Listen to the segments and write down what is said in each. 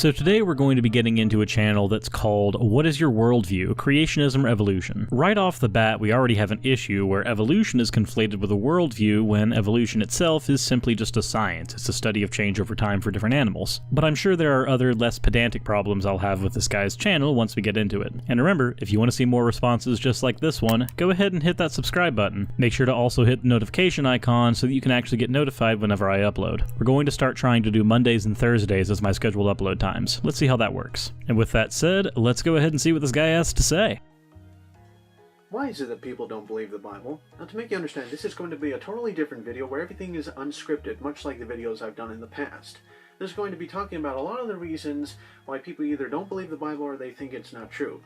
So today we're going to be getting into a channel that's called What is Your Worldview? Creationism or Evolution? Right off the bat, we already have an issue where evolution is conflated with a worldview when evolution itself is simply just a science. It's a study of change over time for different animals. But I'm sure there are other less pedantic problems I'll have with this guy's channel once we get into it. And remember, if you want to see more responses just like this one, go ahead and hit that subscribe button. Make sure to also hit the notification icon so that you can actually get notified whenever I upload. We're going to start trying to do Mondays and Thursdays as my scheduled upload times. Let's see how that works. And with that said, let's go ahead and see what this guy has to say. Why is it that people don't believe the Bible? Now, to make you understand, this is going to be a totally different video where everything is unscripted, much like the videos I've done in the past. This is going to be talking about a lot of the reasons why people either don't believe the Bible or they think it's not true.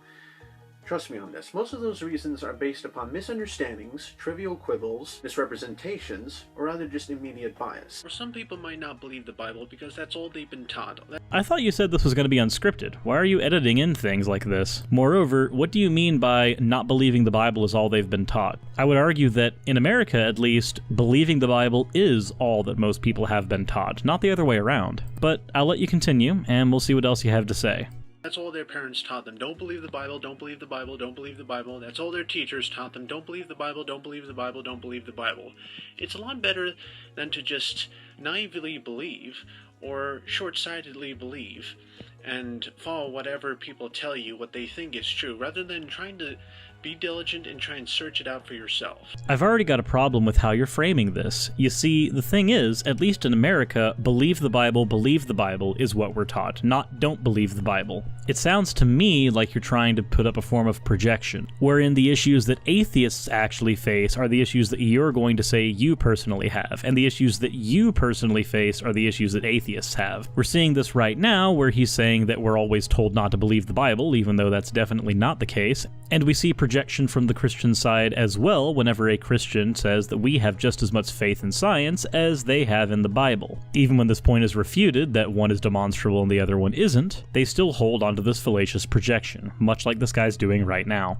Trust me on this. Most of those reasons are based upon misunderstandings, trivial quibbles, misrepresentations, or rather just immediate bias. Or some people might not believe the Bible because that's all they've been taught. I thought you said this was going to be unscripted. Why are you editing in things like this? Moreover, what do you mean by not believing the Bible is all they've been taught? I would argue that, in America at least, believing the Bible is all that most people have been taught, not the other way around. But I'll let you continue, and we'll see what else you have to say. That's all their parents taught them. Don't believe the Bible, don't believe the Bible, don't believe the Bible. That's all their teachers taught them. Don't believe the Bible, don't believe the Bible, don't believe the Bible. It's a lot better than to just naively believe or short-sightedly believe and follow whatever people tell you what they think is true, rather than trying to be diligent and try and search it out for yourself. I've already got a problem with how you're framing this. You see, the thing is, at least in America, believe the Bible is what we're taught, not don't believe the Bible. It sounds to me like you're trying to put up a form of projection, wherein the issues that atheists actually face are the issues that you're going to say you personally have, and the issues that you personally face are the issues that atheists have. We're seeing this right now, where he's saying that we're always told not to believe the Bible, even though that's definitely not the case, and we see projection from the Christian side as well whenever a Christian says that we have just as much faith in science as they have in the Bible. Even when this point is refuted, that one is demonstrable and the other one isn't, they still hold onto this fallacious projection, much like this guy's doing right now.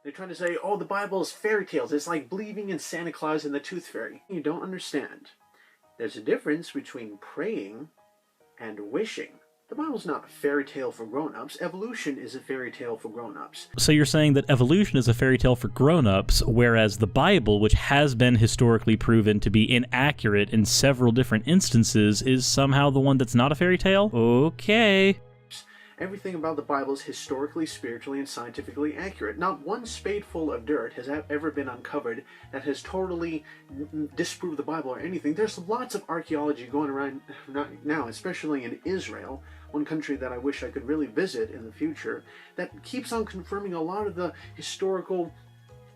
They're trying to say, oh, the Bible is fairy tales. It's like believing in Santa Claus and the Tooth Fairy. You don't understand. There's a difference between praying and wishing. The Bible's not a fairy tale for grown-ups. Evolution is a fairy tale for grown-ups. So you're saying that evolution is a fairy tale for grown-ups, whereas the Bible, which has been historically proven to be inaccurate in several different instances, is somehow the one that's not a fairy tale? Okay. Everything about the Bible is historically, spiritually, and scientifically accurate. Not one spadeful of dirt has ever been uncovered that has totally disproved the Bible or anything. There's lots of archaeology going around now, especially in Israel, one country that I wish I could really visit in the future, that keeps on confirming a lot of the historical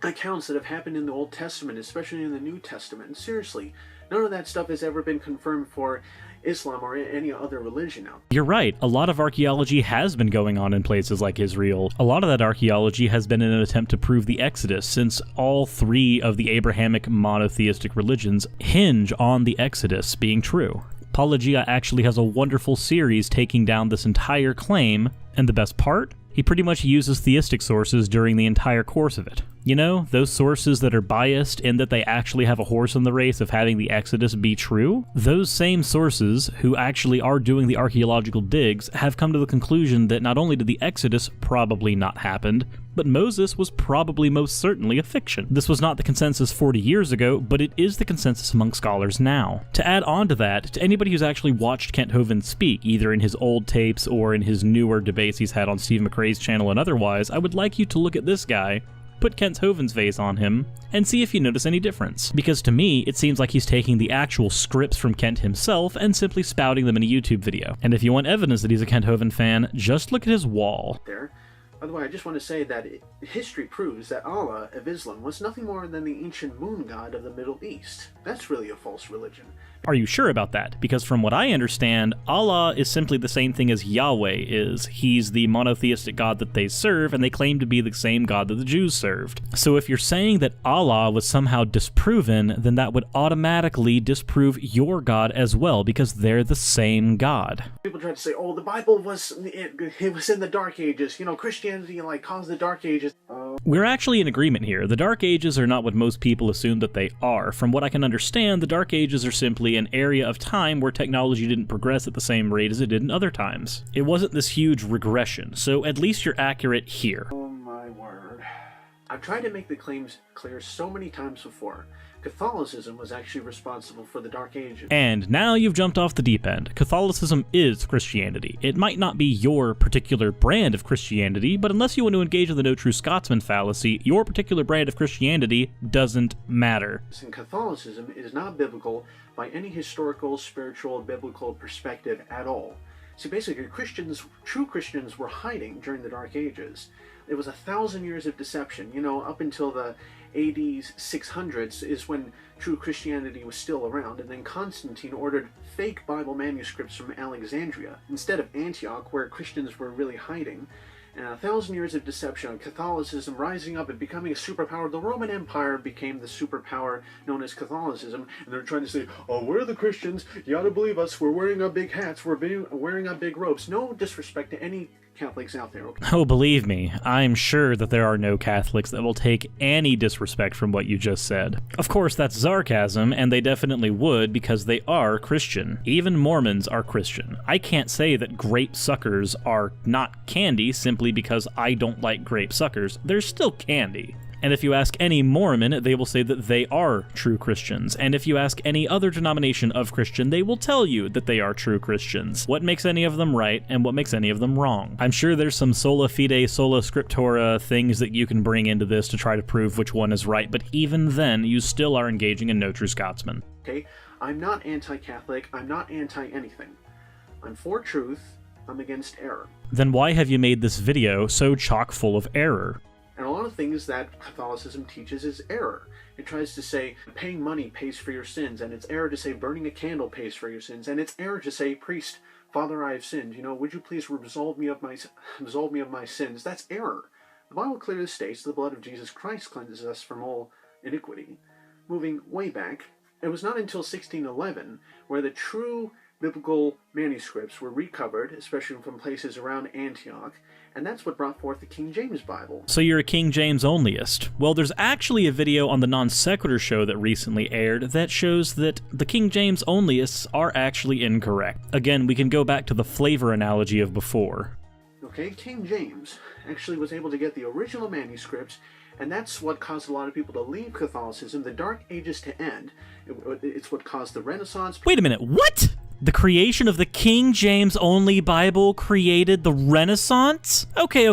accounts that have happened in the Old Testament, especially in the New Testament. And seriously, none of that stuff has ever been confirmed for Islam or any other religion now. You're right. A lot of archaeology has been going on in places like Israel. A lot of that archaeology has been in an attempt to prove the Exodus, since all three of the Abrahamic monotheistic religions hinge on the Exodus being true. Apologia actually has a wonderful series taking down this entire claim, and the best part? He pretty much uses theistic sources during the entire course of it. You know, those sources that are biased in that they actually have a horse in the race of having the Exodus be true, those same sources, who actually are doing the archaeological digs, have come to the conclusion that not only did the Exodus probably not happen, but Moses was probably most certainly a fiction. This was not the consensus 40 years ago, but it is the consensus among scholars now. To add on to that, to anybody who's actually watched Kent Hovind speak, either in his old tapes or in his newer debates he's had on Steve McRae's channel and otherwise, I would like you to look at this guy, put Kent Hovind's face on him, and see if you notice any difference. Because to me, it seems like he's taking the actual scripts from Kent himself and simply spouting them in a YouTube video. And if you want evidence that he's a Kent Hovind fan, just look at his wall. By the way, I just want to say that history proves that Allah of Islam was nothing more than the ancient moon god of the Middle East. That's really a false religion. Are you sure about that? Because from what I understand, Allah is simply the same thing as Yahweh is. He's the monotheistic God that they serve, and they claim to be the same God that the Jews served. So if you're saying that Allah was somehow disproven, then that would automatically disprove your God as well, because they're the same God. People try to say, oh, the Bible was, it was in the Dark Ages. You know, Christianity, like, caused the Dark Ages. We're actually in agreement here. The Dark Ages are not what most people assume that they are. From what I can understand, the Dark Ages are simply an area of time where technology didn't progress at the same rate as it did in other times. It wasn't this huge regression, so at least you're accurate here. Oh my word. I've tried to make the claims clear so many times before. Catholicism was actually responsible for the Dark Ages. And now you've jumped off the deep end. Catholicism is Christianity. It might not be your particular brand of Christianity, but unless you want to engage in the no true Scotsman fallacy, your particular brand of Christianity doesn't matter. And Catholicism is not biblical by any historical, spiritual, biblical perspective at all. See, basically, true Christians were hiding during the Dark Ages. It was 1,000 years of deception, up until the AD 600s is when true Christianity was still around, and then Constantine ordered fake Bible manuscripts from Alexandria instead of Antioch, where Christians were really hiding. And 1,000 years of deception, Catholicism rising up and becoming a superpower. The Roman Empire became the superpower known as Catholicism, and they're trying to say, oh, we're the Christians, you gotta believe us, we're wearing our big hats, we're wearing our big robes. No disrespect to any Catholics out there, okay? Oh, believe me, I'm sure that there are no Catholics that will take any disrespect from what you just said. Of course, that's sarcasm, and they definitely would because they are Christian. Even Mormons are Christian. I can't say that grape suckers are not candy simply because I don't like grape suckers. They're still candy. And if you ask any Mormon, they will say that they are true Christians. And if you ask any other denomination of Christian, they will tell you that they are true Christians. What makes any of them right, and what makes any of them wrong? I'm sure there's some sola fide, sola scriptura things that you can bring into this to try to prove which one is right, but even then, you still are engaging in no true Scotsman. Okay, I'm not anti-Catholic, I'm not anti-anything. I'm for truth, I'm against error. Then why have you made this video so chock full of error? And a lot of things that Catholicism teaches is error. It tries to say paying money pays for your sins, and it's error to say burning a candle pays for your sins, and it's error to say, priest, Father, I have sinned. Would you please absolve me of my sins? That's error. The Bible clearly states the blood of Jesus Christ cleanses us from all iniquity. Moving way back, it was not until 1611 where the true biblical manuscripts were recovered, especially from places around Antioch, and that's what brought forth the King James Bible. So you're a King James onlyist. Well, there's actually a video on the Non Sequitur show that recently aired that shows that the King James onlyists are actually incorrect. Again, we can go back to the flavor analogy of before. Okay, King James actually was able to get the original manuscripts, and that's what caused a lot of people to leave Catholicism, the Dark Ages to end. It's what caused the Renaissance. Wait a minute, what? The creation of the King James only Bible created the Renaissance? Okay.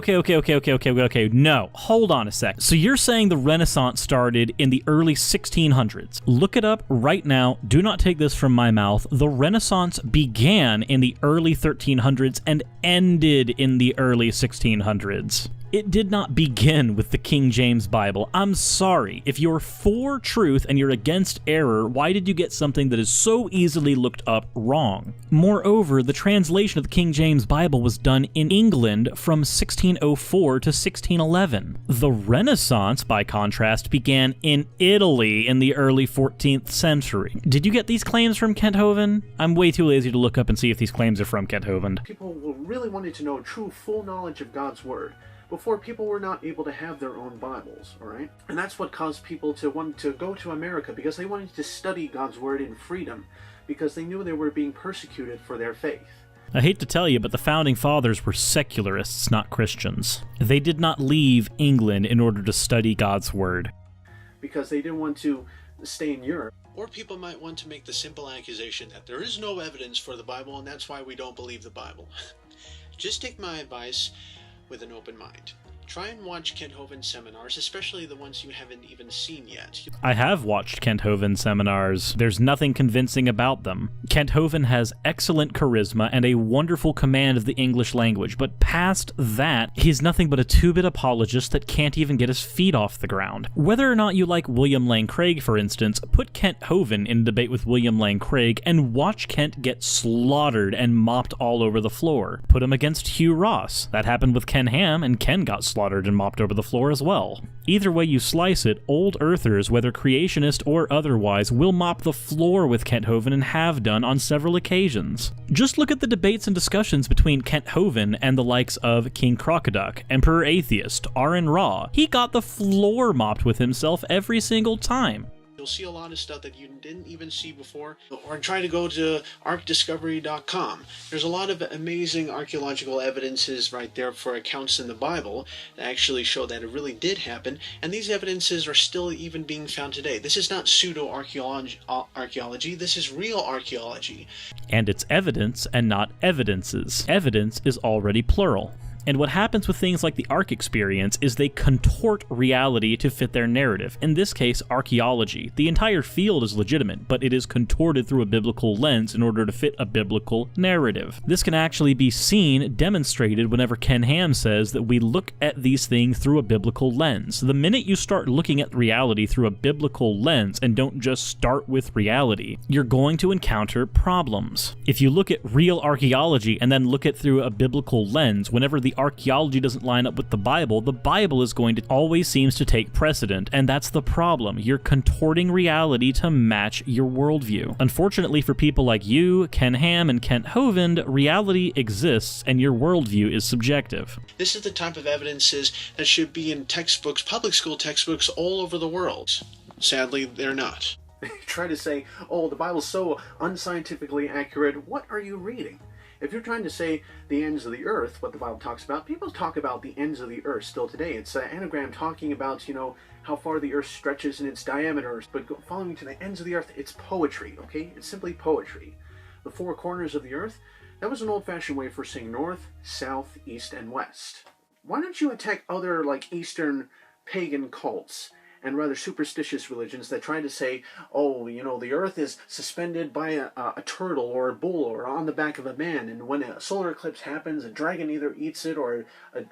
No, hold on a sec. So you're saying the Renaissance started in the early 1600s. Look it up right now. Do not take this from my mouth. The Renaissance began in the early 1300s and ended in the early 1600s. It did not begin with the King James Bible. I'm sorry. If you're for truth and you're against error, why did you get something that is so easily looked up wrong? Moreover, the translation of the King James Bible was done in England from 1604 to 1611. The Renaissance, by contrast, began in Italy in the early 14th century. Did you get these claims from Kent Hovind? I'm way too lazy to look up and see if these claims are from Kent Hovind. People really wanted to know true, full knowledge of God's Word. Before, people were not able to have their own Bibles, all right? And that's what caused people to want to go to America, because they wanted to study God's Word in freedom, because they knew they were being persecuted for their faith. I hate to tell you, but the Founding Fathers were secularists, not Christians. They did not leave England in order to study God's Word. Because they didn't want to stay in Europe. Or people might want to make the simple accusation that there is no evidence for the Bible, and that's why we don't believe the Bible. Just take my advice with an open mind. Try and watch Kent Hovind's seminars, especially the ones you haven't even seen yet. I have watched Kent Hovind's seminars. There's nothing convincing about them. Kent Hovind has excellent charisma and a wonderful command of the English language, but past that, he's nothing but a two-bit apologist that can't even get his feet off the ground. Whether or not you like William Lane Craig, for instance, put Kent Hovind in a debate with William Lane Craig and watch Kent get slaughtered and mopped all over the floor. Put him against Hugh Ross. That happened with Ken Ham, and Ken got slaughtered slaughtered and mopped over the floor as well. Either way you slice it, old Earthers, whether creationist or otherwise, will mop the floor with Kent Hovind and have done on several occasions. Just look at the debates and discussions between Kent Hovind and the likes of King Crocoduck, Emperor Atheist, Aaron Ra. He got the floor mopped with himself every single time. You'll see a lot of stuff that you didn't even see before. Or try to go to arcdiscovery.com. There's a lot of amazing archaeological evidences right there for accounts in the Bible that actually show that it really did happen, and these evidences are still even being found today. This is not pseudo-archaeology, this is real archaeology. And it's evidence and not evidences. Evidence is already plural. And what happens with things like the Ark experience is they contort reality to fit their narrative. In this case, archaeology. The entire field is legitimate, but it is contorted through a biblical lens in order to fit a biblical narrative. This can actually be seen, demonstrated, whenever Ken Ham says that we look at these things through a biblical lens. The minute you start looking at reality through a biblical lens and don't just start with reality, you're going to encounter problems. If you look at real archaeology and then look at it through a biblical lens, whenever the archaeology doesn't line up with the Bible is going to always seems to take precedent, and that's the problem. You're contorting reality to match your worldview. Unfortunately for people like you, Ken Ham, and Kent Hovind, reality exists and your worldview is subjective. This is the type of evidences that should be in textbooks, public school textbooks all over the world. Sadly, they're not. Try to say, oh, the Bible's so unscientifically accurate. What are you reading? If you're trying to say the ends of the earth, what the Bible talks about, people talk about the ends of the earth still today. It's an anagram talking about, how far the earth stretches in its diameter, but following to the ends of the earth, it's poetry, okay? It's simply poetry. The four corners of the earth, that was an old-fashioned way for saying north, south, east, and west. Why don't you attack other, Eastern pagan cults and rather superstitious religions that try to say, oh, the earth is suspended by a turtle or a bull or on the back of a man, and when a solar eclipse happens, a dragon either eats it or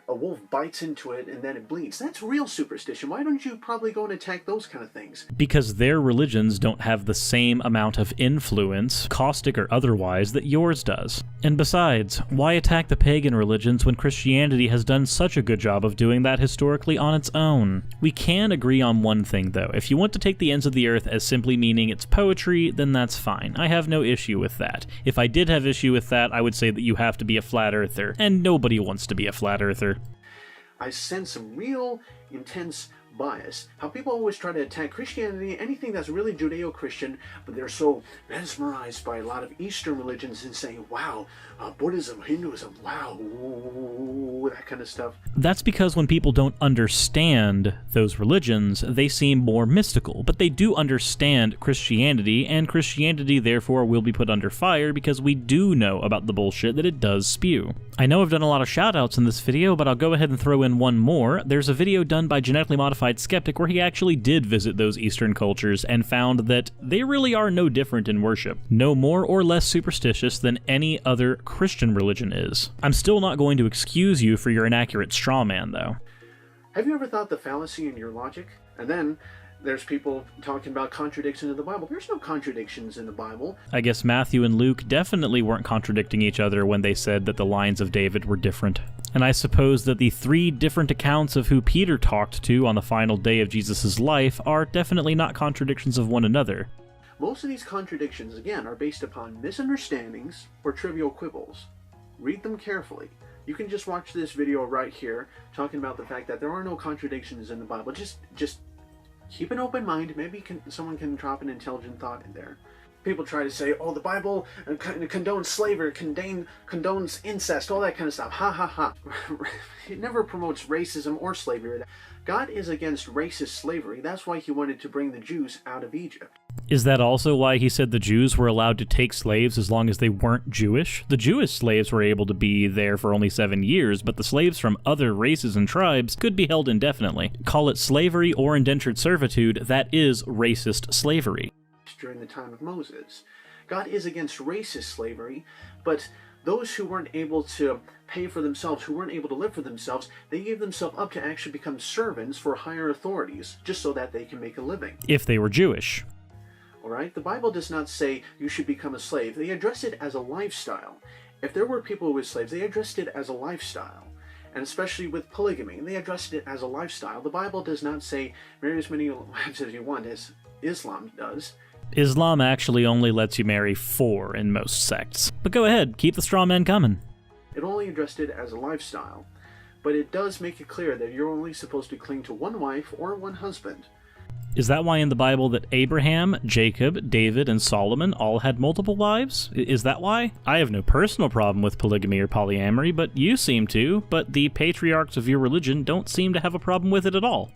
a wolf bites into it and then it bleeds. That's real superstition. Why don't you probably go and attack those kind of things? Because their religions don't have the same amount of influence, caustic or otherwise, that yours does. And besides, why attack the pagan religions when Christianity has done such a good job of doing that historically on its own? We can agree on one thing though. If you want to take the ends of the earth as simply meaning it's poetry, then that's fine. I have no issue with that. If I did have issue with that, I would say that you have to be a flat earther, and nobody wants to be a flat earther. I sense some real intense bias. How people always try to attack Christianity, anything that's really Judeo-Christian, but they're so mesmerized by a lot of Eastern religions and saying, wow, Buddhism, Hinduism, wow, ooh, that kind of stuff. That's because when people don't understand those religions, they seem more mystical, but they do understand Christianity, and Christianity therefore will be put under fire because we do know about the bullshit that it does spew. I know I've done a lot of shoutouts in this video, but I'll go ahead and throw in one more. There's a video done by Genetically Modified Skeptic where he actually did visit those Eastern cultures and found that they really are no different in worship, no more or less superstitious than any other Christian religion is. I'm still not going to excuse you for your inaccurate straw man, though. Have you ever thought the fallacy in your logic? And then there's people talking about contradictions in the Bible. There's no contradictions in the Bible. I guess Matthew and Luke definitely weren't contradicting each other when they said that the lines of David were different. And I suppose that the three different accounts of who Peter talked to on the final day of Jesus' life are definitely not contradictions of one another. Most of these contradictions, again, are based upon misunderstandings or trivial quibbles. Read them carefully. You can just watch this video right here talking about the fact that there are no contradictions in the Bible. Just keep an open mind. Maybe someone can drop an intelligent thought in there. People try to say, oh, the Bible condones slavery, condones incest, all that kind of stuff. Ha ha ha. It never promotes racism or slavery. God is against racist slavery. That's why he wanted to bring the Jews out of Egypt. Is that also why he said the Jews were allowed to take slaves as long as they weren't Jewish? The Jewish slaves were able to be there for only 7 years, but the slaves from other races and tribes could be held indefinitely. Call it slavery or indentured servitude, that is racist slavery. During the time of Moses. God is against racist slavery, but those who weren't able to pay for themselves, who weren't able to live for themselves, they gave themselves up to actually become servants for higher authorities, just so that they can make a living. If they were Jewish. Alright, the Bible does not say you should become a slave. They address it as a lifestyle. If there were people with slaves, they addressed it as a lifestyle. and especially with polygamy. They addressed it as a lifestyle. The Bible does not say marry as many wives as you want, as Islam does. Islam actually only lets you marry 4 in most sects. But go ahead, keep the straw men coming. It only addressed it as a lifestyle, but it does make it clear that you're only supposed to cling to one wife or one husband. Is that why in the Bible that Abraham, Jacob, David, and Solomon all had multiple wives? Is that why? I have no personal problem with polygamy or polyamory, but you seem to, but the patriarchs of your religion don't seem to have a problem with it at all.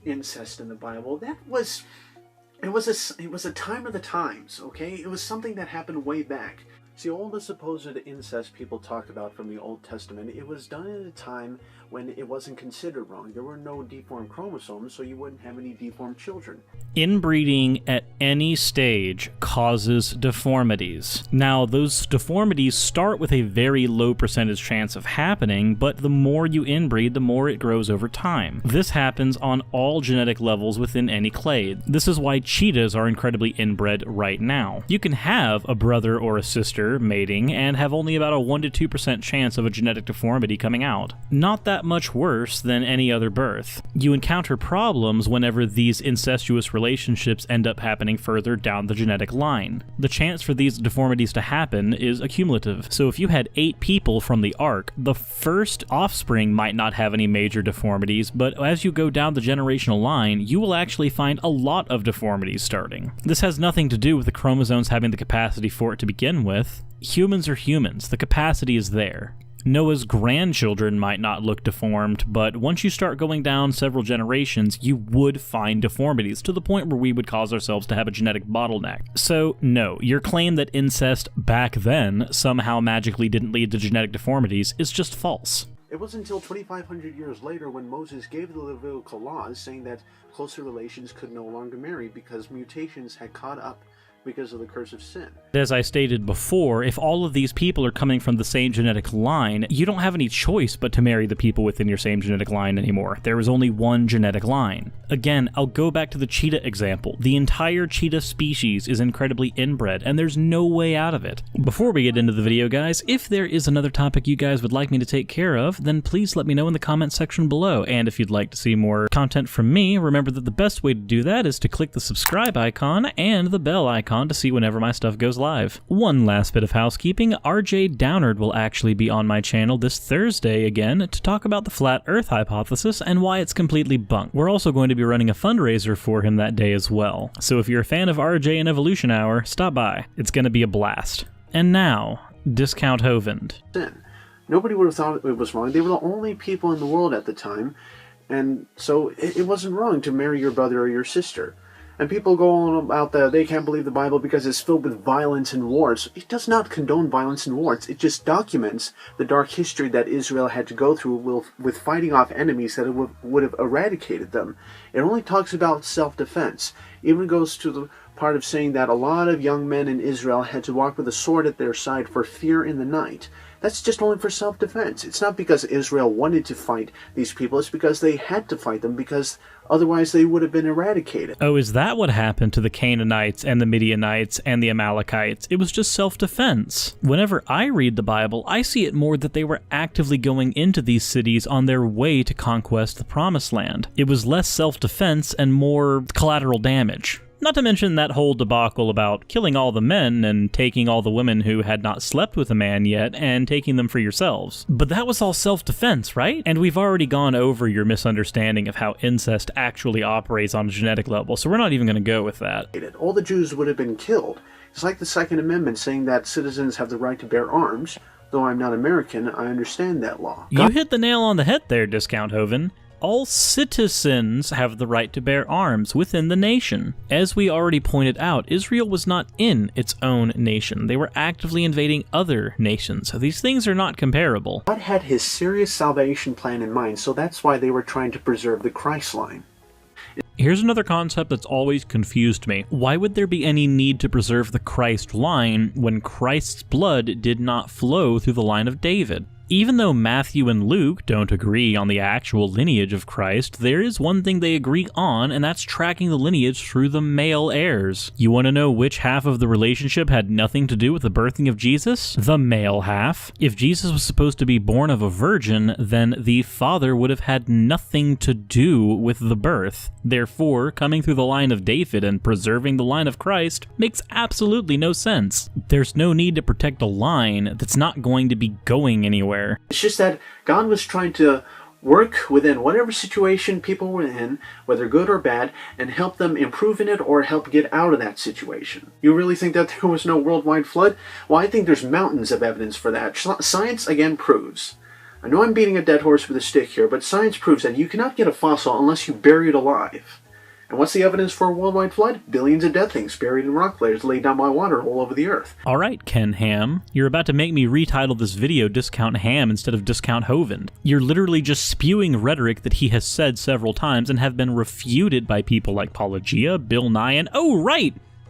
Incest in the Bible, it was a time of the times, okay? It was something that happened way back. See, all the supposed incest people talk about from the Old Testament, it was done at a time when it wasn't considered wrong. There were no deformed chromosomes, so you wouldn't have any deformed children. Inbreeding at any stage causes deformities. Now, those deformities start with a very low percentage chance of happening, but the more you inbreed, the more it grows over time. This happens on all genetic levels within any clade. This is why cheetahs are incredibly inbred right now. You can have a brother or a sister mating and have only about a 1 to 2% chance of a genetic deformity coming out. Not that much worse than any other birth. You encounter problems whenever these incestuous relationships end up happening further down the genetic line. The chance for these deformities to happen is accumulative. So if you had 8 people from the ark, the first offspring might not have any major deformities, but as you go down the generational line, you will actually find a lot of deformities starting. This has nothing to do with the chromosomes having the capacity for it to begin with. Humans are humans. The capacity is there. Noah's grandchildren might not look deformed, but once you start going down several generations, you would find deformities to the point where we would cause ourselves to have a genetic bottleneck. So, no, your claim that incest back then somehow magically didn't lead to genetic deformities is just false. It wasn't until 2,500 years later when Moses gave the Levitical laws saying that closer relations could no longer marry because mutations had caught up because of the curse of sin. As I stated before, if all of these people are coming from the same genetic line, you don't have any choice but to marry the people within your same genetic line anymore. There is only one genetic line. Again, I'll go back to the cheetah example. The entire cheetah species is incredibly inbred, and there's no way out of it. Before we get into the video, guys, if there is another topic you guys would like me to take care of, then please let me know in the comment section below. And if you'd like to see more content from me, remember that the best way to do that is to click the subscribe icon and the bell icon to see whenever my stuff goes live. One last bit of housekeeping, RJ Downard will actually be on my channel this Thursday again to talk about the flat earth hypothesis and why it's completely bunk. We're also going to be running a fundraiser for him that day as well. So if you're a fan of RJ and Evolution Hour, stop by. It's going to be a blast. And now, discount Hovind. Sin. Nobody would have thought it was wrong. They were the only people in the world at the time, and so it wasn't wrong to marry your brother or your sister. And people go on about that they can't believe the Bible because it's filled with violence and wars. It does not condone violence and wars. It just documents the dark history that Israel had to go through with fighting off enemies that would have eradicated them. It only talks about self-defense. It even goes to the part of saying that a lot of young men in Israel had to walk with a sword at their side for fear in the night. That's just only for self-defense. It's not because Israel wanted to fight these people. It's because they had to fight them because otherwise they would have been eradicated. Oh, is that what happened to the Canaanites and the Midianites and the Amalekites? It was just self-defense. Whenever I read the Bible, I see it more that they were actively going into these cities on their way to conquest the Promised Land. It was less self-defense and more collateral damage. Not to mention that whole debacle about killing all the men and taking all the women who had not slept with a man yet and taking them for yourselves. But that was all self-defense, right? And we've already gone over your misunderstanding of how incest actually operates on a genetic level, so we're not even going to go with that. All the Jews would have been killed. It's like the Second Amendment saying that citizens have the right to bear arms. Though I'm not American, I understand that law. You hit the nail on the head there, Discount Hovind. All citizens have the right to bear arms within the nation. As we already pointed out, Israel was not in its own nation. They were actively invading other nations. These things are not comparable. God had his serious salvation plan in mind, so that's why they were trying to preserve the Christ line. Here's another concept that's always confused me. Why would there be any need to preserve the Christ line when Christ's blood did not flow through the line of David? Even though Matthew and Luke don't agree on the actual lineage of Christ, there is one thing they agree on, and that's tracking the lineage through the male heirs. You want to know which half of the relationship had nothing to do with the birthing of Jesus? The male half. If Jesus was supposed to be born of a virgin, then the father would have had nothing to do with the birth. Therefore, coming through the line of David and preserving the line of Christ makes absolutely no sense. There's no need to protect a line that's not going to be going anywhere. It's just that God was trying to work within whatever situation people were in, whether good or bad, and help them improve in it or help get out of that situation. You really think that there was no worldwide flood? Well, I think there's mountains of evidence for that. Science, again, proves. I know I'm beating a dead horse with a stick here, but science proves that you cannot get a fossil unless you bury it alive. And what's the evidence for a worldwide flood? Billions of dead things buried in rock layers laid down by water all over the earth. Alright, Ken Ham. You're about to make me retitle this video Discount Ham instead of Discount Hovind. You're literally just spewing rhetoric that he has said several times and have been refuted by people like Pelagia, Bill Nye, and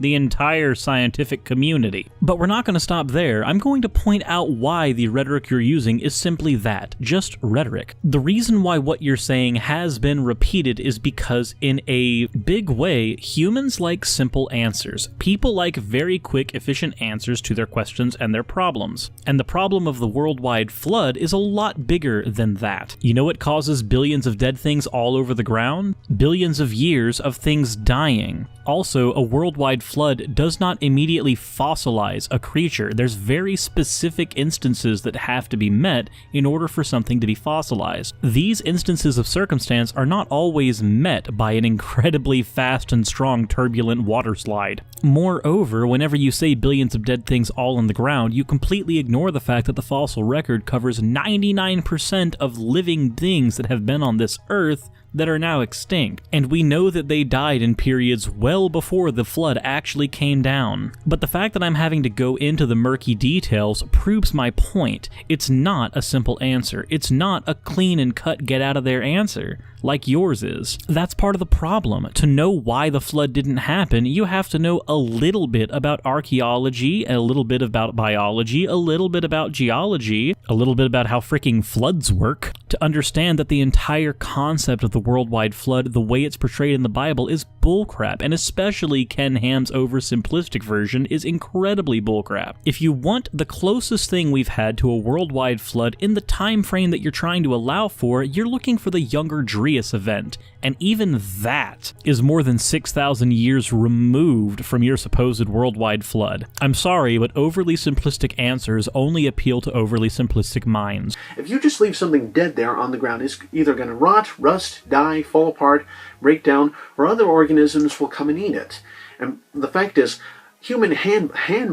the entire scientific community. But we're not going to stop there. I'm going to point out why the rhetoric you're using is simply that, just rhetoric. The reason why what you're saying has been repeated is because in a big way, humans like simple answers. People like very quick, efficient answers to their questions and their problems. And the problem of the worldwide flood is a lot bigger than that. You know what causes billions of dead things all over the ground? Billions of years of things dying. Also, a worldwide flood does not immediately fossilize a creature. There's very specific instances that have to be met in order for something to be fossilized. These instances of circumstance are not always met by an incredibly fast and strong turbulent water slide. Moreover, whenever you say billions of dead things all in the ground, you completely ignore the fact that the fossil record covers 99% of living things that have been on this earth that are now extinct, and we know that they died in periods well before the flood actually came down. But the fact that I'm having to go into the murky details proves my point. It's not a simple answer. It's not a clean and cut get out of there answer, like yours is. That's part of the problem. To know why the flood didn't happen, you have to know a little bit about archaeology, a little bit about biology, a little bit about geology, a little bit about how freaking floods work, to understand that the entire concept of the worldwide flood, the way it's portrayed in the Bible, is bullcrap, and especially Ken Ham's oversimplistic version is incredibly bullcrap. If you want the closest thing we've had to a worldwide flood in the time frame that you're trying to allow for, you're looking for the Younger Dryas event, and even that is more than 6,000 years removed from your supposed worldwide flood. I'm sorry, but overly simplistic answers only appeal to overly simplistic minds. If you just leave something dead there on the ground, it's either going to rot, rust, die, fall apart, break down, or other organisms will come and eat it. And the fact is, human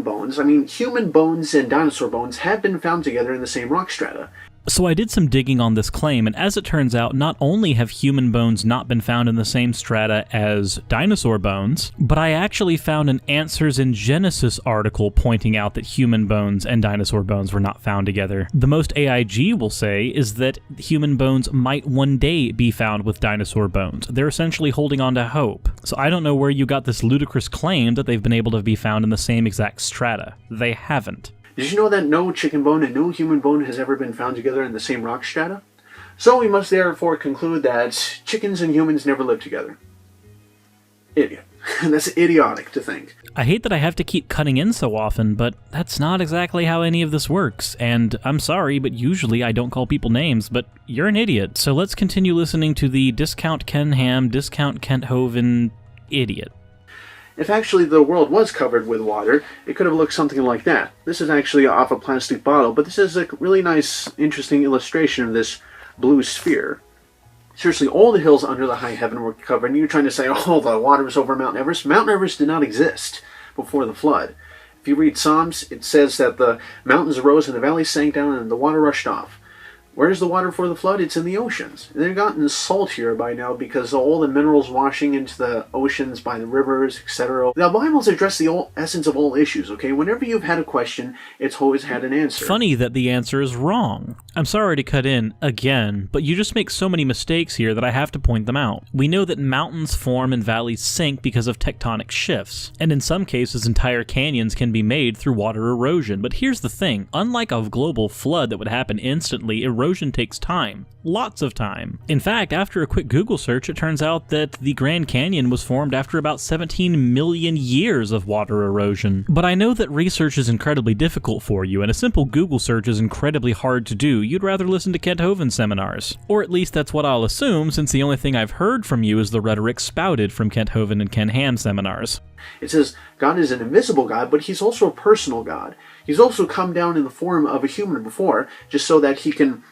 bones and dinosaur bones have been found together in the same rock strata. So I did some digging on this claim, and as it turns out, not only have human bones not been found in the same strata as dinosaur bones, but I actually found an Answers in Genesis article pointing out that human bones and dinosaur bones were not found together. The most AIG will say is that human bones might one day be found with dinosaur bones. They're essentially holding on to hope. So I don't know where you got this ludicrous claim that they've been able to be found in the same exact strata. They haven't. Did you know that no chicken bone and no human bone has ever been found together in the same rock strata? So we must therefore conclude that chickens and humans never lived together. Idiot. That's idiotic to think. I hate that I have to keep cutting in so often, but that's not exactly how any of this works. And I'm sorry, but usually I don't call people names, but you're an idiot. So let's continue listening to the Discount Ken Ham, Discount Kent Hovind idiot. If actually the world was covered with water, it could have looked something like that. This is actually off a plastic bottle, but this is a really nice, interesting illustration of this blue sphere. Seriously, all the hills under the high heaven were covered, and you're trying to say, oh, the water was over Mount Everest. Mount Everest did not exist before the flood. If you read Psalms, it says that the mountains arose and the valleys sank down and the water rushed off. Where's the water for the flood? It's in the oceans. They've gotten saltier by now because of all the minerals washing into the oceans by the rivers, etc. The Bible's addressed the essence of all issues, okay? Whenever you've had a question, it's always had an answer. Funny that the answer is wrong. I'm sorry to cut in again, but you just make so many mistakes here that I have to point them out. We know that mountains form and valleys sink because of tectonic shifts, and in some cases entire canyons can be made through water erosion. But here's the thing, unlike a global flood that would happen instantly, erosion takes time. Lots of time. In fact, after a quick Google search, it turns out that the Grand Canyon was formed after about 17 million years of water erosion. But I know that research is incredibly difficult for you, and a simple Google search is incredibly hard to do. You'd rather listen to Kent Hovind seminars. Or at least that's what I'll assume, since the only thing I've heard from you is the rhetoric spouted from Kent Hovind and Ken Ham seminars. It says God is an invisible God, but he's also a personal God. He's also come down in the form of a human before, just so that he can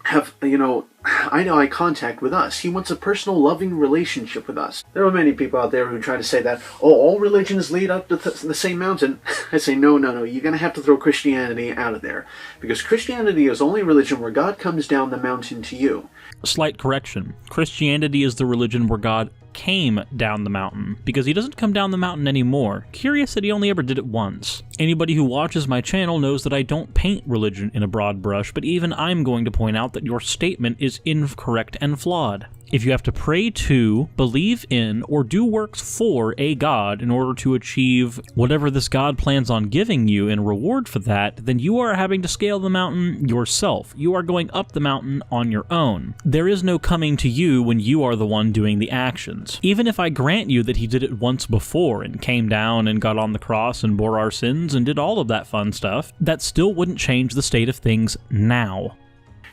have, eye contact with us. He wants a personal, loving relationship with us. There are many people out there who try to say that, all religions lead up to the same mountain. I say, no, you're going to have to throw Christianity out of there. Because Christianity is the only religion where God comes down the mountain to you. Slight correction. Christianity is the religion where God came down the mountain, because he doesn't come down the mountain anymore. Curious that he only ever did it once. Anybody who watches my channel knows that I don't paint religion in a broad brush, but even I'm going to point out that your statement is incorrect and flawed. If you have to pray to, believe in, or do works for a god in order to achieve whatever this god plans on giving you in reward for that, then you are having to scale the mountain yourself. You are going up the mountain on your own. There is no coming to you when you are the one doing the actions. Even if I grant you that he did it once before and came down and got on the cross and bore our sins and did all of that fun stuff, that still wouldn't change the state of things now.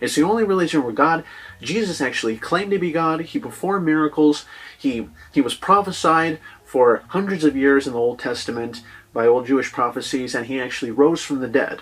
It's the only religion where Jesus actually claimed to be God. He performed miracles. He was prophesied for hundreds of years in the Old Testament by old Jewish prophecies, and he actually rose from the dead.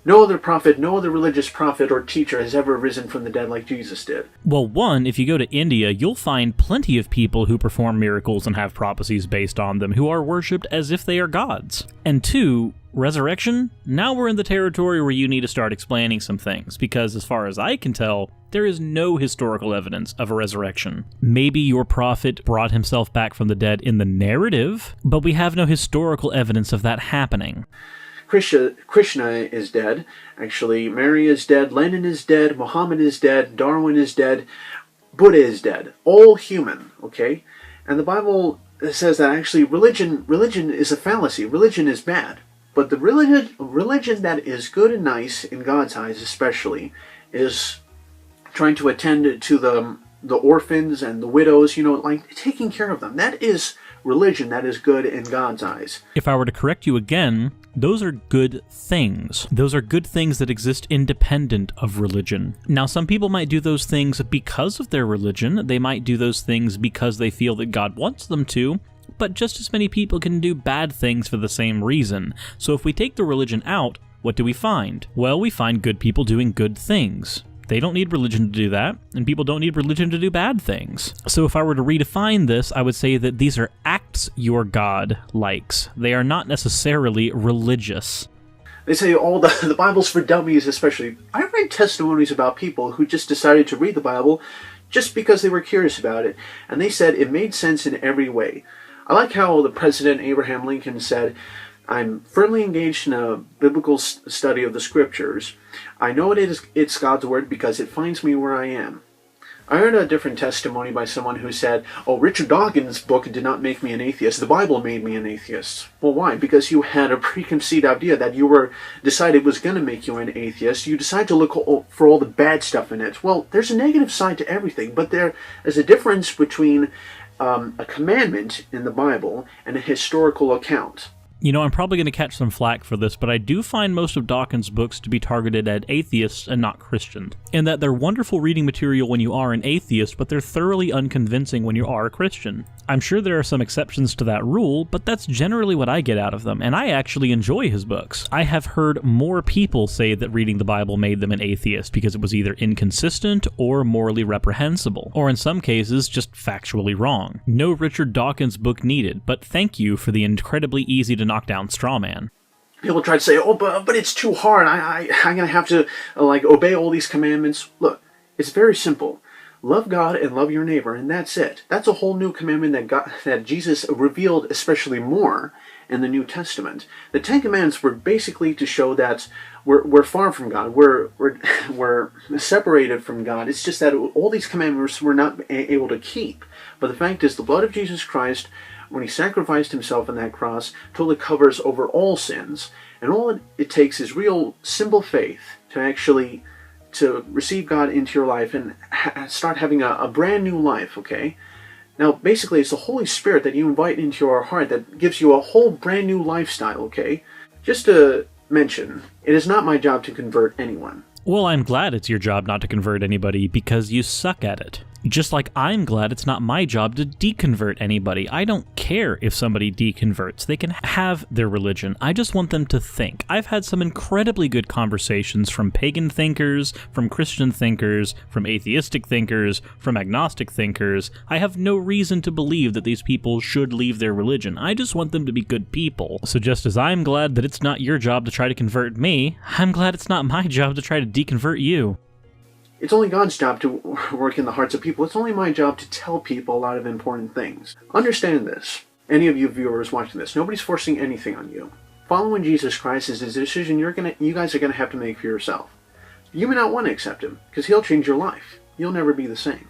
No other prophet, no other religious prophet or teacher has ever risen from the dead like Jesus did. Well, one, if you go to India, you'll find plenty of people who perform miracles and have prophecies based on them who are worshipped as if they are gods. And two, resurrection? Now we're in the territory where you need to start explaining some things, because as far as I can tell, there is no historical evidence of a resurrection. Maybe your prophet brought himself back from the dead in the narrative, but we have no historical evidence of that happening. Krishna is dead. Actually, Mary is dead. Lenin is dead. Muhammad is dead. Darwin is dead. Buddha is dead. All human, okay? And the Bible says that actually religion is a fallacy. Religion is bad. But the religion that is good and nice, in God's eyes especially, is trying to attend to the orphans and the widows, like taking care of them. That is religion that is good in God's eyes. If I were to correct you again, those are good things. Those are good things that exist independent of religion. Now, some people might do those things because of their religion. They might do those things because they feel that God wants them to. But just as many people can do bad things for the same reason. So if we take the religion out, what do we find? Well, we find good people doing good things. They don't need religion to do that, and people don't need religion to do bad things. So if I were to redefine this, I would say that these are acts your God likes. They are not necessarily religious. They say all the Bible's for dummies, especially. I read testimonies about people who just decided to read the Bible just because they were curious about it, and they said it made sense in every way. I like how the President Abraham Lincoln said, "I'm firmly engaged in a biblical study of the Scriptures. I know it's God's Word because it finds me where I am." I heard a different testimony by someone who said, Richard Dawkins' book did not make me an atheist. The Bible made me an atheist. Well, why? Because you had a preconceived idea that you decided was going to make you an atheist. You decided to look for all the bad stuff in it. Well, there's a negative side to everything, but there is a difference between a commandment in the Bible and a historical account. I'm probably going to catch some flack for this, but I do find most of Dawkins' books to be targeted at atheists and not Christians, in that they're wonderful reading material when you are an atheist, but they're thoroughly unconvincing when you are a Christian. I'm sure there are some exceptions to that rule, but that's generally what I get out of them, and I actually enjoy his books. I have heard more people say that reading the Bible made them an atheist because it was either inconsistent or morally reprehensible, or in some cases, just factually wrong. No Richard Dawkins book needed, but thank you for the incredibly easy to knock down straw man. People try to say, oh, but it's too hard. I'm going to have to obey all these commandments. Look, it's very simple. Love God and love your neighbor, and that's it. That's a whole new commandment that Jesus revealed especially more in the New Testament. The Ten Commandments were basically to show that we're far from God. We're separated from God. It's just that all these commandments we're not able to keep. But the fact is, the blood of Jesus Christ, when he sacrificed himself on that cross, totally covers over all sins. And all it takes is real simple faith to receive God into your life and start having a brand new life, okay? Now, basically, it's the Holy Spirit that you invite into your heart that gives you a whole brand new lifestyle, okay? Just to mention, it is not my job to convert anyone. Well, I'm glad it's your job not to convert anybody because you suck at it. Just like I'm glad it's not my job to deconvert anybody. I don't care if somebody deconverts. They can have their religion. I just want them to think. I've had some incredibly good conversations from pagan thinkers, from Christian thinkers, from atheistic thinkers, from agnostic thinkers. I have no reason to believe that these people should leave their religion. I just want them to be good people. So just as I'm glad that it's not your job to try to convert me, I'm glad it's not my job to try to deconvert you. It's only God's job to work in the hearts of people. It's only my job to tell people a lot of important things. Understand this. Any of you viewers watching this, nobody's forcing anything on you. Following Jesus Christ is a decision you guys are going to have to make for yourself. You may not want to accept him, because he'll change your life. You'll never be the same.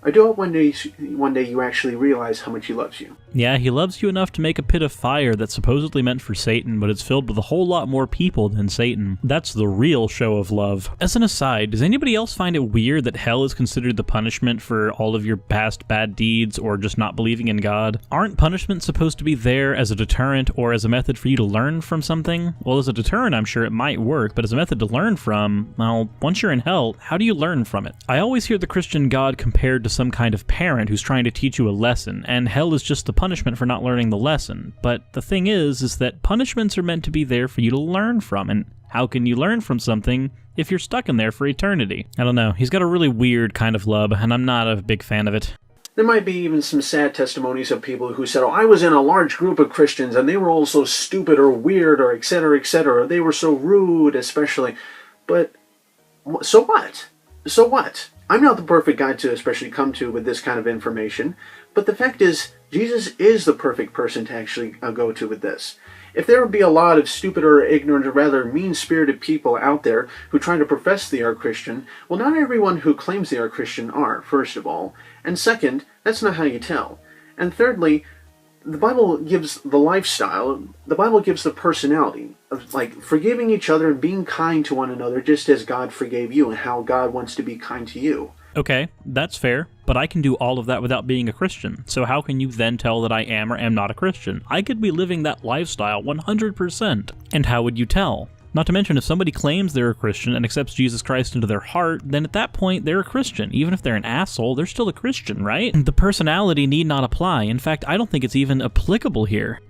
I do hope one day you actually realize how much he loves you. Yeah, he loves you enough to make a pit of fire that's supposedly meant for Satan, but it's filled with a whole lot more people than Satan. That's the real show of love. As an aside, does anybody else find it weird that hell is considered the punishment for all of your past bad deeds or just not believing in God? Aren't punishments supposed to be there as a deterrent or as a method for you to learn from something? Well, as a deterrent, I'm sure it might work, but as a method to learn from, well, once you're in hell, how do you learn from it? I always hear the Christian God compared to some kind of parent who's trying to teach you a lesson, and hell is just the punishment for not learning the lesson. But the thing is that punishments are meant to be there for you to learn from, and how can you learn from something if you're stuck in there for eternity? I don't know, he's got a really weird kind of love, and I'm not a big fan of it. There might be even some sad testimonies of people who said, oh, I was in a large group of Christians, and they were all so stupid or weird or etc., etc. They were so rude, especially. But so what? So what? I'm not the perfect guy to especially come to with this kind of information, but the fact is, Jesus is the perfect person to actually go to with this. If there would be a lot of stupid or ignorant or rather mean-spirited people out there who try to profess they are Christian, well, not everyone who claims they are Christian are, first of all. And second, that's not how you tell. And thirdly, the Bible gives the lifestyle, the Bible gives the personality of forgiving each other and being kind to one another just as God forgave you and how God wants to be kind to you. Okay, that's fair, but I can do all of that without being a Christian, so how can you then tell that I am or am not a Christian? I could be living that lifestyle 100%. And how would you tell? Not to mention, if somebody claims they're a Christian and accepts Jesus Christ into their heart, then at that point, they're a Christian. Even if they're an asshole, they're still a Christian, right? The personality need not apply. In fact, I don't think it's even applicable here.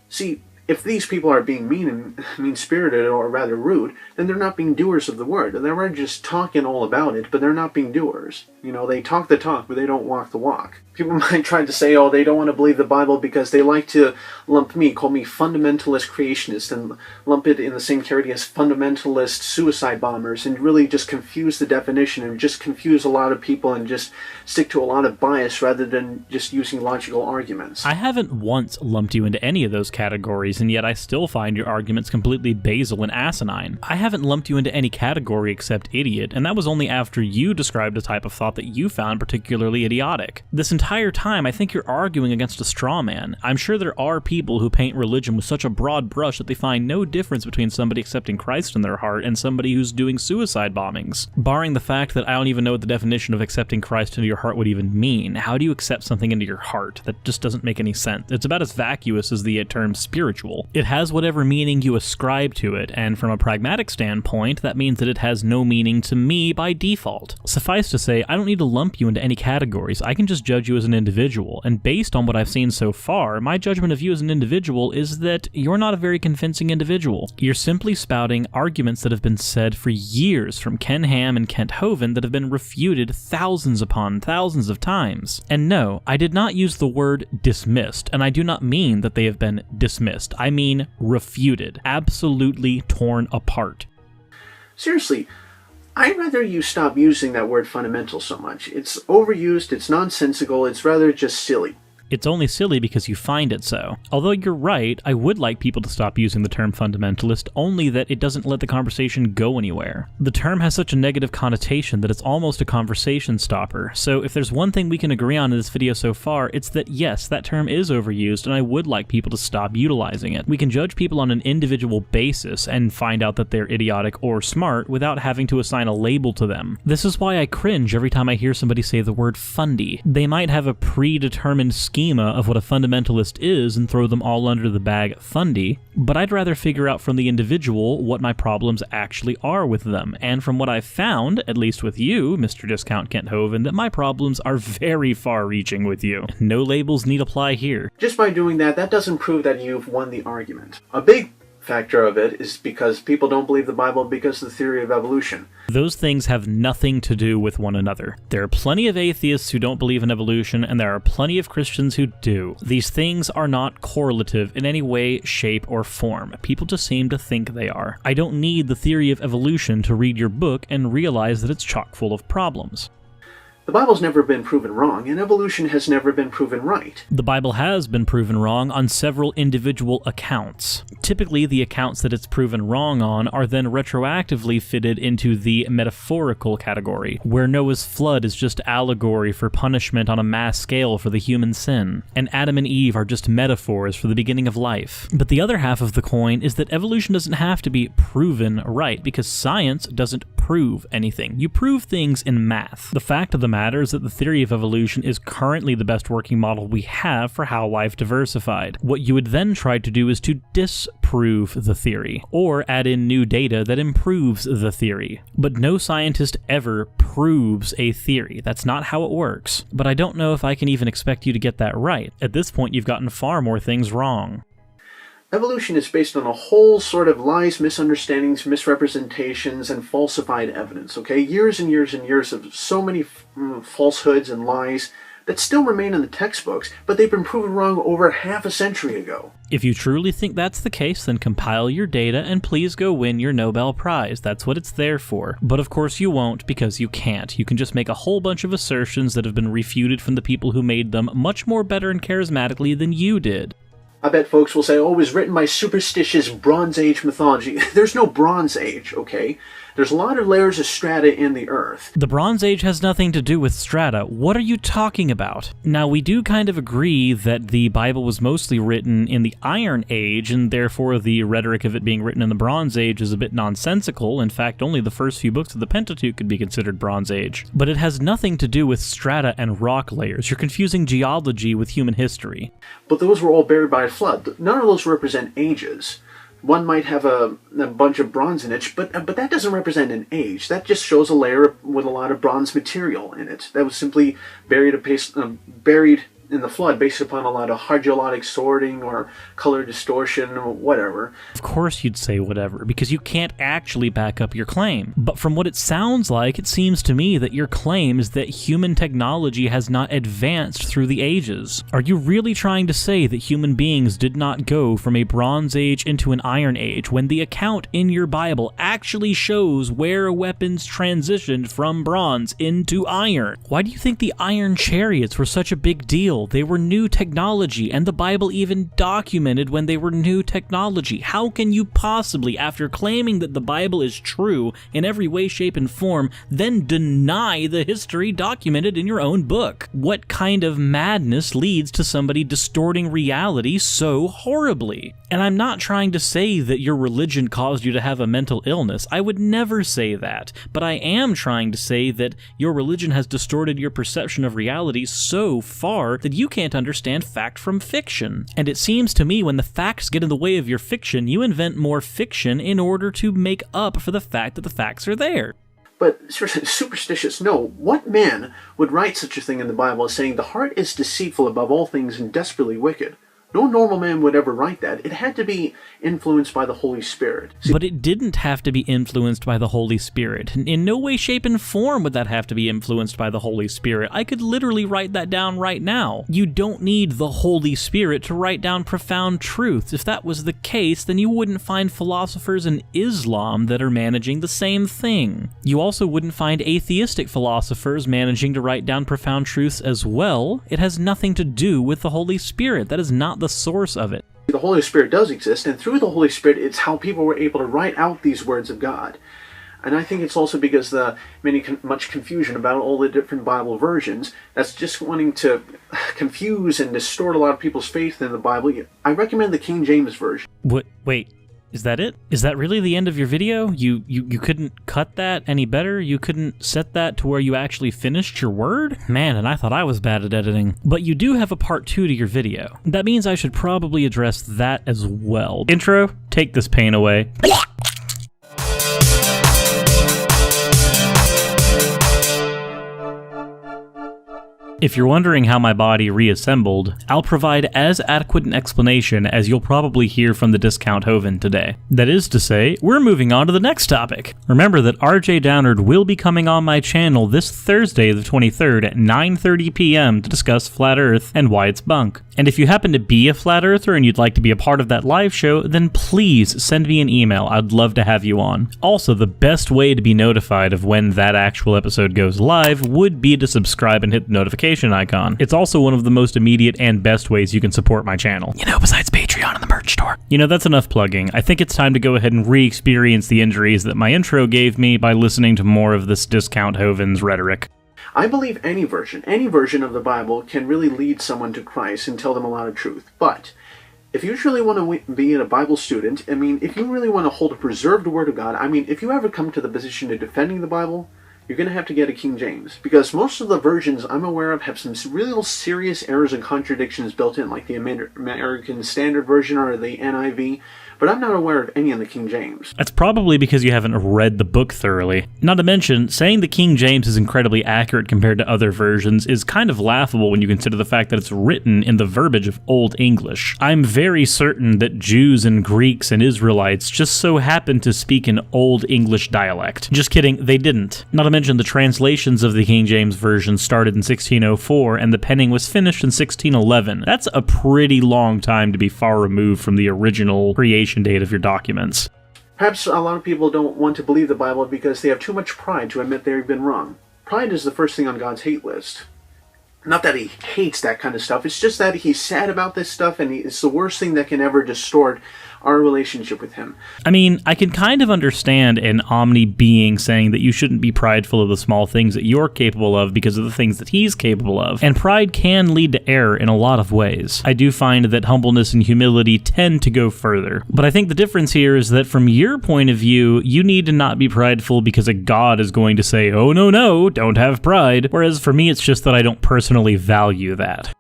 See, if these people are being mean-spirited or rather rude, then they're not being doers of the word. They're just talking all about it, but they're not being doers. You know, they talk the talk, but they don't walk the walk. People might try to say, oh, they don't want to believe the Bible because they like to call me fundamentalist creationist, and lump it in the same category as fundamentalist suicide bombers, and really just confuse the definition and just confuse a lot of people and just stick to a lot of bias rather than just using logical arguments. I haven't once lumped you into any of those categories, and yet I still find your arguments completely basal and asinine. I haven't lumped you into any category except idiot, and that was only after you described a type of thought that you found particularly idiotic. This entire time, I think you're arguing against a straw man. I'm sure there are people who paint religion with such a broad brush that they find no difference between somebody accepting Christ in their heart and somebody who's doing suicide bombings. Barring the fact that I don't even know what the definition of accepting Christ into your heart would even mean. How do you accept something into your heart? That just doesn't make any sense. It's about as vacuous as the term spiritual. It has whatever meaning you ascribe to it, and from a pragmatic standpoint, that means that it has no meaning to me by default. Suffice to say, I don't need to lump you into any categories. I can just judge you as an individual, and based on what I've seen so far, my judgment of you as an individual is that you're not a very convincing individual. You're simply spouting arguments that have been said for years from Ken Ham and Kent Hovind that have been refuted thousands upon thousands of times. And no, I did not use the word dismissed, and I do not mean that they have been dismissed. I mean refuted. Absolutely torn apart. Seriously, I'd rather you stop using that word fundamental so much. It's overused, it's nonsensical, it's rather just silly. It's only silly because you find it so. Although you're right, I would like people to stop using the term fundamentalist, only that it doesn't let the conversation go anywhere. The term has such a negative connotation that it's almost a conversation stopper, so if there's one thing we can agree on in this video so far, it's that yes, that term is overused, and I would like people to stop utilizing it. We can judge people on an individual basis and find out that they're idiotic or smart without having to assign a label to them. This is why I cringe every time I hear somebody say the word fundy. They might have a predetermined schema of what a fundamentalist is and throw them all under the bag fundy, but I'd rather figure out from the individual what my problems actually are with them, and from what I've found, at least with you, Mr. Discount Kent Hovind, that my problems are very far-reaching with you. No labels need apply here. Just by doing that, that doesn't prove that you've won the argument. A big factor of it is because people don't believe the Bible because of the theory of evolution. Those things have nothing to do with one another. There are plenty of atheists who don't believe in evolution, and there are plenty of Christians who do. These things are not correlative in any way, shape, or form. People just seem to think they are. I don't need the theory of evolution to read your book and realize that it's chock full of problems. The Bible's never been proven wrong, and evolution has never been proven right. The Bible has been proven wrong on several individual accounts. Typically, the accounts that it's proven wrong on are then retroactively fitted into the metaphorical category, where Noah's flood is just allegory for punishment on a mass scale for the human sin, and Adam and Eve are just metaphors for the beginning of life. But the other half of the coin is that evolution doesn't have to be proven right, because science doesn't prove anything. You prove things in math. The fact of the matter is that the theory of evolution is currently the best working model we have for how life diversified. What you would then try to do is to disprove the theory, or add in new data that improves the theory. But no scientist ever proves a theory. That's not how it works. But I don't know if I can even expect you to get that right. At this point, you've gotten far more things wrong. Evolution is based on a whole sort of lies, misunderstandings, misrepresentations, and falsified evidence, okay? Years and years and years of so many falsehoods and lies that still remain in the textbooks, but they've been proven wrong over half a century ago. If you truly think that's the case, then compile your data and please go win your Nobel Prize. That's what it's there for. But of course you won't, because you can't. You can just make a whole bunch of assertions that have been refuted from the people who made them much more better and charismatically than you did. I bet folks will say, oh, it was written by superstitious Bronze Age mythology. There's no Bronze Age, okay? There's a lot of layers of strata in the Earth. The Bronze Age has nothing to do with strata. What are you talking about? Now, we do kind of agree that the Bible was mostly written in the Iron Age, and therefore the rhetoric of it being written in the Bronze Age is a bit nonsensical. In fact, only the first few books of the Pentateuch could be considered Bronze Age. But it has nothing to do with strata and rock layers. You're confusing geology with human history. But those were all buried by a flood. None of those represent ages. One might have a bunch of bronze in it, but that doesn't represent an age. That just shows a layer with a lot of bronze material in it. That was simply buried in the flood based upon a lot of hydrologic sorting or color distortion or whatever. Of course you'd say whatever, because you can't actually back up your claim. But from what it sounds like, it seems to me that your claim is that human technology has not advanced through the ages. Are you really trying to say that human beings did not go from a Bronze Age into an Iron Age when the account in your Bible actually shows where weapons transitioned from bronze into iron? Why do you think the iron chariots were such a big deal? They were new technology, and the Bible even documented when they were new technology. How can you possibly, after claiming that the Bible is true in every way, shape, and form, then deny the history documented in your own book? What kind of madness leads to somebody distorting reality so horribly? And I'm not trying to say that your religion caused you to have a mental illness. I would never say that. But I am trying to say that your religion has distorted your perception of reality so far that you can't understand fact from fiction. And it seems to me when the facts get in the way of your fiction, you invent more fiction in order to make up for the fact that the facts are there. But seriously, superstitious, no. What man would write such a thing in the Bible as saying the heart is deceitful above all things and desperately wicked? No normal man would ever write that. It had to be influenced by the Holy Spirit. See, but it didn't have to be influenced by the Holy Spirit. In no way, shape, and form would that have to be influenced by the Holy Spirit. I could literally write that down right now. You don't need the Holy Spirit to write down profound truths. If that was the case, then you wouldn't find philosophers in Islam that are managing the same thing. You also wouldn't find atheistic philosophers managing to write down profound truths as well. It has nothing to do with the Holy Spirit. That is not the source of it. the Holy Spirit does exist, and through the Holy Spirit, it's how people were able to write out these words of God. And I think it's also because the much confusion about all the different Bible versions, that's just wanting to confuse and distort a lot of people's faith in the Bible. I recommend the King James Version. What? Wait, is that it? Is that really the end of your video? You couldn't cut that any better? You couldn't set that to where you actually finished your word? Man, and I thought I was bad at editing. But you do have a part 2 to your video. That means I should probably address that as well. Intro, take this pain away. If you're wondering how my body reassembled, I'll provide as adequate an explanation as you'll probably hear from the discount Hovind today. That is to say, we're moving on to the next topic. Remember that RJ Downard will be coming on my channel this Thursday the 23rd at 9:30 p.m. to discuss Flat Earth and why it's bunk. And if you happen to be a Flat Earther and you'd like to be a part of that live show, then please send me an email. I'd love to have you on. Also, the best way to be notified of when that actual episode goes live would be to subscribe and hit the notification icon. It's also one of the most immediate and best ways you can support my channel. You know, besides Patreon and the merch store. You know, that's enough plugging. I think it's time to go ahead and re-experience the injuries that my intro gave me by listening to more of this discount Hovind's rhetoric. I believe any version of the Bible can really lead someone to Christ and tell them a lot of truth. But if you truly want to be a Bible student, I mean, if you really want to hold a preserved Word of God, I mean, if you ever come to the position of defending the Bible, you're going to have to get a King James. Because most of the versions I'm aware of have some real serious errors and contradictions built in, like the American Standard Version or the NIV. But I'm not aware of any in the King James. That's probably because you haven't read the book thoroughly. Not to mention, saying the King James is incredibly accurate compared to other versions is kind of laughable when you consider the fact that it's written in the verbiage of Old English. I'm very certain that Jews and Greeks and Israelites just so happen to speak an Old English dialect. Just kidding, they didn't. Not to mention the translations of the King James Version started in 1604 and the penning was finished in 1611. That's a pretty long time to be far removed from the original creation date of your documents. Perhaps a lot of people don't want to believe the Bible because they have too much pride to admit they've been wrong. Pride is the first thing on God's hate list. Not that he hates that kind of stuff, it's just that he's sad about this stuff and it's the worst thing that can ever distort our relationship with him. I mean, I can kind of understand an omni-being saying that you shouldn't be prideful of the small things that you're capable of because of the things that he's capable of, and pride can lead to error in a lot of ways. I do find that humbleness and humility tend to go further, but I think the difference here is that from your point of view, you need to not be prideful because a God is going to say, oh no, don't have pride, whereas for me it's just that I don't personally value that.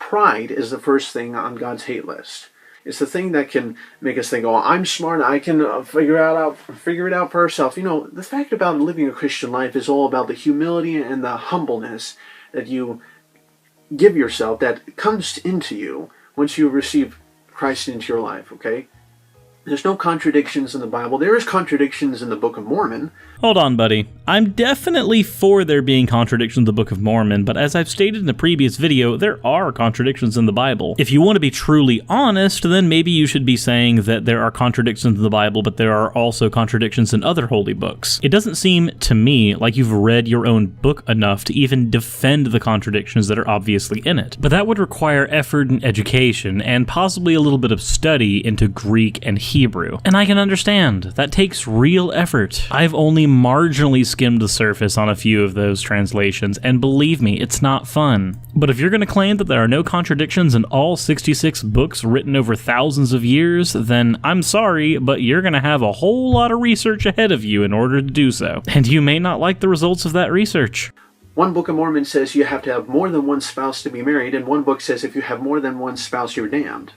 Pride is the first thing on God's hate list. It's the thing that can make us think, oh, I'm smart, I can figure it out for ourselves. You know, the fact about living a Christian life is all about the humility and the humbleness that you give yourself, that comes into you once you receive Christ into your life, okay? There's no contradictions in the Bible. There is contradictions in the Book of Mormon. Hold on, buddy. I'm definitely for there being contradictions in the Book of Mormon, but as I've stated in the previous video, there are contradictions in the Bible. If you want to be truly honest, then maybe you should be saying that there are contradictions in the Bible, but there are also contradictions in other holy books. It doesn't seem to me like you've read your own book enough to even defend the contradictions that are obviously in it. But that would require effort and education, and possibly a little bit of study into Greek and Hebrew. And I can understand. That takes real effort. I've only marginally skimmed the surface on a few of those translations, and believe me, it's not fun. But if you're going to claim that there are no contradictions in all 66 books written over thousands of years, then I'm sorry, but you're going to have a whole lot of research ahead of you in order to do so. And you may not like the results of that research. One Book of Mormon says you have to have more than one spouse to be married, and one book says if you have more than one spouse, you're damned.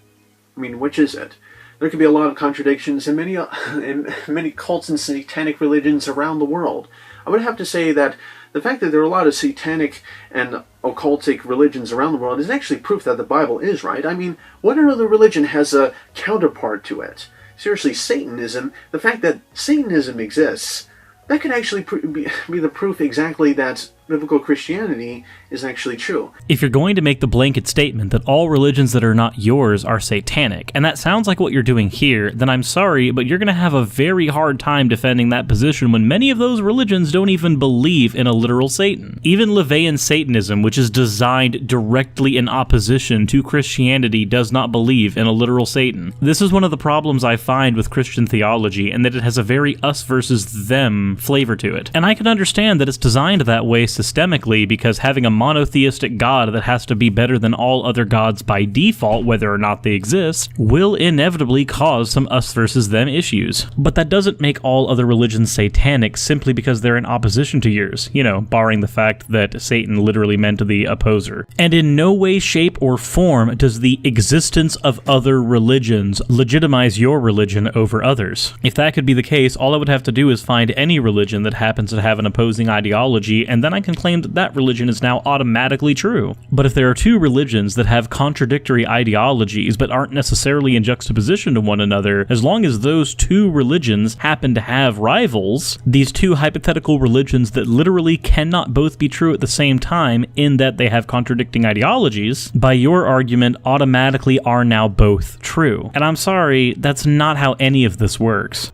I mean, which is it? There could be a lot of contradictions in many cults and satanic religions around the world. I would have to say that The fact that there are a lot of satanic and occultic religions around the world is actually proof that the Bible is right. I mean, what other religion has a counterpart to it? Seriously, Satanism, the fact that Satanism exists, that could actually be the proof exactly that biblical Christianity is actually true. If you're going to make the blanket statement that all religions that are not yours are satanic, and that sounds like what you're doing here, then I'm sorry, but you're going to have a very hard time defending that position when many of those religions don't even believe in a literal Satan. Even LaVeyan Satanism, which is designed directly in opposition to Christianity, does not believe in a literal Satan. This is one of the problems I find with Christian theology, and that it has a very us versus them flavor to it. And I can understand that it's designed that way systemically, because having a monotheistic God that has to be better than all other gods by default, whether or not they exist, will inevitably cause some us versus them issues. But that doesn't make all other religions satanic simply because they're in opposition to yours, barring the fact that Satan literally meant the opposer. And in no way, shape, or form does the existence of other religions legitimize your religion over others. If that could be the case, all I would have to do is find any religion that happens to have an opposing ideology, and then I can claim that that religion is now automatically true. But if there are two religions that have contradictory ideologies but aren't necessarily in juxtaposition to one another, as long as those two religions happen to have rivals, these two hypothetical religions that literally cannot both be true at the same time in that they have contradicting ideologies, by your argument automatically are now both true. And I'm sorry, that's not how any of this works.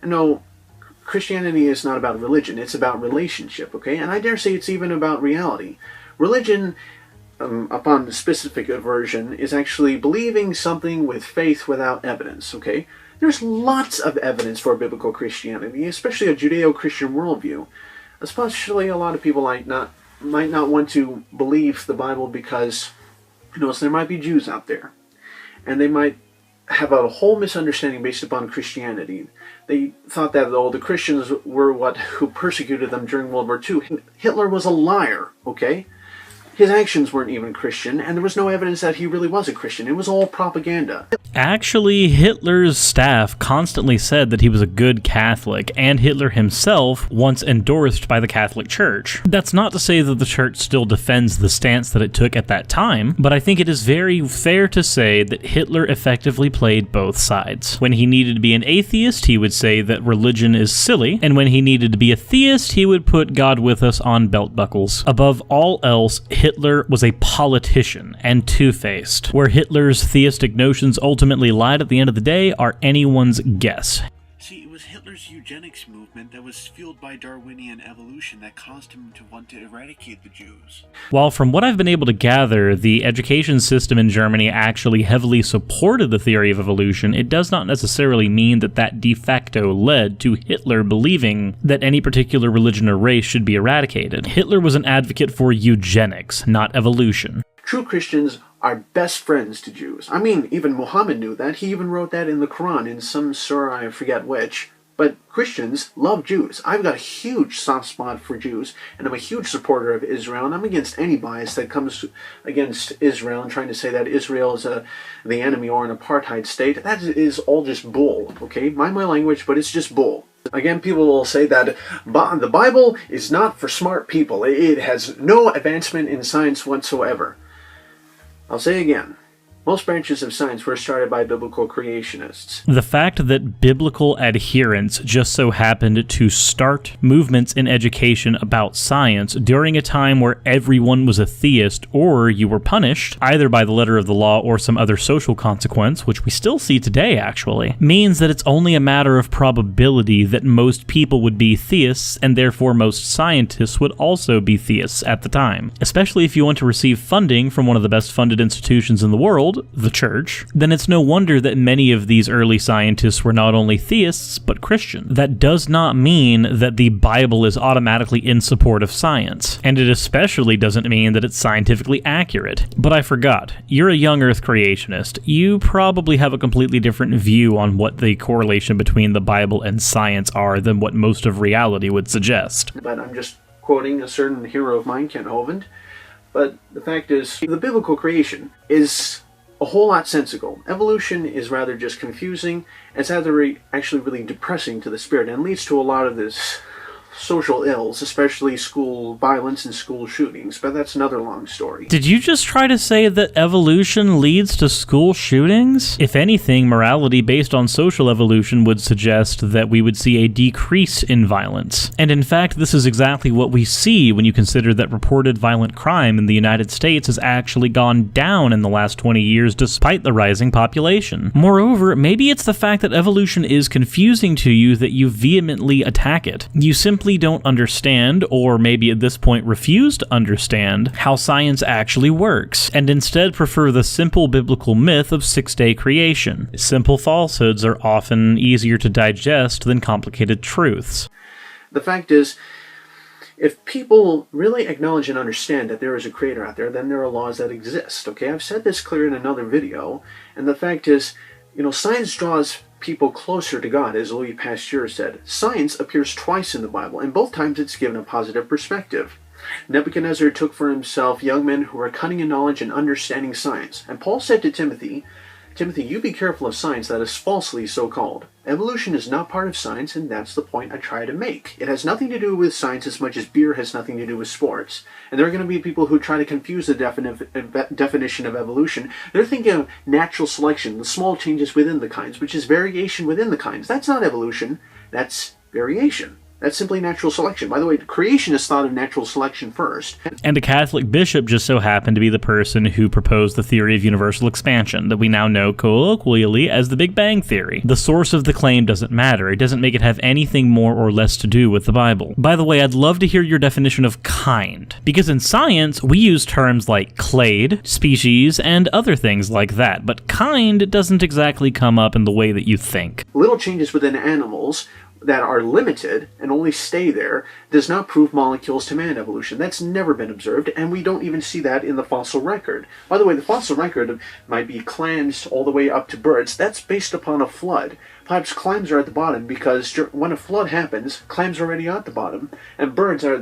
No, Christianity is not about religion, it's about relationship, okay? And I dare say it's even about reality. Religion, upon the specific aversion, is actually believing something with faith without evidence, okay? There's lots of evidence for biblical Christianity, especially a Judeo-Christian worldview. Especially a lot of people might not want to believe the Bible because, so there might be Jews out there, and they might have a whole misunderstanding based upon Christianity. They thought that, the Christians were who persecuted them during World War II. Hitler was a liar, okay? His actions weren't even Christian, and there was no evidence that he really was a Christian. It was all propaganda. Actually, Hitler's staff constantly said that he was a good Catholic, and Hitler himself once endorsed by the Catholic Church. That's not to say that the Church still defends the stance that it took at that time, but I think it is very fair to say that Hitler effectively played both sides. When he needed to be an atheist, he would say that religion is silly, and when he needed to be a theist, he would put God with us on belt buckles. Above all else, Hitler was a politician and two-faced. Where Hitler's theistic notions ultimately lied at the end of the day are anyone's guess. See, it was Hitler's eugenics movement that was fueled by Darwinian evolution that caused him to want to eradicate the Jews. While from what I've been able to gather, the education system in Germany actually heavily supported the theory of evolution, it does not necessarily mean that that de facto led to Hitler believing that any particular religion or race should be eradicated. Hitler was an advocate for eugenics, not evolution. True Christians are best friends to Jews. I mean, even Muhammad knew that. He even wrote that in the Quran, in some surah, I forget which. But Christians love Jews. I've got a huge soft spot for Jews, and I'm a huge supporter of Israel, and I'm against any bias that comes against Israel and trying to say that Israel is the enemy or an apartheid state. That is all just bull, okay? Mind my language, but it's just bull. Again, people will say that the Bible is not for smart people. It has no advancement in science whatsoever. I'll say again, most branches of science were started by biblical creationists. The fact that biblical adherents just so happened to start movements in education about science during a time where everyone was a theist, or you were punished, either by the letter of the law or some other social consequence, which we still see today actually, means that it's only a matter of probability that most people would be theists, and therefore most scientists would also be theists at the time. Especially if you want to receive funding from one of the best funded institutions in the world, the Church, then it's no wonder that many of these early scientists were not only theists, but Christian. That does not mean that the Bible is automatically in support of science, and it especially doesn't mean that it's scientifically accurate. But I forgot, you're a young Earth creationist. You probably have a completely different view on what the correlation between the Bible and science are than what most of reality would suggest. But I'm just quoting a certain hero of mine, Kent Hovind. But the fact is, the biblical creation is a whole lot sensical. Evolution is rather just confusing. It's actually really depressing to the spirit and leads to a lot of this social ills, especially school violence and school shootings, but that's another long story. Did you just try to say that evolution leads to school shootings? If anything, morality based on social evolution would suggest that we would see a decrease in violence. And in fact, this is exactly what we see when you consider that reported violent crime in the United States has actually gone down in the last 20 years despite the rising population. Moreover, maybe it's the fact that evolution is confusing to you that you vehemently attack it. You simply don't understand, or maybe at this point refuse to understand, how science actually works, and instead prefer the simple biblical myth of six-day creation. Simple falsehoods are often easier to digest than complicated truths. The fact is, if people really acknowledge and understand that there is a creator out there, then there are laws that exist, okay? I've said this clear in another video, and the fact is, science draws people closer to God, as Louis Pasteur said. Science appears twice in the Bible, and both times it's given a positive perspective. Nebuchadnezzar took for himself young men who were cunning in knowledge and understanding science. And Paul said to Timothy, you be careful of science that is falsely so called. Evolution is not part of science, and that's the point I try to make. It has nothing to do with science as much as beer has nothing to do with sports. And there are going to be people who try to confuse the definition of evolution. They're thinking of natural selection, the small changes within the kinds, which is variation within the kinds. That's not evolution, that's variation. That's simply natural selection. By the way, creationists thought of natural selection first. And a Catholic bishop just so happened to be the person who proposed the theory of universal expansion that we now know colloquially as the Big Bang Theory. The source of the claim doesn't matter. It doesn't make it have anything more or less to do with the Bible. By the way, I'd love to hear your definition of kind, because in science, we use terms like clade, species, and other things like that, but kind doesn't exactly come up in the way that you think. Little changes within animals that are limited and only stay there does not prove molecules to man evolution. That's never been observed, and we don't even see that in the fossil record. By the way, the fossil record might be clams all the way up to birds. That's based upon a flood. Perhaps clams are at the bottom because when a flood happens, clams are already at the bottom, and birds are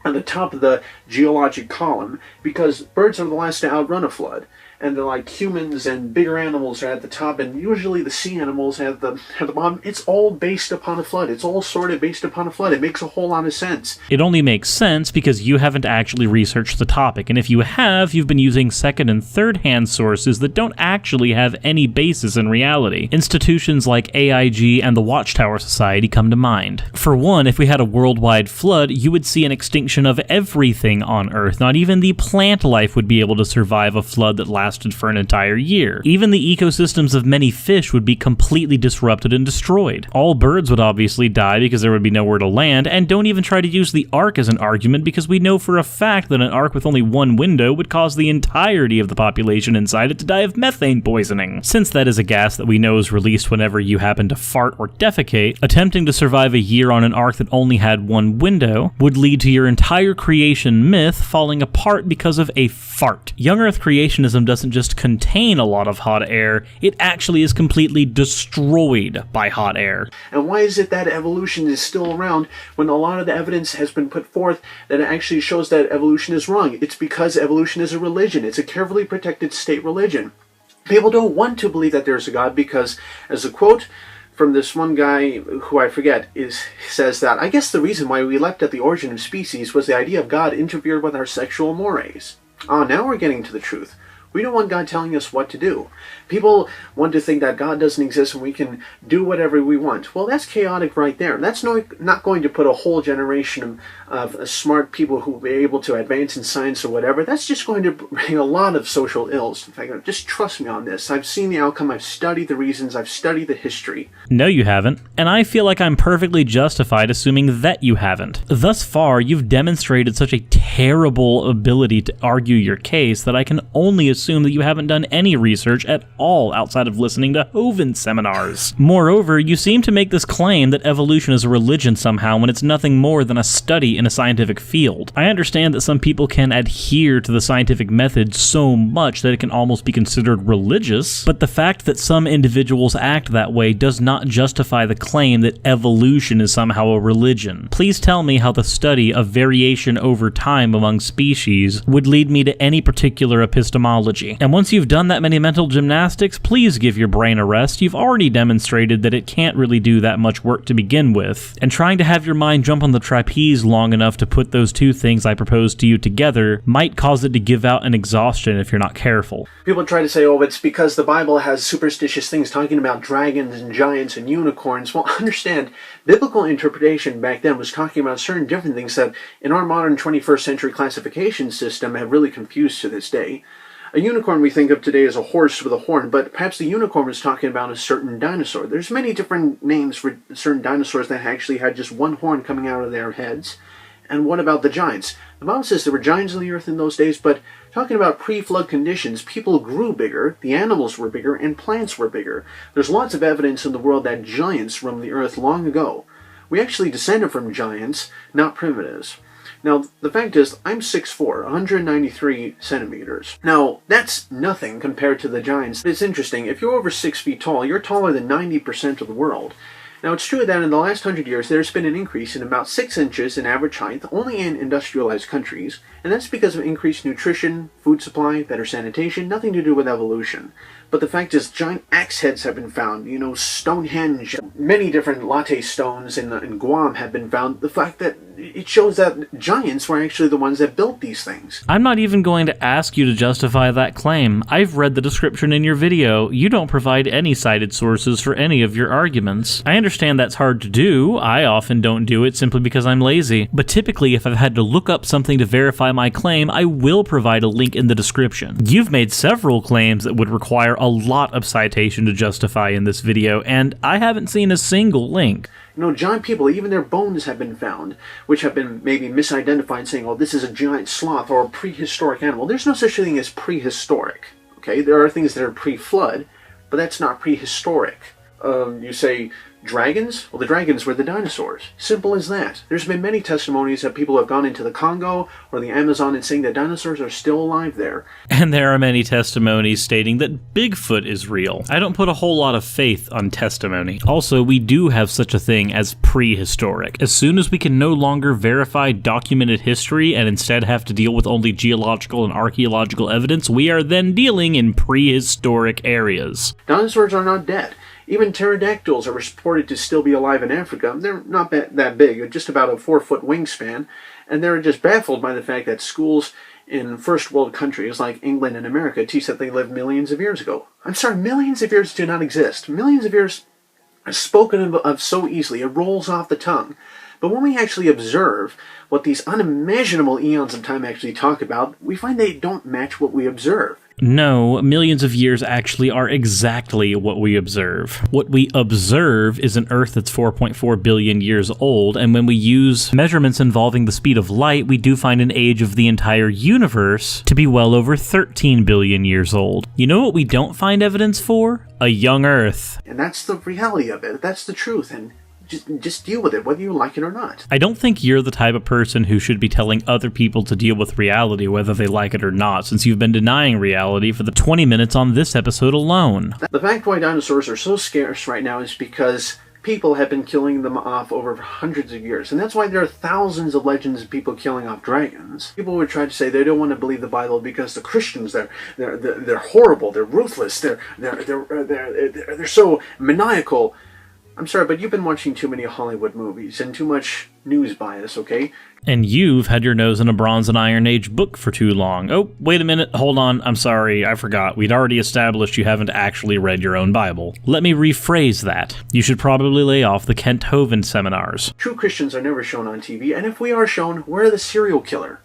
at the top of the geologic column because birds are the last to outrun a flood. And they're like humans, and bigger animals are at the top, and usually the sea animals at the bottom. It's all based upon a flood. It's all sort of based upon a flood. It makes a whole lot of sense. It only makes sense because you haven't actually researched the topic, and if you have, you've been using second and third-hand sources that don't actually have any basis in reality. Institutions like AIG and the Watchtower Society come to mind. For one, if we had a worldwide flood, you would see an extinction of everything on Earth. Not even the plant life would be able to survive a flood that lasted for an entire year. Even the ecosystems of many fish would be completely disrupted and destroyed. All birds would obviously die because there would be nowhere to land, and don't even try to use the ark as an argument because we know for a fact that an ark with only one window would cause the entirety of the population inside it to die of methane poisoning. Since that is a gas that we know is released whenever you happen to fart or defecate, attempting to survive a year on an ark that only had one window would lead to your entire creation myth falling apart because of a fart. Young Earth creationism doesn't just contain a lot of hot air, it actually is completely destroyed by hot air. And why is it that evolution is still around when a lot of the evidence has been put forth that actually shows that evolution is wrong? It's because evolution is a religion. It's a carefully protected state religion. People don't want to believe that there's a God because, as a quote from this one guy who I forget says that, I guess the reason why we left at the origin of species was the idea of God interfered with our sexual mores. Now we're getting to the truth. We don't want God telling us what to do. People want to think that God doesn't exist and we can do whatever we want. Well, that's chaotic right there. That's not going to put a whole generation of smart people who will be able to advance in science or whatever. That's just going to bring a lot of social ills. In fact, just trust me on this. I've seen the outcome. I've studied the reasons. I've studied the history. No, you haven't. And I feel like I'm perfectly justified assuming that you haven't. Thus far, you've demonstrated such a terrible ability to argue your case that I can only assume that you haven't done any research at all outside of listening to Hovind seminars. Moreover, you seem to make this claim that evolution is a religion somehow when it's nothing more than a study in a scientific field. I understand that some people can adhere to the scientific method so much that it can almost be considered religious, but the fact that some individuals act that way does not justify the claim that evolution is somehow a religion. Please tell me how the study of variation over time among species would lead me to any particular epistemology archaeology. And once you've done that many mental gymnastics, please give your brain a rest. You've already demonstrated that it can't really do that much work to begin with, and trying to have your mind jump on the trapeze long enough to put those two things I proposed to you together might cause it to give out an exhaustion if you're not careful. People try to say, oh, it's because the Bible has superstitious things talking about dragons and giants and unicorns. Well, understand, biblical interpretation back then was talking about certain different things that in our modern 21st century classification system have really confused to this day. A unicorn we think of today as a horse with a horn, but perhaps the unicorn was talking about a certain dinosaur. There's many different names for certain dinosaurs that actually had just one horn coming out of their heads. And what about the giants? The Bible says there were giants on the earth in those days, but talking about pre-flood conditions, people grew bigger, the animals were bigger, and plants were bigger. There's lots of evidence in the world that giants roamed the earth long ago. We actually descended from giants, not primitives. Now, the fact is, I'm 6'4", 193 centimeters. Now, that's nothing compared to the giants. It's interesting, if you're over 6 feet tall, you're taller than 90% of the world. Now, it's true that in the last 100 years, there's been an increase in about 6 inches in average height, only in industrialized countries, and that's because of increased nutrition, food supply, better sanitation, nothing to do with evolution. But the fact is, giant axe heads have been found, Stonehenge, many different latte stones in Guam have been found. The fact that it shows that giants were actually the ones that built these things. I'm not even going to ask you to justify that claim. I've read the description in your video. You don't provide any cited sources for any of your arguments. I understand that's hard to do. I often don't do it simply because I'm lazy. But typically, if I've had to look up something to verify my claim, I will provide a link in the description. You've made several claims that would require a lot of citation to justify in this video, and I haven't seen a single link. Giant people, even their bones have been found, which have been maybe misidentified, saying, oh, this is a giant sloth or a prehistoric animal. There's no such thing as prehistoric, okay? There are things that are pre-flood, but that's not prehistoric. You say dragons? Well, the dragons were the dinosaurs. Simple as that. There's been many testimonies that people have gone into the Congo or the Amazon and saying that dinosaurs are still alive there. And there are many testimonies stating that Bigfoot is real. I don't put a whole lot of faith on testimony. Also, we do have such a thing as prehistoric. As soon as we can no longer verify documented history and instead have to deal with only geological and archaeological evidence, we are then dealing in prehistoric areas. Dinosaurs are not dead. Even pterodactyls are reported to still be alive in Africa. They're not that big, just about a 4-foot wingspan, and they're just baffled by the fact that schools in first world countries like England and America teach that they lived millions of years ago. I'm sorry, millions of years do not exist. Millions of years are spoken of so easily, it rolls off the tongue. But when we actually observe what these unimaginable eons of time actually talk about, we find they don't match what we observe. No, millions of years actually are exactly what we observe. What we observe is an Earth that's 4.4 billion years old, and when we use measurements involving the speed of light, we do find an age of the entire universe to be well over 13 billion years old. You know what we don't find evidence for? A young Earth. And that's the reality of it. That's the truth, and just deal with it, whether you like it or not. I don't think you're the type of person who should be telling other people to deal with reality whether they like it or not, since you've been denying reality for the 20 minutes on this episode alone. The fact why dinosaurs are so scarce right now is because people have been killing them off over hundreds of years, and that's why there are thousands of legends of people killing off dragons. People would try to say they don't want to believe the Bible because the Christians they're horrible, they're ruthless, they're so maniacal. I'm sorry, but you've been watching too many Hollywood movies and too much news bias, okay? And you've had your nose in a Bronze and Iron Age book for too long. Oh, wait a minute, hold on, I'm sorry, I forgot. We'd already established you haven't actually read your own Bible. Let me rephrase that. You should probably lay off the Kent Hovind seminars. True Christians are never shown on TV, and if we are shown, we're the serial killer.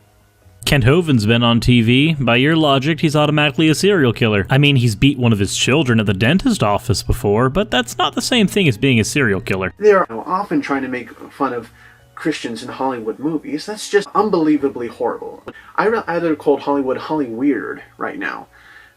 Kent Hovind's been on TV. By your logic, he's automatically a serial killer. I mean, he's beat one of his children at the dentist office before, but that's not the same thing as being a serial killer. They are often trying to make fun of Christians in Hollywood movies. That's just unbelievably horrible. I'd call Hollywood Hollyweird right now.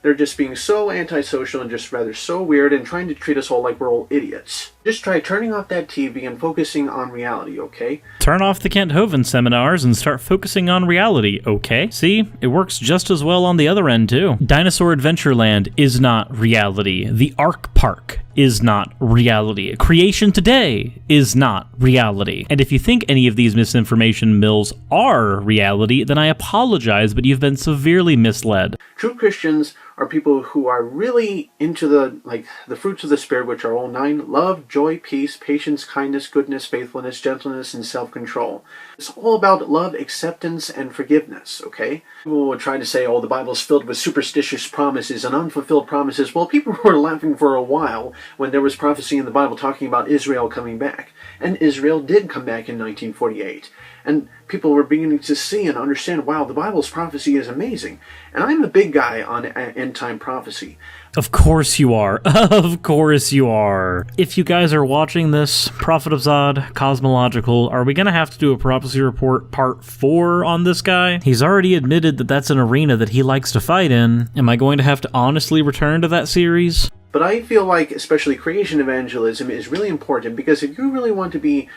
They're just being so antisocial and just rather so weird and trying to treat us all like we're all idiots. Just try turning off that TV and focusing on reality, okay? Turn off the Kent Hovind seminars and start focusing on reality, okay? See, it works just as well on the other end, too. Dinosaur Adventureland is not reality. The Ark Park is not reality. Creation today is not reality. And if you think any of these misinformation mills are reality, then I apologize, but you've been severely misled. True Christians are people who are really into the fruits of the Spirit, which are all 9: love, joy, peace, patience, kindness, goodness, faithfulness, gentleness, and self-control. It's all about love, acceptance, and forgiveness, okay? People will try to say, oh, the Bible's filled with superstitious promises and unfulfilled promises. Well, people were laughing for a while when there was prophecy in the Bible talking about Israel coming back. And Israel did come back in 1948. And people were beginning to see and understand, wow, the Bible's prophecy is amazing. And I'm the big guy on end-time prophecy. Of course you are. Of course you are. If you guys are watching this, Prophet of Zod, Cosmological, are we going to have to do a prophecy report part 4 on this guy? He's already admitted that that's an arena that he likes to fight in. Am I going to have to honestly return to that series? But I feel like especially creation evangelism is really important, because if you really want to be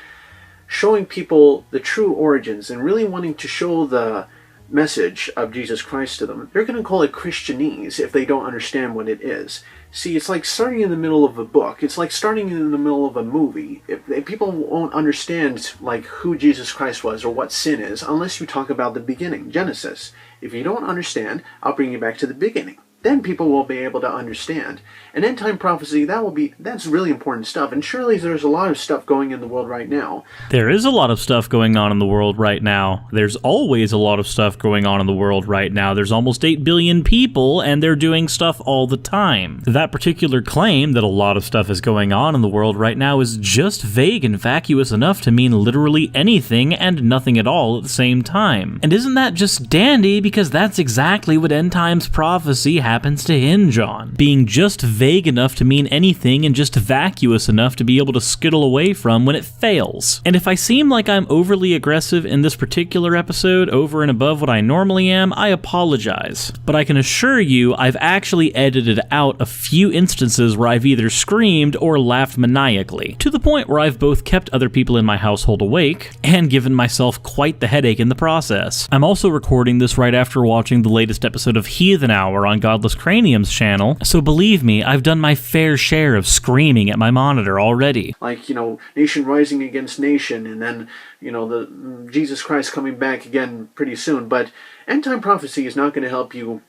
showing people the true origins and really wanting to show the message of Jesus Christ to them, they're going to call it Christianese if they don't understand what it is. See, it's like starting in the middle of a book. It's like starting in the middle of a movie. If people won't understand like who Jesus Christ was or what sin is unless you talk about the beginning, Genesis. If you don't understand, I'll bring you back to the beginning. Then people will be able to understand. And end-time prophecy, that's really important stuff. And surely there's a lot of stuff going in the world right now. There is a lot of stuff going on in the world right now. There's always a lot of stuff going on in the world right now. There's almost 8 billion people, and they're doing stuff all the time. That particular claim that a lot of stuff is going on in the world right now is just vague and vacuous enough to mean literally anything and nothing at all at the same time. And isn't that just dandy, because that's exactly what end times prophecy happens to hinge on. Being just vague enough to mean anything and just vacuous enough to be able to skittle away from when it fails. And if I seem like I'm overly aggressive in this particular episode over and above what I normally am, I apologize. But I can assure you I've actually edited out a few instances where I've either screamed or laughed maniacally, to the point where I've both kept other people in my household awake and given myself quite the headache in the process. I'm also recording this right after watching the latest episode of Heathen Hour on Godless Cranium's channel, so believe me, I've done my fair share of screaming at my monitor already. Like, nation rising against nation, and then, the Jesus Christ coming back again pretty soon. But end-time prophecy is not going to help you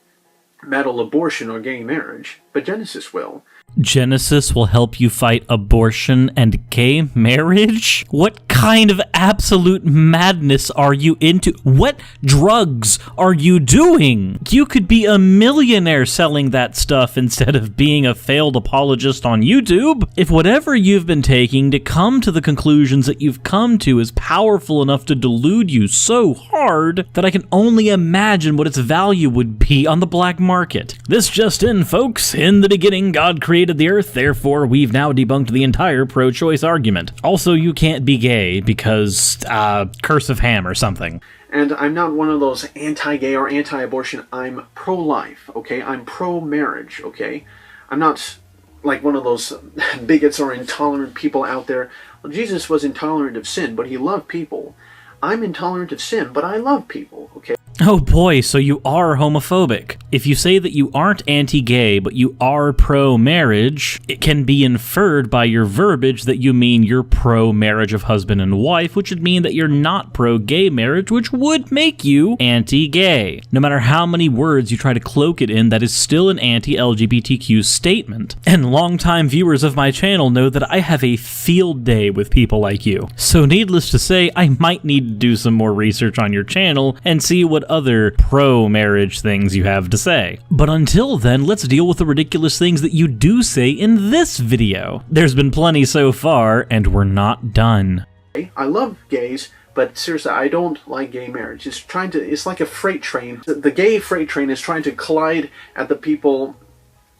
battle abortion or gay marriage, but Genesis will. Genesis will help you fight abortion and gay marriage? What kind of absolute madness are you into? What drugs are you doing? You could be a millionaire selling that stuff instead of being a failed apologist on YouTube. If whatever you've been taking to come to the conclusions that you've come to is powerful enough to delude you so hard that I can only imagine what its value would be on the black market. This just in, folks. In the beginning, God created the earth, therefore we've now debunked the entire pro-choice argument. Also, you can't be gay because, curse of Ham or something. And I'm not one of those anti-gay or anti-abortion. I'm pro-life, okay? I'm pro-marriage, okay? I'm not like one of those bigots or intolerant people out there. Well, Jesus was intolerant of sin, but he loved people. I'm intolerant of sin, but I love people, okay? Oh boy, so you are homophobic. If you say that you aren't anti-gay, but you are pro-marriage, it can be inferred by your verbiage that you mean you're pro-marriage of husband and wife, which would mean that you're not pro-gay marriage, which would make you anti-gay. No matter how many words you try to cloak it in, that is still an anti-LGBTQ statement. And longtime viewers of my channel know that I have a field day with people like you. So needless to say, I might need to do some more research on your channel and see what other pro-marriage things you have to say. But until then, let's deal with the ridiculous things that you do say in this video. There's been plenty so far, and we're not done. I love gays, but seriously, I don't like gay marriage. It's like a freight train. The gay freight train is trying to collide at the people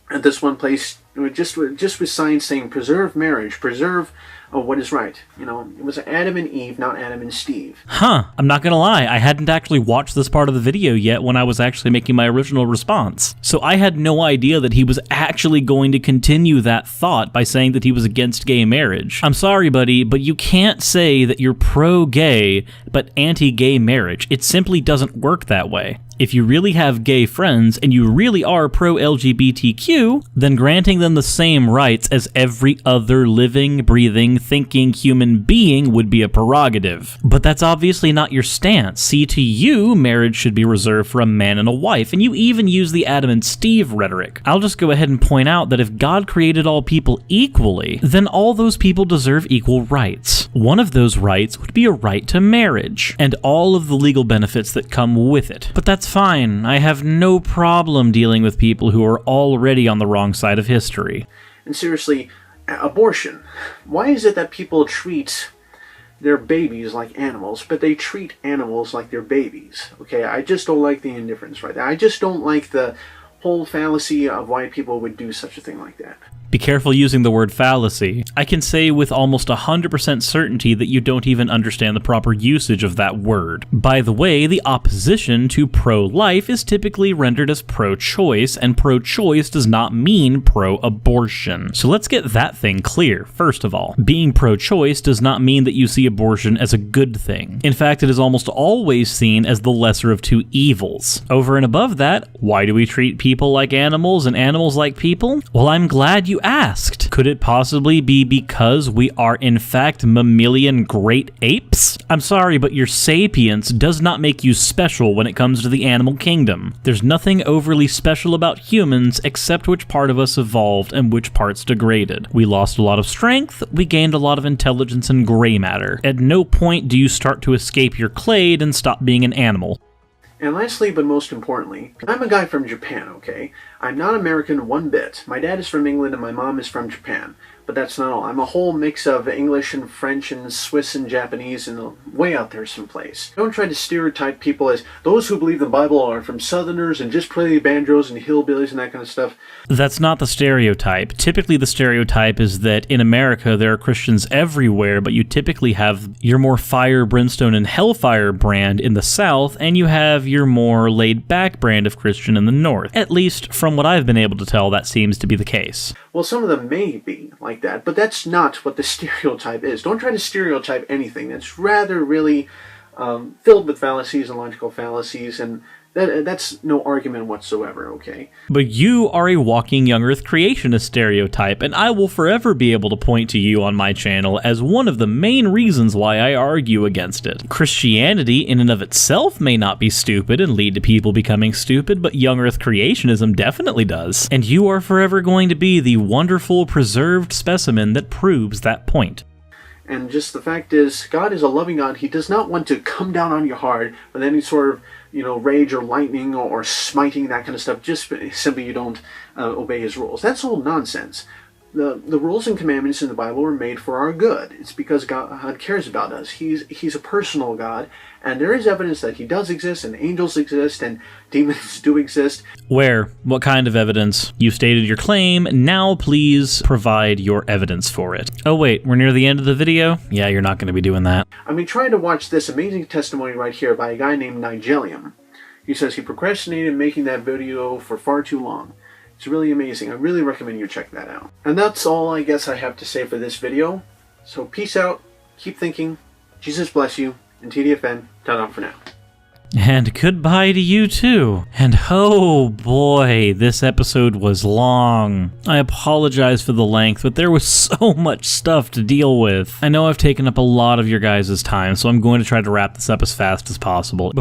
at this one place, just with signs saying preserve marriage, preserve what is right. It was Adam and Eve, not Adam and Steve. Huh, I'm not gonna lie, I hadn't actually watched this part of the video yet when I was actually making my original response. So I had no idea that he was actually going to continue that thought by saying that he was against gay marriage. I'm sorry, buddy, but you can't say that you're pro-gay but anti-gay marriage. It simply doesn't work that way. If you really have gay friends and you really are pro-LGBTQ, then granting them the same rights as every other living, breathing, thinking human being would be a prerogative. But that's obviously not your stance. See, to you, marriage should be reserved for a man and a wife, and you even use the Adam and Steve rhetoric. I'll just go ahead and point out that if God created all people equally, then all those people deserve equal rights. One of those rights would be a right to marriage, and all of the legal benefits that come with it. But that's fine. I have no problem dealing with people who are already on the wrong side of history. And seriously, abortion. Why is it that people treat their babies like animals, but they treat animals like they're babies? Okay, I just don't like the indifference right there. I just don't like the whole fallacy of why people would do such a thing like that. Be careful using the word fallacy. I can say with almost 100% certainty that you don't even understand the proper usage of that word. By the way, the opposition to pro-life is typically rendered as pro-choice, and pro-choice does not mean pro-abortion. So let's get that thing clear, first of all. Being pro-choice does not mean that you see abortion as a good thing. In fact, it is almost always seen as the lesser of two evils. Over and above that, why do we treat people like animals and animals like people? Well, I'm glad you asked. Could it possibly be because we are in fact mammalian great apes? I'm sorry, but your sapience does not make you special when it comes to the animal kingdom. There's nothing overly special about humans except which part of us evolved and which parts degraded. We lost a lot of strength, we gained a lot of intelligence and gray matter. At no point do you start to escape your clade and stop being an animal. And lastly, but most importantly, I'm a guy from Japan, okay? I'm not American one bit. My dad is from England and my mom is from Japan. But that's not all. I'm a whole mix of English and French and Swiss and Japanese and way out there someplace. Don't try to stereotype people as those who believe the Bible are from Southerners and just play banjos and hillbillies and that kind of stuff. That's not the stereotype. Typically the stereotype is that in America there are Christians everywhere, but you typically have your more fire, brimstone, and hellfire brand in the South, and you have your more laid-back brand of Christian in the North. At least from what I've been able to tell, that seems to be the case. Well, some of them may be like that, but that's not what the stereotype is. Don't try to stereotype anything. That's rather really filled with fallacies and logical fallacies, and that's no argument whatsoever, okay? But you are a walking young earth creationist stereotype, and I will forever be able to point to you on my channel as one of the main reasons why I argue against it. Christianity in and of itself may not be stupid and lead to people becoming stupid, but young earth creationism definitely does. And you are forever going to be the wonderful preserved specimen that proves that point. And just the fact is, God is a loving God. He does not want to come down on you hard with any sort of, rage or lightning or smiting, that kind of stuff, just simply you don't obey his rules. That's all nonsense. The rules and commandments in the Bible were made for our good. It's because God cares about us. He's a personal God, and there is evidence that he does exist, and angels exist, and demons do exist. Where? What kind of evidence? You stated your claim, now please provide your evidence for it. Oh wait, we're near the end of the video? Yeah, you're not going to be doing that. I mean, try to watch this amazing testimony right here by a guy named Nigelium. He says he procrastinated making that video for far too long. It's really amazing. I really recommend you check that out. And that's all I guess I have to say for this video. So peace out, keep thinking, Jesus bless you, and TDFN, ta-da for now. And goodbye to you too. And oh boy, this episode was long. I apologize for the length, but there was so much stuff to deal with. I know I've taken up a lot of your guys' time, so I'm going to try to wrap this up as fast as possible.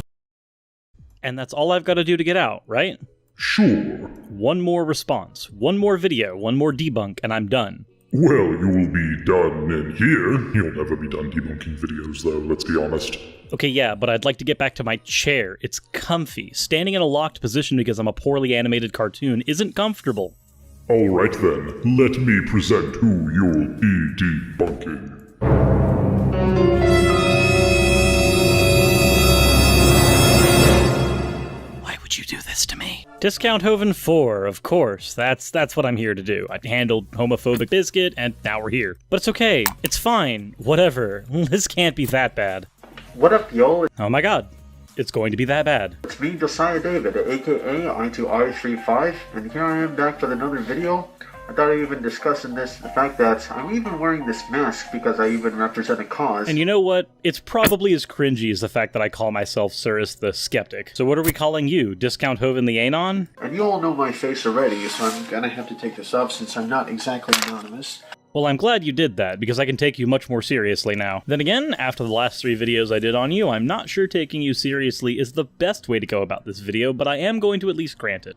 And that's all I've got to do to get out, right? Sure. One more response, one more video, one more debunk, and I'm done. Well, you will be done in here. You'll never be done debunking videos, though, let's be honest. Okay, yeah, but I'd like to get back to my chair. It's comfy. Standing in a locked position because I'm a poorly animated cartoon isn't comfortable. Alright then, let me present who you'll be debunking. Why would you do this to me? Discount Hovind 4, of course. That's what I'm here to do. I handled homophobic biscuit, and now we're here. But it's okay. It's fine. Whatever. This can't be that bad. What up, y'all? Oh my god. It's going to be that bad. It's me, Josiah David, aka I2R35, and here I am back with another video. I thought I'd even discuss in this the fact that I'm even wearing this mask because I even represent a cause. And you know what? It's probably as cringy as the fact that I call myself Suris the Skeptic. So what are we calling you? Discount Hovind the Anon? And you all know my face already, so I'm gonna have to take this off since I'm not exactly anonymous. Well, I'm glad you did that, because I can take you much more seriously now. Then again, after the last 3 videos I did on you, I'm not sure taking you seriously is the best way to go about this video, but I am going to at least grant it.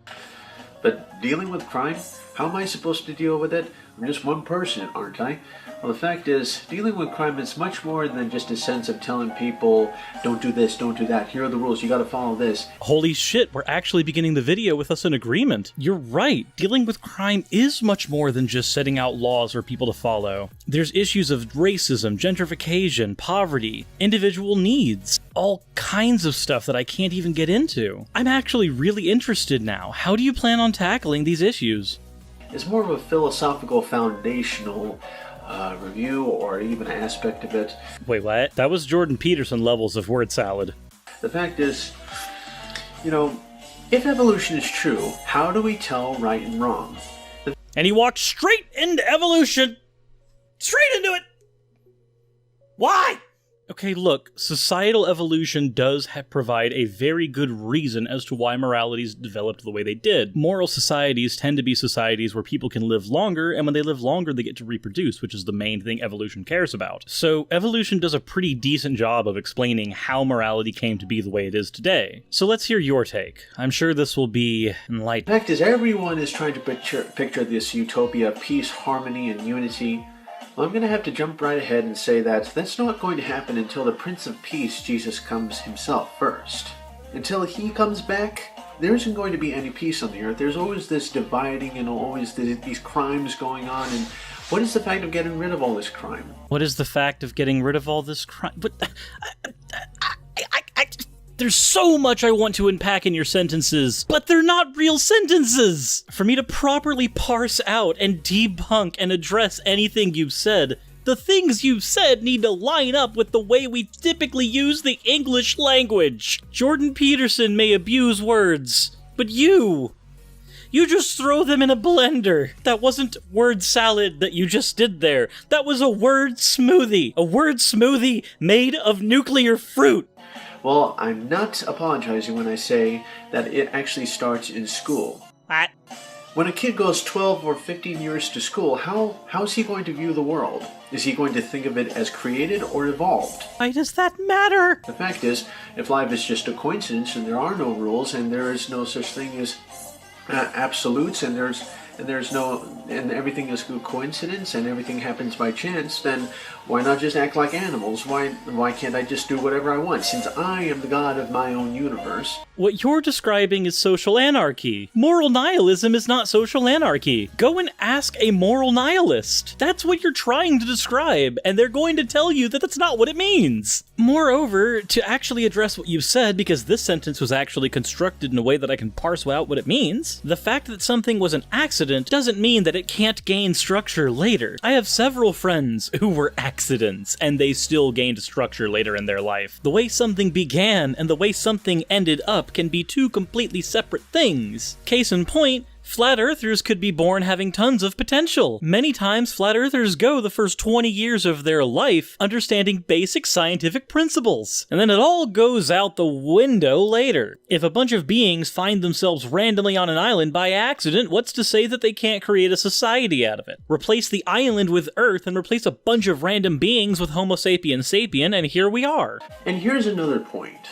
But dealing with crime? How am I supposed to deal with it? I'm just one person, aren't I? Well, the fact is, dealing with crime is much more than just a sense of telling people, don't do this, don't do that, here are the rules, you gotta follow this. Holy shit, we're actually beginning the video with us in agreement. You're right, dealing with crime is much more than just setting out laws for people to follow. There's issues of racism, gentrification, poverty, individual needs, all kinds of stuff that I can't even get into. I'm actually really interested now. How do you plan on tackling these issues? It's more of a philosophical, foundational review, or even aspect of it. Wait, what? That was Jordan Peterson levels of word salad. The fact is, you know, if evolution is true, how do we tell right and wrong? And he walked straight into evolution! Straight into it! Why? Okay, look, societal evolution does provide a very good reason as to why moralities developed the way they did. Moral societies tend to be societies where people can live longer, and when they live longer, they get to reproduce, which is the main thing evolution cares about. So evolution does a pretty decent job of explaining how morality came to be the way it is today. So let's hear your take. I'm sure this will be enlightening. The fact is, everyone is trying to picture this utopia, peace, harmony, and unity. Well, I'm going to have to jump right ahead and say that that's not going to happen until the Prince of Peace, Jesus, comes himself first. Until he comes back, there isn't going to be any peace on the earth. There's always this dividing and always these crimes going on. And what is the fact of getting rid of all this crime? What is the fact of getting rid of all this crime? But there's so much I want to unpack in your sentences, but they're not real sentences! For me to properly parse out and debunk and address anything you've said, the things you've said need to line up with the way we typically use the English language. Jordan Peterson may abuse words, but you just throw them in a blender. That wasn't word salad that you just did there. That was a word smoothie. A word smoothie made of nuclear fruit. Well, I'm not apologizing when I say that it actually starts in school. What? When a kid goes 12 or 15 years to school, how is he going to view the world? Is he going to think of it as created or evolved? Why does that matter? The fact is, if life is just a coincidence and there are no rules and there is no such thing as absolutes and everything is a coincidence and everything happens by chance, then why not just act like animals? Why can't I just do whatever I want, since I am the god of my own universe? What you're describing is social anarchy. Moral nihilism is not social anarchy. Go and ask a moral nihilist. That's what you're trying to describe, and they're going to tell you that that's not what it means. Moreover, to actually address what you've said, because this sentence was actually constructed in a way that I can parse out what it means, the fact that something was an accident doesn't mean that it can't gain structure later. I have several friends who were accidents, and they still gained structure later in their life. The way something began and the way something ended up can be two completely separate things. Case in point, flat earthers could be born having tons of potential. Many times, flat earthers go the first 20 years of their life understanding basic scientific principles, and then it all goes out the window later. If a bunch of beings find themselves randomly on an island by accident, what's to say that they can't create a society out of it? Replace the island with Earth and replace a bunch of random beings with Homo sapiens sapien, and here we are. And here's another point.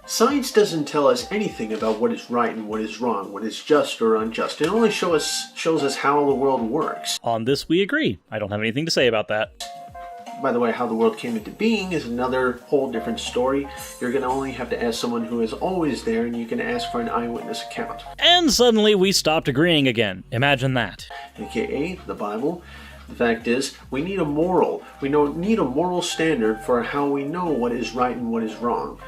Science doesn't tell us anything about what is right and what is wrong, what is just or unjust. It only shows us how the world works. On this, we agree. I don't have anything to say about that. By the way, how the world came into being is another whole different story. You're going to only have to ask someone who is always there, and you can ask for an eyewitness account. And suddenly we stopped agreeing again. Imagine that. AKA the Bible. The fact is, we need a moral. We need a moral standard for how we know what is right and what is wrong.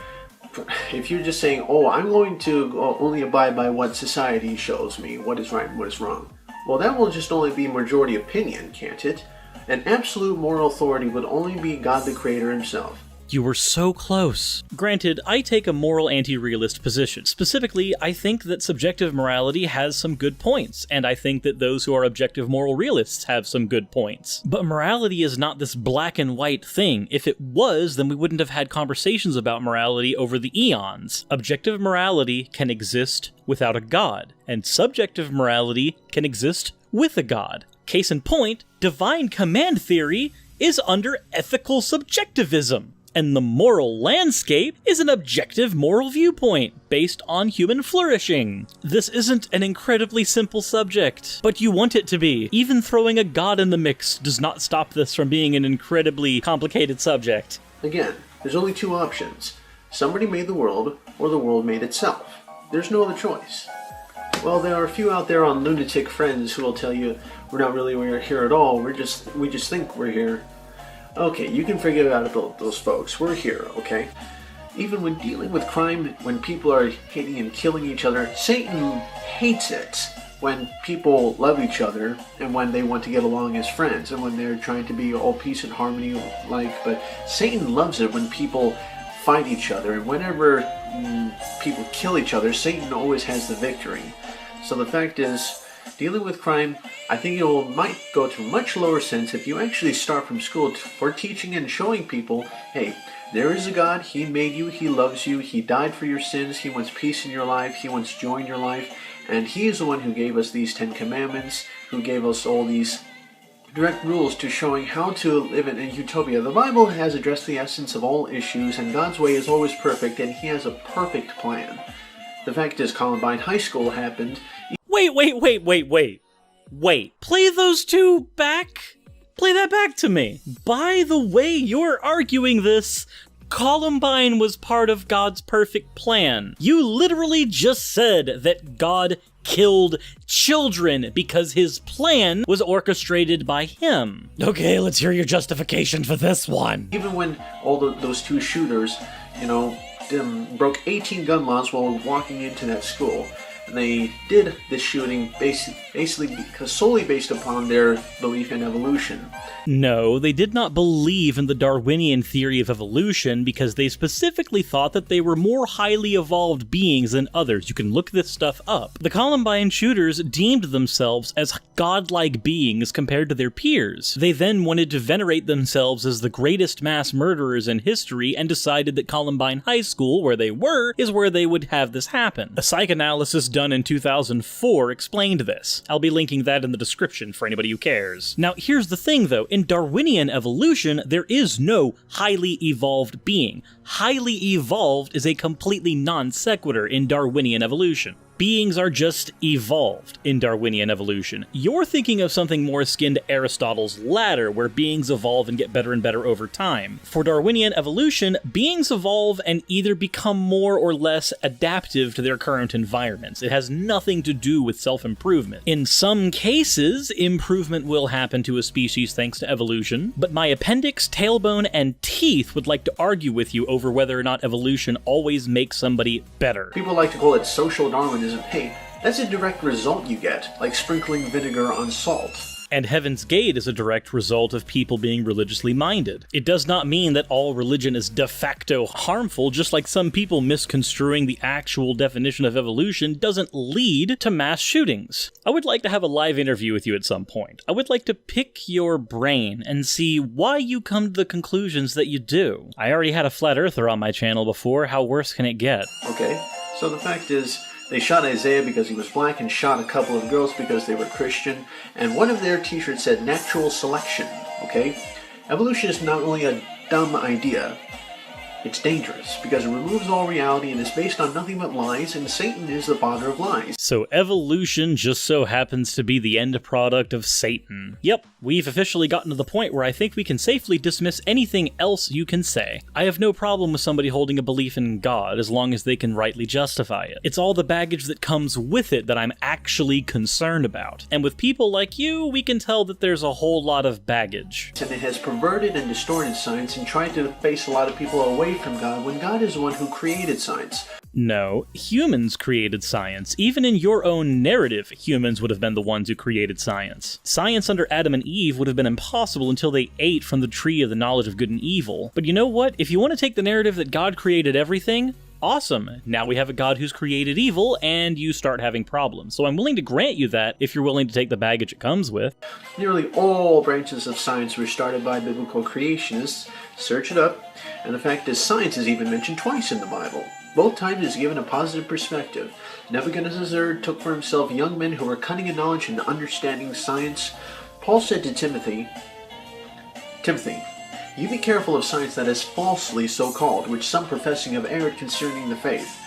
if you're just saying, oh, I'm going to only abide by what society shows me, what is right and what is wrong, well, that will just only be majority opinion, can't it? An absolute moral authority would only be God the Creator himself. You were so close. Granted, I take a moral anti-realist position. Specifically, I think that subjective morality has some good points, and I think that those who are objective moral realists have some good points. But morality is not this black and white thing. If it was, then we wouldn't have had conversations about morality over the eons. Objective morality can exist without a god, and subjective morality can exist with a god. Case in point, divine command theory is under ethical subjectivism. And the moral landscape is an objective moral viewpoint based on human flourishing. This isn't an incredibly simple subject, but you want it to be. Even throwing a god in the mix does not stop this from being an incredibly complicated subject. Again, there's only two options. Somebody made the world, or the world made itself. There's no other choice. Well, there are a few out there on lunatic friends who will tell you, we're not really here at all, we just think we're here. Okay, you can forget about those folks. We're here, okay? Even when dealing with crime, when people are hating and killing each other, Satan hates it when people love each other and when they want to get along as friends and when they're trying to be all peace and harmony but Satan loves it when people fight each other, and whenever people kill each other, Satan always has the victory. So the fact is, dealing with crime, I think it might go to a much lower sense if you actually start from school for teaching and showing people, hey, there is a God, He made you, He loves you, He died for your sins, He wants peace in your life, He wants joy in your life, and He is the one who gave us these 10 commandments, who gave us all these direct rules to showing how to live in a utopia. The Bible has addressed the essence of all issues, and God's way is always perfect, and He has a perfect plan. The fact is, Columbine High School happened. Wait. Play those two back? Play that back to me. By the way you're arguing this, Columbine was part of God's perfect plan. You literally just said that God killed children because his plan was orchestrated by him. Okay, let's hear your justification for this one. Even when all those two shooters, broke 18 gun laws while walking into that school. And they did this shooting basically because solely based upon their belief in evolution. No, they did not believe in the Darwinian theory of evolution because they specifically thought that they were more highly evolved beings than others. You can look this stuff up. The Columbine shooters deemed themselves as godlike beings compared to their peers. They then wanted to venerate themselves as the greatest mass murderers in history and decided that Columbine High School, where they were, is where they would have this happen. A psychoanalysis done in 2004 explained this. I'll be linking that in the description for anybody who cares. Now, here's the thing though, in Darwinian evolution, there is no highly evolved being. Highly evolved is a completely non sequitur in Darwinian evolution. Beings are just evolved in Darwinian evolution. You're thinking of something more akin to Aristotle's ladder, where beings evolve and get better and better over time. For Darwinian evolution, beings evolve and either become more or less adaptive to their current environments. It has nothing to do with self-improvement. In some cases, improvement will happen to a species thanks to evolution, but my appendix, tailbone, and teeth would like to argue with you over whether or not evolution always makes somebody better. People like to call it social Darwinism. Hey, that's a direct result you get, like sprinkling vinegar on salt. And Heaven's Gate is a direct result of people being religiously minded. It does not mean that all religion is de facto harmful, just like some people misconstruing the actual definition of evolution doesn't lead to mass shootings. I would like to have a live interview with you at some point. I would like to pick your brain and see why you come to the conclusions that you do. I already had a flat earther on my channel before, how worse can it get? Okay, so the fact is, they shot Isaiah because he was black and shot a couple of girls because they were Christian, and one of their t-shirts said natural selection, okay? Evolution is not only a dumb idea, it's dangerous because it removes all reality and is based on nothing but lies, and Satan is the father of lies. So evolution just so happens to be the end product of Satan. Yep, we've officially gotten to the point where I think we can safely dismiss anything else you can say. I have no problem with somebody holding a belief in God as long as they can rightly justify it. It's all the baggage that comes with it that I'm actually concerned about. And with people like you, we can tell that there's a whole lot of baggage. And it has perverted and distorted science and tried to face a lot of people away away from God when God is the one who created science? No, humans created science. Even in your own narrative, humans would have been the ones who created science. Science under Adam and Eve would have been impossible until they ate from the tree of the knowledge of good and evil. But you know what? If you want to take the narrative that God created everything, awesome. Now we have a God who's created evil, and you start having problems. So I'm willing to grant you that if you're willing to take the baggage it comes with. Nearly all branches of science were started by biblical creationists. Search it up. And the fact is, science is even mentioned twice in the Bible. Both times is given a positive perspective. Nebuchadnezzar took for himself young men who were cunning in knowledge and understanding science. Paul said to Timothy, you be careful of science that is falsely so-called, which some professing have erred concerning the faith.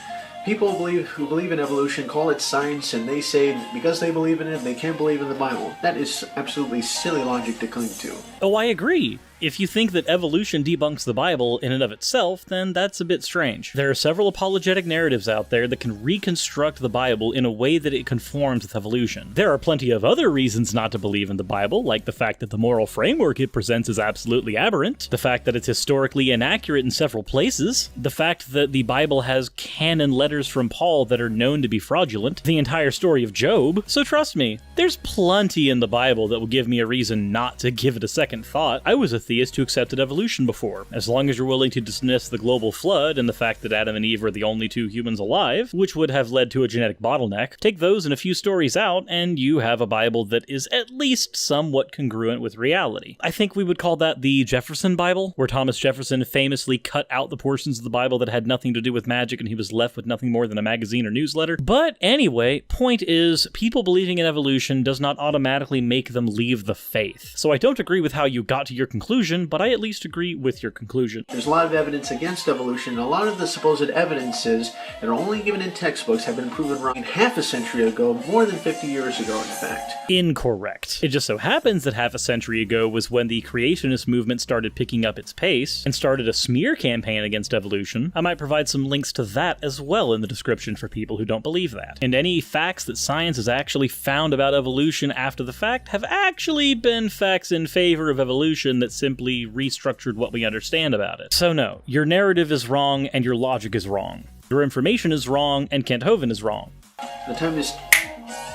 People who believe in evolution call it science, and they say because they believe in it, they can't believe in the Bible. That is absolutely silly logic to cling to. Oh, I agree. If you think that evolution debunks the Bible in and of itself, then that's a bit strange. There are several apologetic narratives out there that can reconstruct the Bible in a way that it conforms with evolution. There are plenty of other reasons not to believe in the Bible, like the fact that the moral framework it presents is absolutely aberrant, the fact that it's historically inaccurate in several places, the fact that the Bible has canon letters from Paul that are known to be fraudulent, the entire story of Job. So trust me, there's plenty in the Bible that will give me a reason not to give it a second thought. I was a theist who accepted evolution before. As long as you're willing to dismiss the global flood and the fact that Adam and Eve were the only two humans alive, which would have led to a genetic bottleneck, take those and a few stories out, and you have a Bible that is at least somewhat congruent with reality. I think we would call that the Jefferson Bible, where Thomas Jefferson famously cut out the portions of the Bible that had nothing to do with magic and he was left with nothing more than a magazine or newsletter. But anyway, point is, people believing in evolution does not automatically make them leave the faith. So I don't agree with how you got to your conclusion, but I at least agree with your conclusion. There's a lot of evidence against evolution, and a lot of the supposed evidences that are only given in textbooks have been proven wrong half a century ago, more than 50 years ago, in fact. Incorrect. It just so happens that half a century ago was when the creationist movement started picking up its pace and started a smear campaign against evolution. I might provide some links to that as well in the description for people who don't believe that. And any facts that science has actually found about evolution after the fact have actually been facts in favor of evolution that simply restructured what we understand about it. So no, your narrative is wrong and your logic is wrong. Your information is wrong and Kent Hovind is wrong.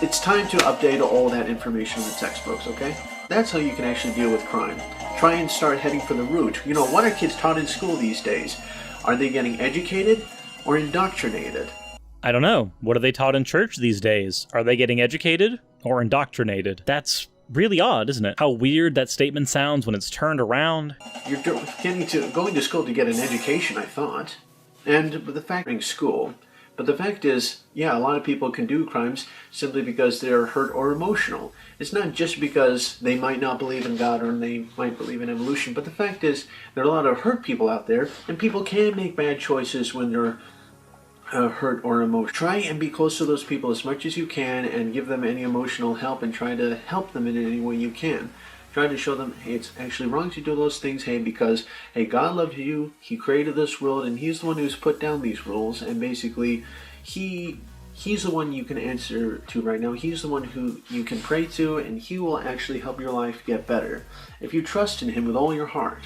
It's time to update all that information in the textbooks, okay? That's how you can actually deal with crime. Try and start heading for the root. You know, what are kids taught in school these days? Are they getting educated or indoctrinated? I don't know. What are they taught in church these days? Are they getting educated or indoctrinated? That's really odd, isn't it? How weird that statement sounds when it's turned around. You're going to school to get an education, I thought. And the fact of school. But the fact is, yeah, a lot of people can do crimes simply because they're hurt or emotional. It's not just because they might not believe in God or they might believe in evolution, but the fact is there are a lot of hurt people out there, and people can make bad choices when they're hurt or emotional. Try and be close to those people as much as you can and give them any emotional help and try to help them in any way you can. Try to show them, hey, it's actually wrong to do those things, because God loved you, He created this world, and He's the one who's put down these rules, and basically He's the one you can answer to right now. He's the one who you can pray to, and He will actually help your life get better if you trust in Him with all your heart.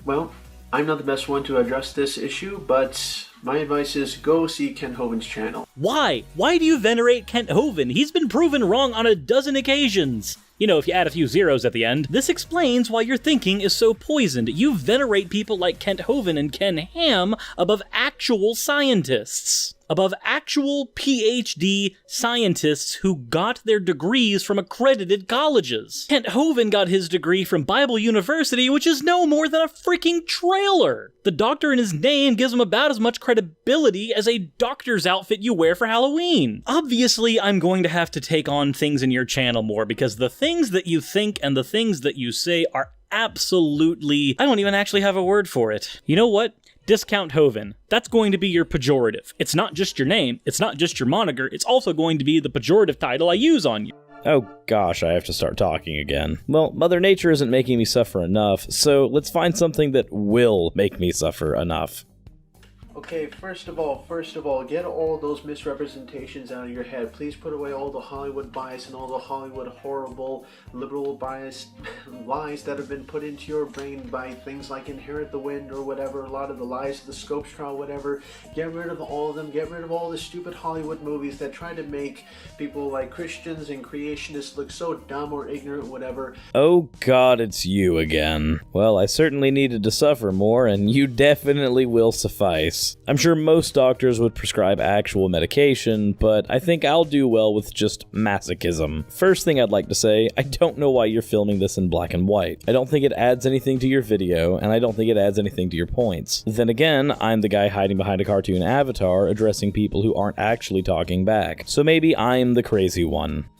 Well, I'm not the best one to address this issue, but my advice is go see Kent Hovind's channel. Why? Why do you venerate Kent Hovind? He's been proven wrong on a dozen occasions. You know, if you add a few zeros at the end, this explains why your thinking is so poisoned. You venerate people like Kent Hovind and Ken Ham above actual scientists. Above actual PhD scientists who got their degrees from accredited colleges. Kent Hovind got his degree from Bible University, which is no more than a freaking trailer. The doctor in his name gives him about as much credibility as a doctor's outfit you wear for Halloween. Obviously, I'm going to have to take on things in your channel more because the things that you think and the things that you say are absolutely... I don't even actually have a word for it. You know what? Discount Hovind. That's going to be your pejorative. It's not just your name, it's not just your moniker, it's also going to be the pejorative title I use on you. Oh gosh, I have to start talking again. Well, Mother Nature isn't making me suffer enough, so let's find something that will make me suffer enough. Okay, first of all, get all those misrepresentations out of your head. Please put away all the Hollywood bias and all the Hollywood horrible liberal bias lies that have been put into your brain by things like Inherit the Wind or whatever, a lot of the lies of the Scopes trial, whatever. Get rid of all of them. Get rid of all the stupid Hollywood movies that try to make people like Christians and creationists look so dumb or ignorant, whatever. Oh God, it's you again. Well, I certainly needed to suffer more, and you definitely will suffice. I'm sure most doctors would prescribe actual medication, but I think I'll do well with just masochism. First thing I'd like to say, I don't know why you're filming this in black and white. I don't think it adds anything to your video, and I don't think it adds anything to your points. Then again, I'm the guy hiding behind a cartoon avatar addressing people who aren't actually talking back, so maybe I'm the crazy one.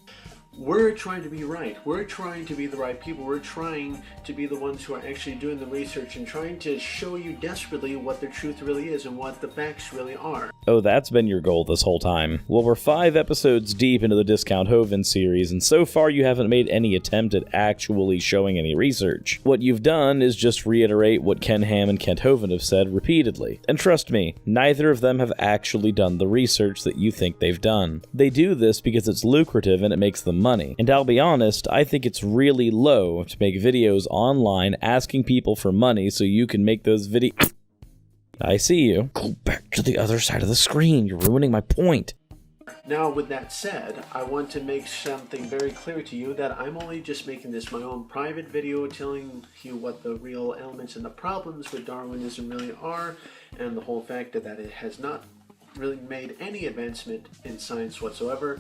We're trying to be right. We're trying to be the right people. We're trying to be the ones who are actually doing the research and trying to show you desperately what the truth really is and what the facts really are. Oh, that's been your goal this whole time. Well, we're 5 episodes deep into the Discount Hovind series, and so far you haven't made any attempt at actually showing any research. What you've done is just reiterate what Ken Ham and Kent Hovind have said repeatedly. And trust me, neither of them have actually done the research that you think they've done. They do this because it's lucrative and it makes them money. And I'll be honest, I think it's really low to make videos online asking people for money so you can make those videos. I see you. Go back to the other side of the screen. You're ruining my point. Now, with that said, I want to make something very clear to you that I'm only just making this my own private video telling you what the real elements and the problems with Darwinism really are, and the whole fact that it has not really made any advancement in science whatsoever.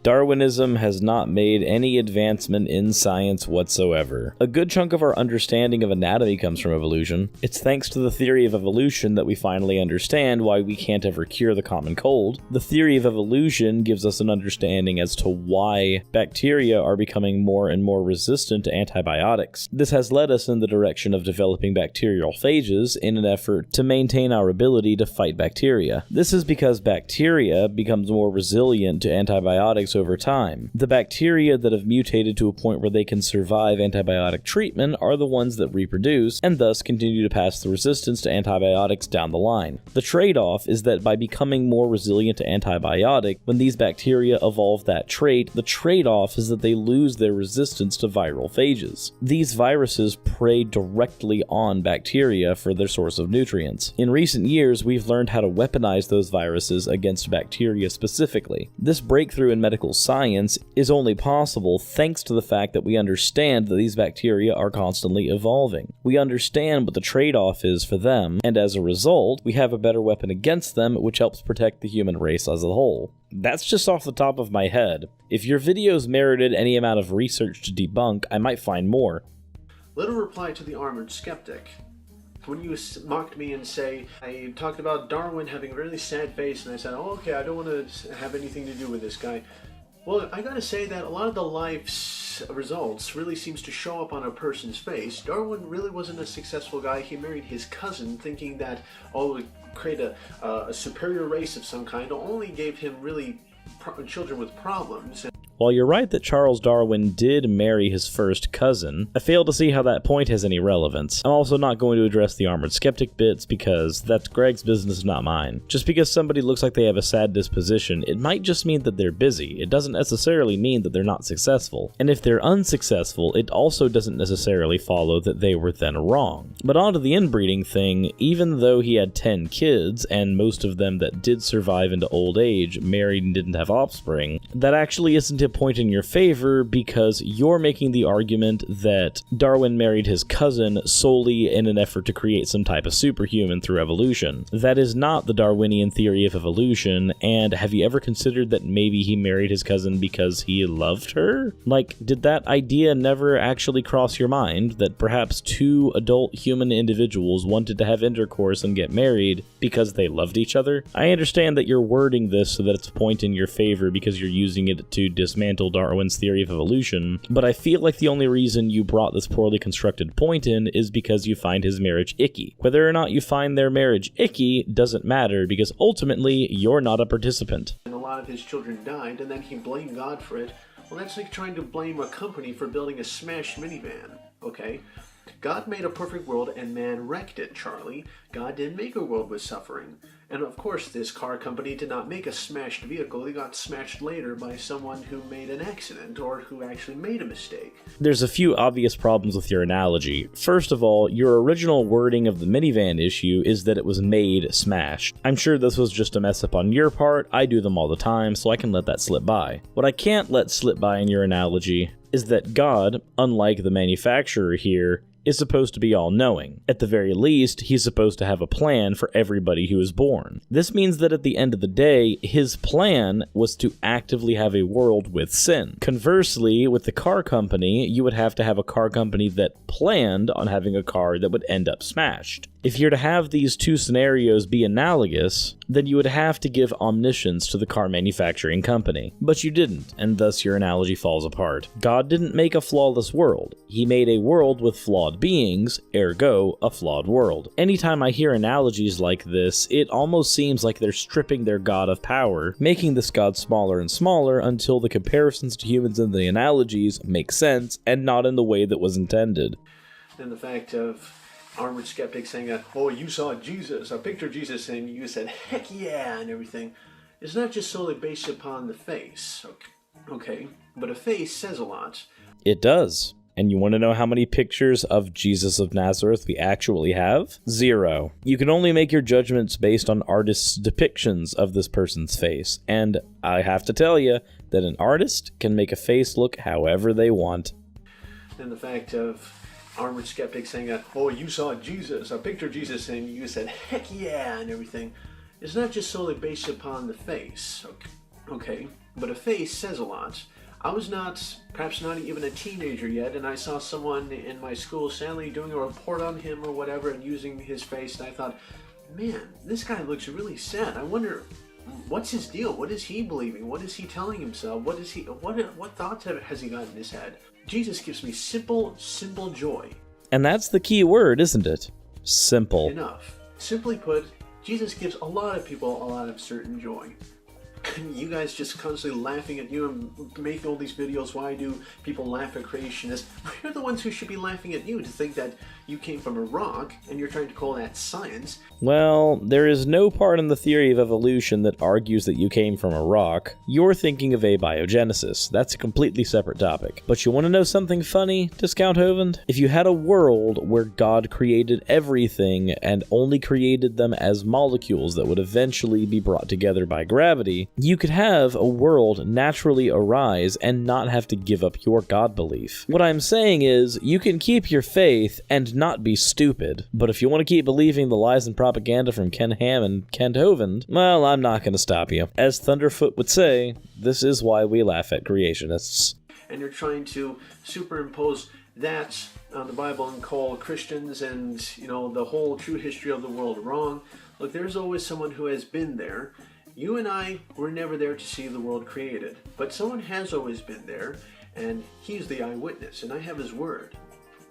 Darwinism has not made any advancement in science whatsoever. A good chunk of our understanding of anatomy comes from evolution. It's thanks to the theory of evolution that we finally understand why we can't ever cure the common cold. The theory of evolution gives us an understanding as to why bacteria are becoming more and more resistant to antibiotics. This has led us in the direction of developing bacterial phages in an effort to maintain our ability to fight bacteria. This is because bacteria becomes more resilient to antibiotics over time. The bacteria that have mutated to a point where they can survive antibiotic treatment are the ones that reproduce and thus continue to pass the resistance to antibiotics down the line. The trade-off is that by becoming more resilient to antibiotic, when these bacteria evolve that trait, the trade-off is that they lose their resistance to viral phages. These viruses prey directly on bacteria for their source of nutrients. In recent years, we've learned how to weaponize those viruses against bacteria specifically. This breakthrough in medical science is only possible thanks to the fact that we understand that these bacteria are constantly evolving. We understand what the trade-off is for them, and as a result, we have a better weapon against them, which helps protect the human race as a whole. That's just off the top of my head. If your videos merited any amount of research to debunk, I might find more. Little reply to the armored skeptic. When you mocked me and say, I talked about Darwin having a really sad face, and I said, oh, okay, I don't want to have anything to do with this guy. Well, I gotta say that a lot of the life's results really seems to show up on a person's face. Darwin really wasn't a successful guy. He married his cousin thinking that, oh, it would create a superior race of some kind. It only gave him really children with problems. While you're right that Charles Darwin did marry his first cousin, I fail to see how that point has any relevance. I'm also not going to address the armored skeptic bits because that's Greg's business, not mine. Just because somebody looks like they have a sad disposition, it might just mean that they're busy. It doesn't necessarily mean that they're not successful. And if they're unsuccessful, it also doesn't necessarily follow that they were then wrong. But on to the inbreeding thing, even though he had 10 kids, and most of them that did survive into old age married and didn't have offspring, that actually isn't a point in your favor because you're making the argument that Darwin married his cousin solely in an effort to create some type of superhuman through evolution. That is not the Darwinian theory of evolution, and have you ever considered that maybe he married his cousin because he loved her? Like, did that idea never actually cross your mind that perhaps 2 adult human individuals wanted to have intercourse and get married because they loved each other? I understand that you're wording this so that it's a point in your favor because you're using it to dismantle Darwin's theory of evolution, but I feel like the only reason you brought this poorly constructed point in is because you find his marriage icky. Whether or not you find their marriage icky doesn't matter because ultimately you're not a participant. And a lot of his children died, and then he blamed God for it. Well, that's like trying to blame a company for building a smashed minivan, okay? God made a perfect world and man wrecked it, Charlie. God didn't make a world with suffering. And of course, this car company did not make a smashed vehicle. They got smashed later by someone who made an accident or who actually made a mistake. There's a few obvious problems with your analogy. First of all, your original wording of the minivan issue is that it was made smashed. I'm sure this was just a mess up on your part. I do them all the time, so I can let that slip by. What I can't let slip by in your analogy is that God, unlike the manufacturer here, is supposed to be all-knowing. At the very least, he's supposed to have a plan for everybody who is born. This means that at the end of the day, his plan was to actively have a world with sin. Conversely, with the car company, you would have to have a car company that planned on having a car that would end up smashed. If you're to have these two scenarios be analogous, then you would have to give omniscience to the car manufacturing company. But you didn't, and thus your analogy falls apart. God didn't make a flawless world. He made a world with flawed beings, ergo, a flawed world. Anytime I hear analogies like this, it almost seems like they're stripping their God of power, making this God smaller and smaller until the comparisons to humans in the analogies make sense and not in the way that was intended. And the fact of armored skeptics saying, oh, you saw Jesus, a picture of Jesus, and you said, heck yeah, and everything, is not just solely based upon the face. Okay, but a face says a lot. It does. And you want to know how many pictures of Jesus of Nazareth we actually have? 0. You can only make your judgments based on artists' depictions of this person's face. And I have to tell you that an artist can make a face look however they want. And the fact of armored skeptics saying, oh, you saw Jesus, a picture of Jesus, and you said, heck yeah, and everything, is not just solely based upon the face. Okay, but a face says a lot. I was perhaps not even a teenager yet, and I saw someone in my school sadly doing a report on him or whatever and using his face, and I thought, man, this guy looks really sad. I wonder, what's his deal? What is he believing? What is he telling himself? What thoughts has he got in his head? Jesus gives me simple joy. And that's the key word, isn't it? Simple. Enough. Simply put, Jesus gives a lot of people a lot of certain joy. You guys just constantly laughing at you and making all these videos, why do people laugh at creationists? We're the ones who should be laughing at you to think that you came from a rock and you're trying to call that science. Well, there is no part in the theory of evolution that argues that you came from a rock. You're thinking of abiogenesis. That's a completely separate topic. But you want to know something funny, Discount Hovind? If you had a world where God created everything and only created them as molecules that would eventually be brought together by gravity, you could have a world naturally arise and not have to give up your God belief. What I'm saying is, you can keep your faith and not be stupid. But if you want to keep believing the lies and propaganda from Ken Ham and Kent Hovind, well, I'm not going to stop you. As Thunderfoot would say, this is why we laugh at creationists. And you're trying to superimpose that on the Bible and call Christians and, the whole true history of the world wrong. Look, there's always someone who has been there. You and I were never there to see the world created, but someone has always been there, and he's the eyewitness, and I have his word.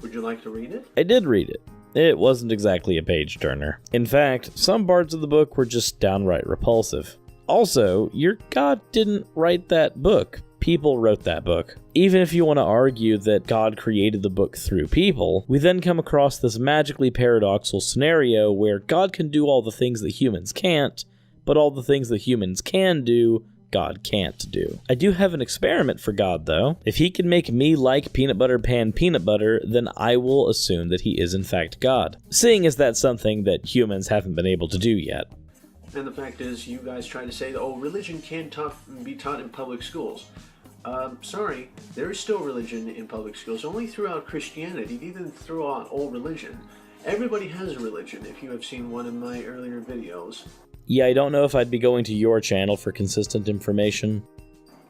Would you like to read it? I did read it. It wasn't exactly a page-turner. In fact, some parts of the book were just downright repulsive. Also, your God didn't write that book. People wrote that book. Even if you want to argue that God created the book through people, we then come across this magically paradoxical scenario where God can do all the things that humans can't, but all the things that humans can do, God can't do. I do have an experiment for God, though. If he can make me like peanut butter pan peanut butter, then I will assume that he is in fact God, seeing as that's something that humans haven't been able to do yet. And the fact is, you guys try to say, religion can't be taught in public schools. Sorry, there is still religion in public schools, only throughout Christianity, even throughout all religion. Everybody has a religion, if you have seen one of my earlier videos. Yeah, I don't know if I'd be going to your channel for consistent information.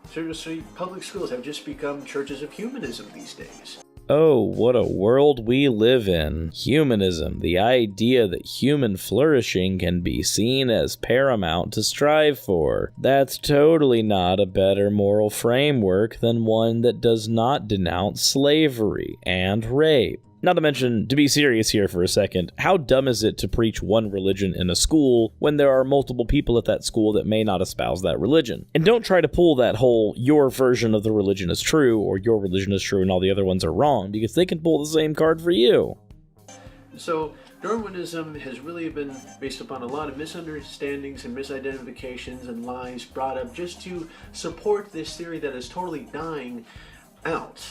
Seriously, public schools have just become churches of humanism these days. Oh, what a world we live in. Humanism, the idea that human flourishing can be seen as paramount to strive for. That's totally not a better moral framework than one that does not denounce slavery and rape. Not to mention, to be serious here for a second, how dumb is it to preach one religion in a school when there are multiple people at that school that may not espouse that religion? And don't try to pull that whole, your version of the religion is true, or your religion is true and all the other ones are wrong, because they can pull the same card for you. So, Darwinism has really been based upon a lot of misunderstandings and misidentifications and lies brought up just to support this theory that is totally dying out.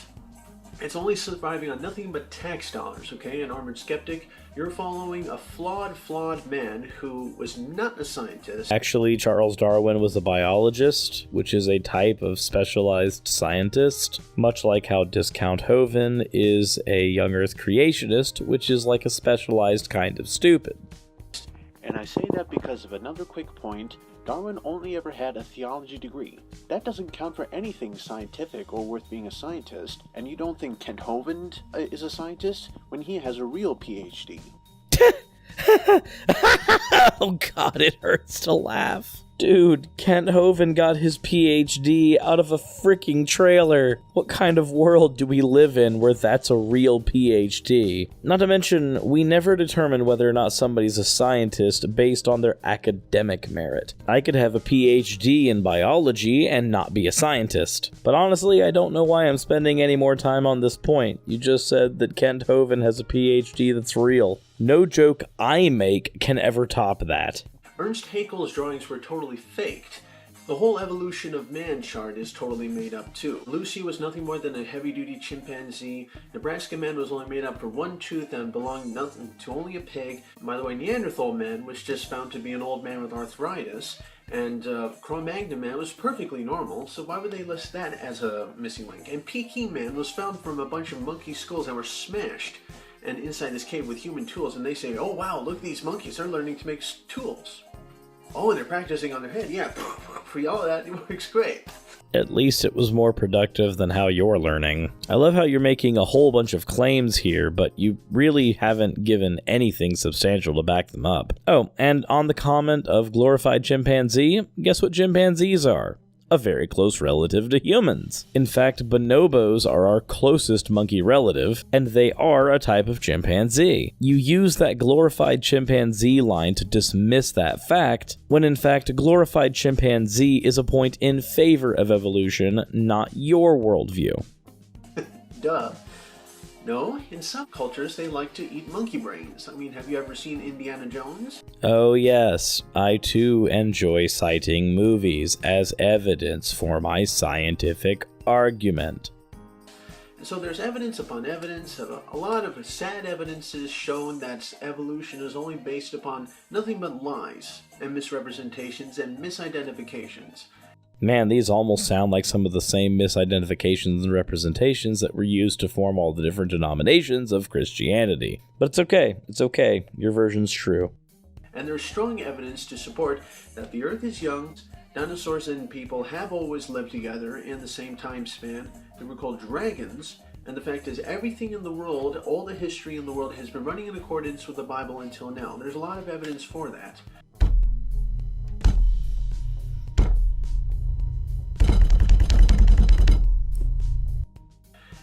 It's only surviving on nothing but tax dollars, okay? An armored skeptic, you're following a flawed man who was not a scientist. Actually, Charles Darwin was a biologist, which is a type of specialized scientist, much like how Discount Hovind is a young Earth creationist, which is like a specialized kind of stupid. And I say that because of another quick point. Darwin only ever had a theology degree. That doesn't count for anything scientific or worth being a scientist. And you don't think Kent Hovind is a scientist when he has a real PhD? Oh god, it hurts to laugh. Dude, Kent Hovind got his PhD out of a freaking trailer. What kind of world do we live in where that's a real PhD? Not to mention, we never determine whether or not somebody's a scientist based on their academic merit. I could have a PhD in biology and not be a scientist. But honestly, I don't know why I'm spending any more time on this point. You just said that Kent Hovind has a PhD that's real. No joke I make can ever top that. Ernst Haeckel's drawings were totally faked. The whole evolution of man chart is totally made up too. Lucy was nothing more than a heavy-duty chimpanzee. Nebraska man was only made up for one tooth and belonged nothing to only a pig. By the way, Neanderthal man was just found to be an old man with arthritis. And Cro-Magnon man was perfectly normal, so why would they list that as a missing link? And Peking man was found from a bunch of monkey skulls that were smashed and inside this cave with human tools, and they say, oh wow, look at these monkeys, they're learning to make tools. Oh, and they're practicing on their head. Yeah, for all of that, it works great. At least it was more productive than how you're learning. I love how you're making a whole bunch of claims here, but you really haven't given anything substantial to back them up. Oh, and on the comment of glorified chimpanzee, guess what chimpanzees are? A very close relative to humans. In fact, bonobos are our closest monkey relative, and they are a type of chimpanzee. You use that glorified chimpanzee line to dismiss that fact, when in fact glorified chimpanzee is a point in favor of evolution, not your worldview. Duh. No, in some cultures they like to eat monkey brains. I mean, have you ever seen Indiana Jones? Oh yes, I too enjoy citing movies as evidence for my scientific argument. So there's evidence upon evidence, a lot of sad evidences shown that evolution is only based upon nothing but lies and misrepresentations and misidentifications. Man, these almost sound like some of the same misidentifications and representations that were used to form all the different denominations of Christianity. But it's okay, your version's true. And there's strong evidence to support that the Earth is young, dinosaurs and people have always lived together in the same time span, they were called dragons, and the fact is everything in the world, all the history in the world has been running in accordance with the Bible until now. There's a lot of evidence for that.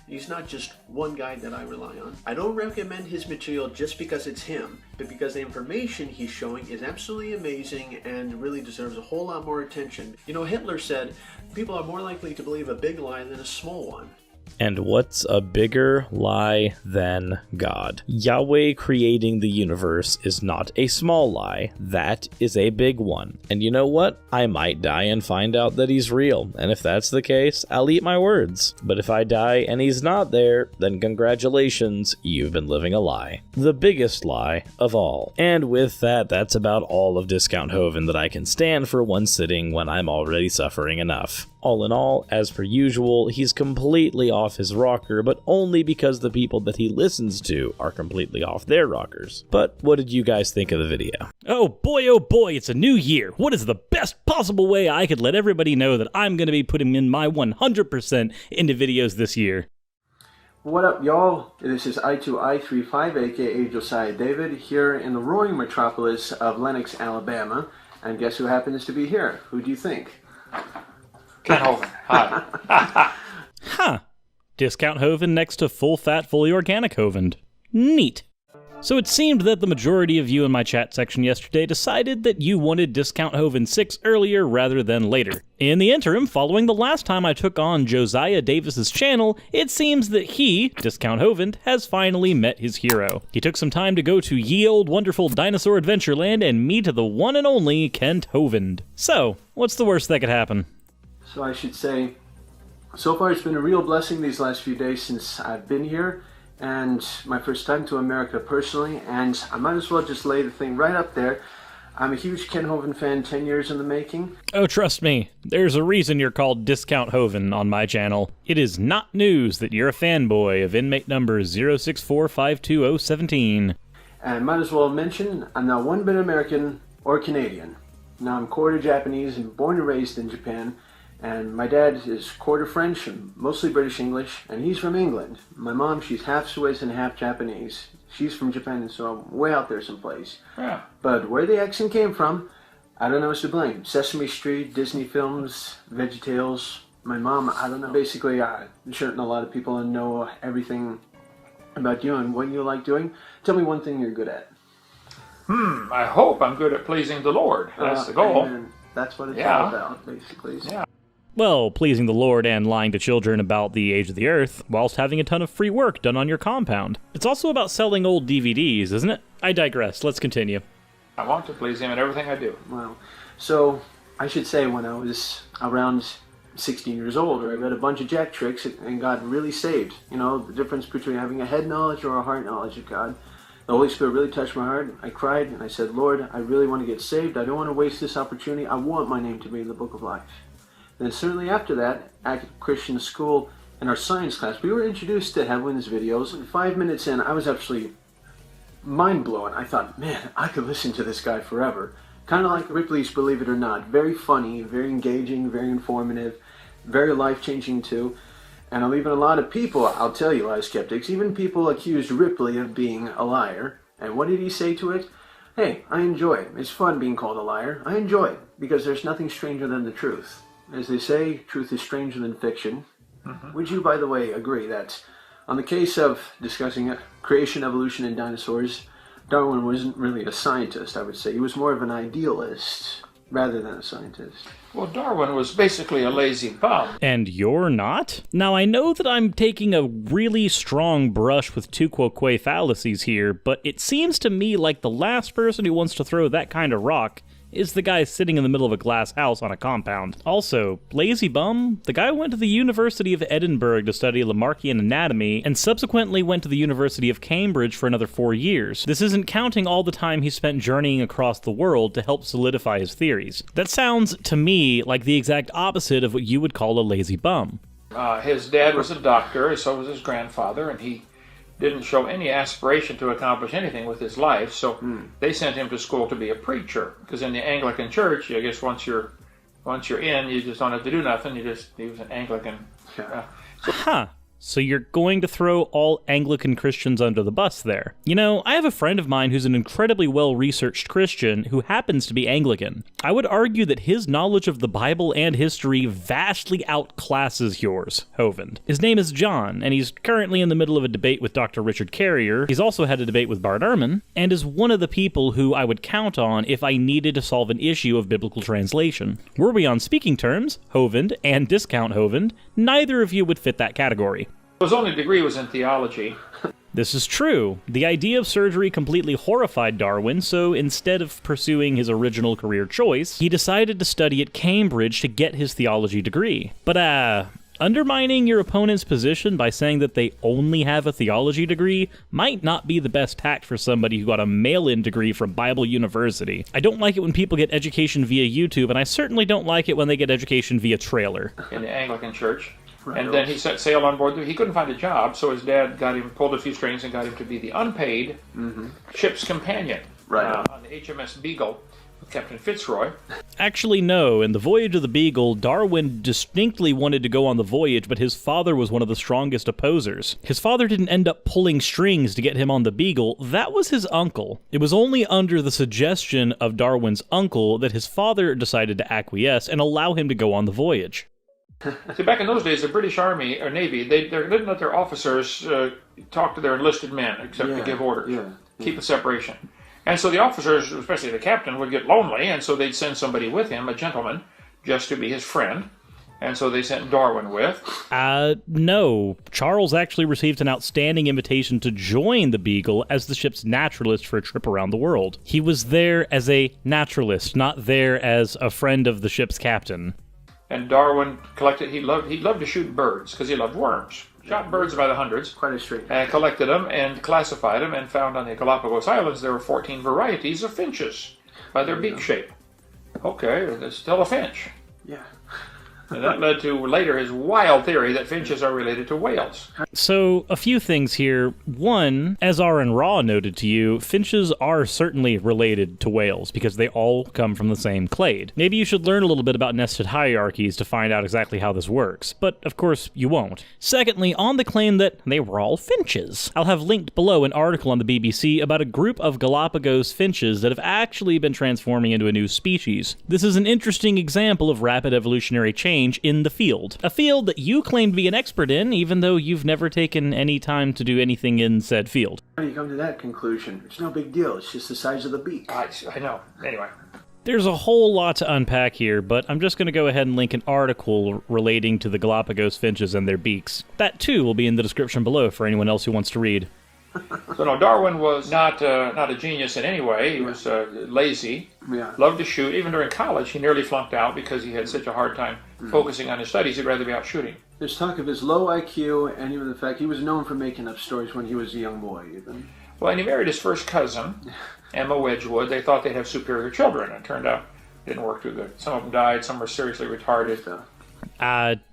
He's not just one guy that I rely on. I don't recommend his material just because it's him, but because the information he's showing is absolutely amazing and really deserves a whole lot more attention. You know, Hitler said, people are more likely to believe a big lie than a small one. And what's a bigger lie than God? Yahweh creating the universe is not a small lie. That is a big one. And you know what? I might die and find out that he's real. And if that's the case, I'll eat my words. But if I die and he's not there, then congratulations, you've been living a lie. The biggest lie of all. And with that, that's about all of Discount Hovind that I can stand for one sitting when I'm already suffering enough. All in all, as per usual, he's completely off his rocker, but only because the people that he listens to are completely off their rockers. But what did you guys think of the video? Oh boy, it's a new year. What is the best possible way I could let everybody know that I'm going to be putting in my 100% into videos this year? What up, y'all? This is I2I35, aka Josiah David, here in the roaring metropolis of Lenox, Alabama. And guess who happens to be here? Who do you think? Kent Hovind. Hi. Huh. Discount Hovind next to full fat, fully organic Hovind. Neat. So it seemed that the majority of you in my chat section yesterday decided that you wanted Discount Hovind 6 earlier rather than later. In the interim, following the last time I took on Josiah Davis's channel, it seems that he, Discount Hovind, has finally met his hero. He took some time to go to ye old wonderful dinosaur adventureland and meet the one and only Kent Hovind. So, what's the worst that could happen? So I should say, so far it's been a real blessing these last few days since I've been here, and my first time to America personally, and I might as well just lay the thing right up there. I'm a huge Ken Hovind fan, 10 years in the making. Oh, trust me, there's a reason you're called Discount Hovind on my channel. It is not news that you're a fanboy of inmate number 0645217. And might as well mention, I'm not one bit American or Canadian. Now I'm quarter Japanese and born and raised in Japan, and my dad is quarter French and mostly British English, and he's from England. My mom, she's half Swiss and half Japanese. She's from Japan, so I'm way out there someplace. Yeah. But where the accent came from, I don't know what's to blame. Sesame Street, Disney films, VeggieTales. My mom, I don't know. Basically, I'm sure a lot of people know everything about you and what you like doing. Tell me one thing you're good at. I hope I'm good at pleasing the Lord. That's the goal. And that's what it's all about, basically. Yeah. Well, pleasing the Lord and lying to children about the age of the earth, whilst having a ton of free work done on your compound. It's also about selling old DVDs, isn't it? I digress. Let's continue. I want to please him in everything I do. Well, so I should say when I was around 16 years old, I read a bunch of Jack tricks and got really saved. You know, the difference between having a head knowledge or a heart knowledge of God. The Holy Spirit really touched my heart. I cried and I said, Lord, I really want to get saved. I don't want to waste this opportunity. I want my name to be in the book of life. And certainly after that, at Christian school, in our science class, we were introduced to Heaven's videos. And 5 minutes in, I was actually mind-blown. I thought, man, I could listen to this guy forever. Kind of like Ripley's Believe It or Not. Very funny, very engaging, very informative, very life-changing too. And even a lot of people, I'll tell you, a lot of skeptics, even people accused Ripley of being a liar. And what did he say to it? Hey, I enjoy it. It's fun being called a liar. I enjoy it because there's nothing stranger than the truth. As they say, truth is stranger than fiction. Would you, by the way, agree that on the case of discussing creation, evolution, and dinosaurs, Darwin wasn't really a scientist, I would say. He was more of an idealist rather than a scientist. Well, Darwin was basically a lazy bum. And you're not? Now, I know that I'm taking a really strong brush with tu quoque fallacies here, but it seems to me like the last person who wants to throw that kind of rock is the guy sitting in the middle of a glass house on a compound. Also, lazy bum? The guy went to the University of Edinburgh to study Lamarckian anatomy, and subsequently went to the University of Cambridge for another 4 years. This isn't counting all the time he spent journeying across the world to help solidify his theories. That sounds, to me, like the exact opposite of what you would call a lazy bum. His dad was a doctor, so was his grandfather, and he didn't show any aspiration to accomplish anything with his life, so they sent him to school to be a preacher. Because in the Anglican Church, I guess once you're in, you just don't have to do nothing. He was an Anglican. So you're going to throw all Anglican Christians under the bus there. You know, I have a friend of mine who's an incredibly well-researched Christian who happens to be Anglican. I would argue that his knowledge of the Bible and history vastly outclasses yours, Hovind. His name is John, and he's currently in the middle of a debate with Dr. Richard Carrier. He's also had a debate with Bart Ehrman, and is one of the people who I would count on if I needed to solve an issue of biblical translation. Were we on speaking terms, Hovind and Discount Hovind, neither of you would fit that category. His only degree was in theology. This is true. The idea of surgery completely horrified Darwin, so instead of pursuing his original career choice, he decided to study at Cambridge to get his theology degree. But, undermining your opponent's position by saying that they only have a theology degree might not be the best tact for somebody who got a mail-in degree from Bible University. I don't like it when people get education via YouTube, and I certainly don't like it when they get education via trailer. In the Anglican Church. And then he set sail on board. He couldn't find a job, so his dad pulled a few strings and got him to be the unpaid ship's companion on the HMS Beagle with Captain Fitzroy. Actually, no. In the Voyage of the Beagle, Darwin distinctly wanted to go on the voyage, but his father was one of the strongest opposers. His father didn't end up pulling strings to get him on the Beagle. That was his uncle. It was only under the suggestion of Darwin's uncle that his father decided to acquiesce and allow him to go on the voyage. See, back in those days, the British Army or Navy, they didn't let their officers talk to their enlisted men except to give orders. Keep a separation. And so the officers, especially the captain, would get lonely, and so they'd send somebody with him, a gentleman, just to be his friend. And so they sent Darwin with. No. Charles actually received an outstanding invitation to join the Beagle as the ship's naturalist for a trip around the world. He was there as a naturalist, not there as a friend of the ship's captain. And Darwin collected, he loved to shoot birds because he loved worms. Shot birds by the hundreds. Quite a streak. And collected them and classified them and found on the Galapagos Islands there were 14 varieties of finches by their beak shape. Okay, there's still a finch. Yeah. And that led to later his wild theory that finches are related to whales. So, a few things here. One, as Aaron Raw noted to you, finches are certainly related to whales because they all come from the same clade. Maybe you should learn a little bit about nested hierarchies to find out exactly how this works, but of course you won't. Secondly, on the claim that they were all finches, I'll have linked below an article on the BBC about a group of Galapagos finches that have actually been transforming into a new species. This is an interesting example of rapid evolutionary change in the field. A field that you claim to be an expert in, even though you've never taken any time to do anything in said field. How do you come to that conclusion? It's no big deal. It's just the size of the beak. I know. Anyway. There's a whole lot to unpack here, but I'm just going to go ahead and link an article relating to the Galapagos finches and their beaks. That too will be in the description below for anyone else who wants to read. So no, Darwin was not a genius in any way. He was lazy, loved to shoot. Even during college, he nearly flunked out because he had such a hard time focusing on his studies. He'd rather be out shooting. There's talk of his low IQ and even the fact he was known for making up stories when he was a young boy, even. Well, and he married his first cousin, Emma Wedgwood. They thought they'd have superior children, and it turned out it didn't work too good. Some of them died, some were seriously retarded.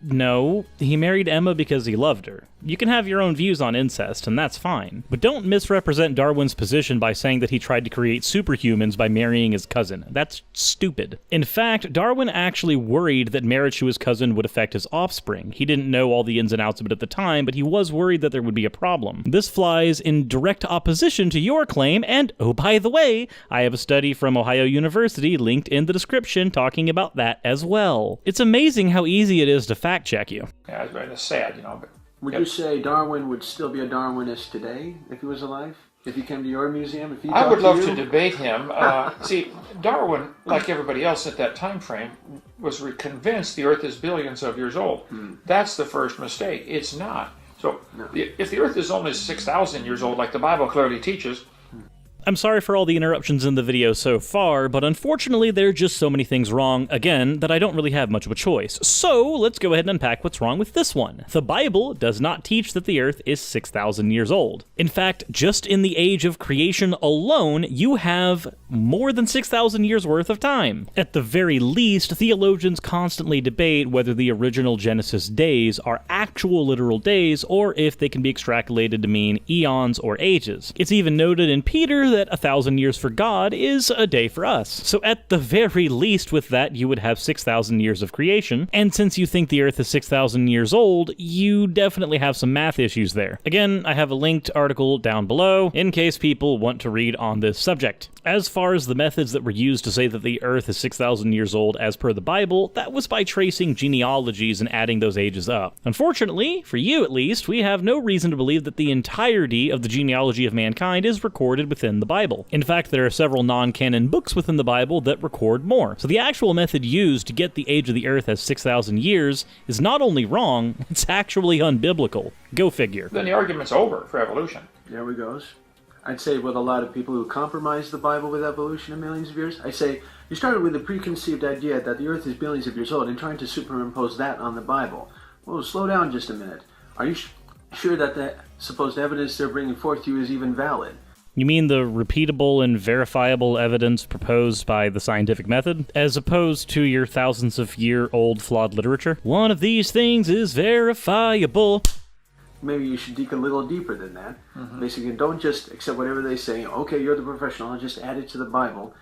No. He married Emma because he loved her. You can have your own views on incest, and that's fine. But don't misrepresent Darwin's position by saying that he tried to create superhumans by marrying his cousin. That's stupid. In fact, Darwin actually worried that marriage to his cousin would affect his offspring. He didn't know all the ins and outs of it at the time, but he was worried that there would be a problem. This flies in direct opposition to your claim, and oh, by the way, I have a study from Ohio University linked in the description talking about that as well. It's amazing how easy it is to fact check you. Yeah, it's sad, but... Would you say Darwin would still be a Darwinist today if he was alive? If he came to your museum? If he I would love to to debate him. See, Darwin, like everybody else at that time frame, was convinced the Earth is billions of years old. That's the first mistake. It's not. So if the Earth is only 6,000 years old, like the Bible clearly teaches, I'm sorry for all the interruptions in the video so far, but unfortunately there are just so many things wrong, again, that I don't really have much of a choice. So, let's go ahead and unpack what's wrong with this one. The Bible does not teach that the Earth is 6,000 years old. In fact, just in the age of creation alone, you have more than 6,000 years worth of time. At the very least, theologians constantly debate whether the original Genesis days are actual literal days, or if they can be extrapolated to mean eons or ages. It's even noted in Peter that 1,000 years for God is a day for us. So at the very least with that, you would have 6,000 years of creation, and since you think the Earth is 6,000 years old, you definitely have some math issues there. Again, I have a linked article down below in case people want to read on this subject. As far as the methods that were used to say that the Earth is 6,000 years old as per the Bible, that was by tracing genealogies and adding those ages up. Unfortunately, for you at least, we have no reason to believe that the entirety of the genealogy of mankind is recorded within the Bible. In fact, there are several non-canon books within the Bible that record more. So the actual method used to get the age of the Earth as 6,000 years is not only wrong, it's actually unbiblical. Go figure. Then the argument's over for evolution. There we goes. I'd say with a lot of people who compromise the Bible with evolution in millions of years, I say you started with a preconceived idea that the Earth is billions of years old and trying to superimpose that on the Bible. Well, slow down just a minute. Are you sure that the supposed evidence they're bringing forth to you is even valid? You mean the repeatable and verifiable evidence proposed by the scientific method, as opposed to your thousands of year old flawed literature? One of these things is verifiable. Maybe you should dig a little deeper than that. Basically, don't just accept whatever they say. Okay, you're the professional, just add it to the Bible.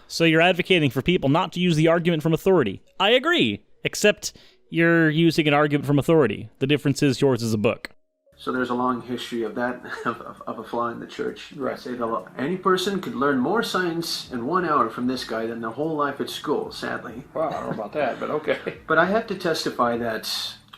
So you're advocating for people not to use the argument from authority. I agree, except you're using an argument from authority. The difference is yours is a book. So there's a long history of that, of a flaw in the church. Right. I say that any person could learn more science in 1 hour from this guy than their whole life at school, sadly. Well, I don't know about that, but okay. But I have to testify that,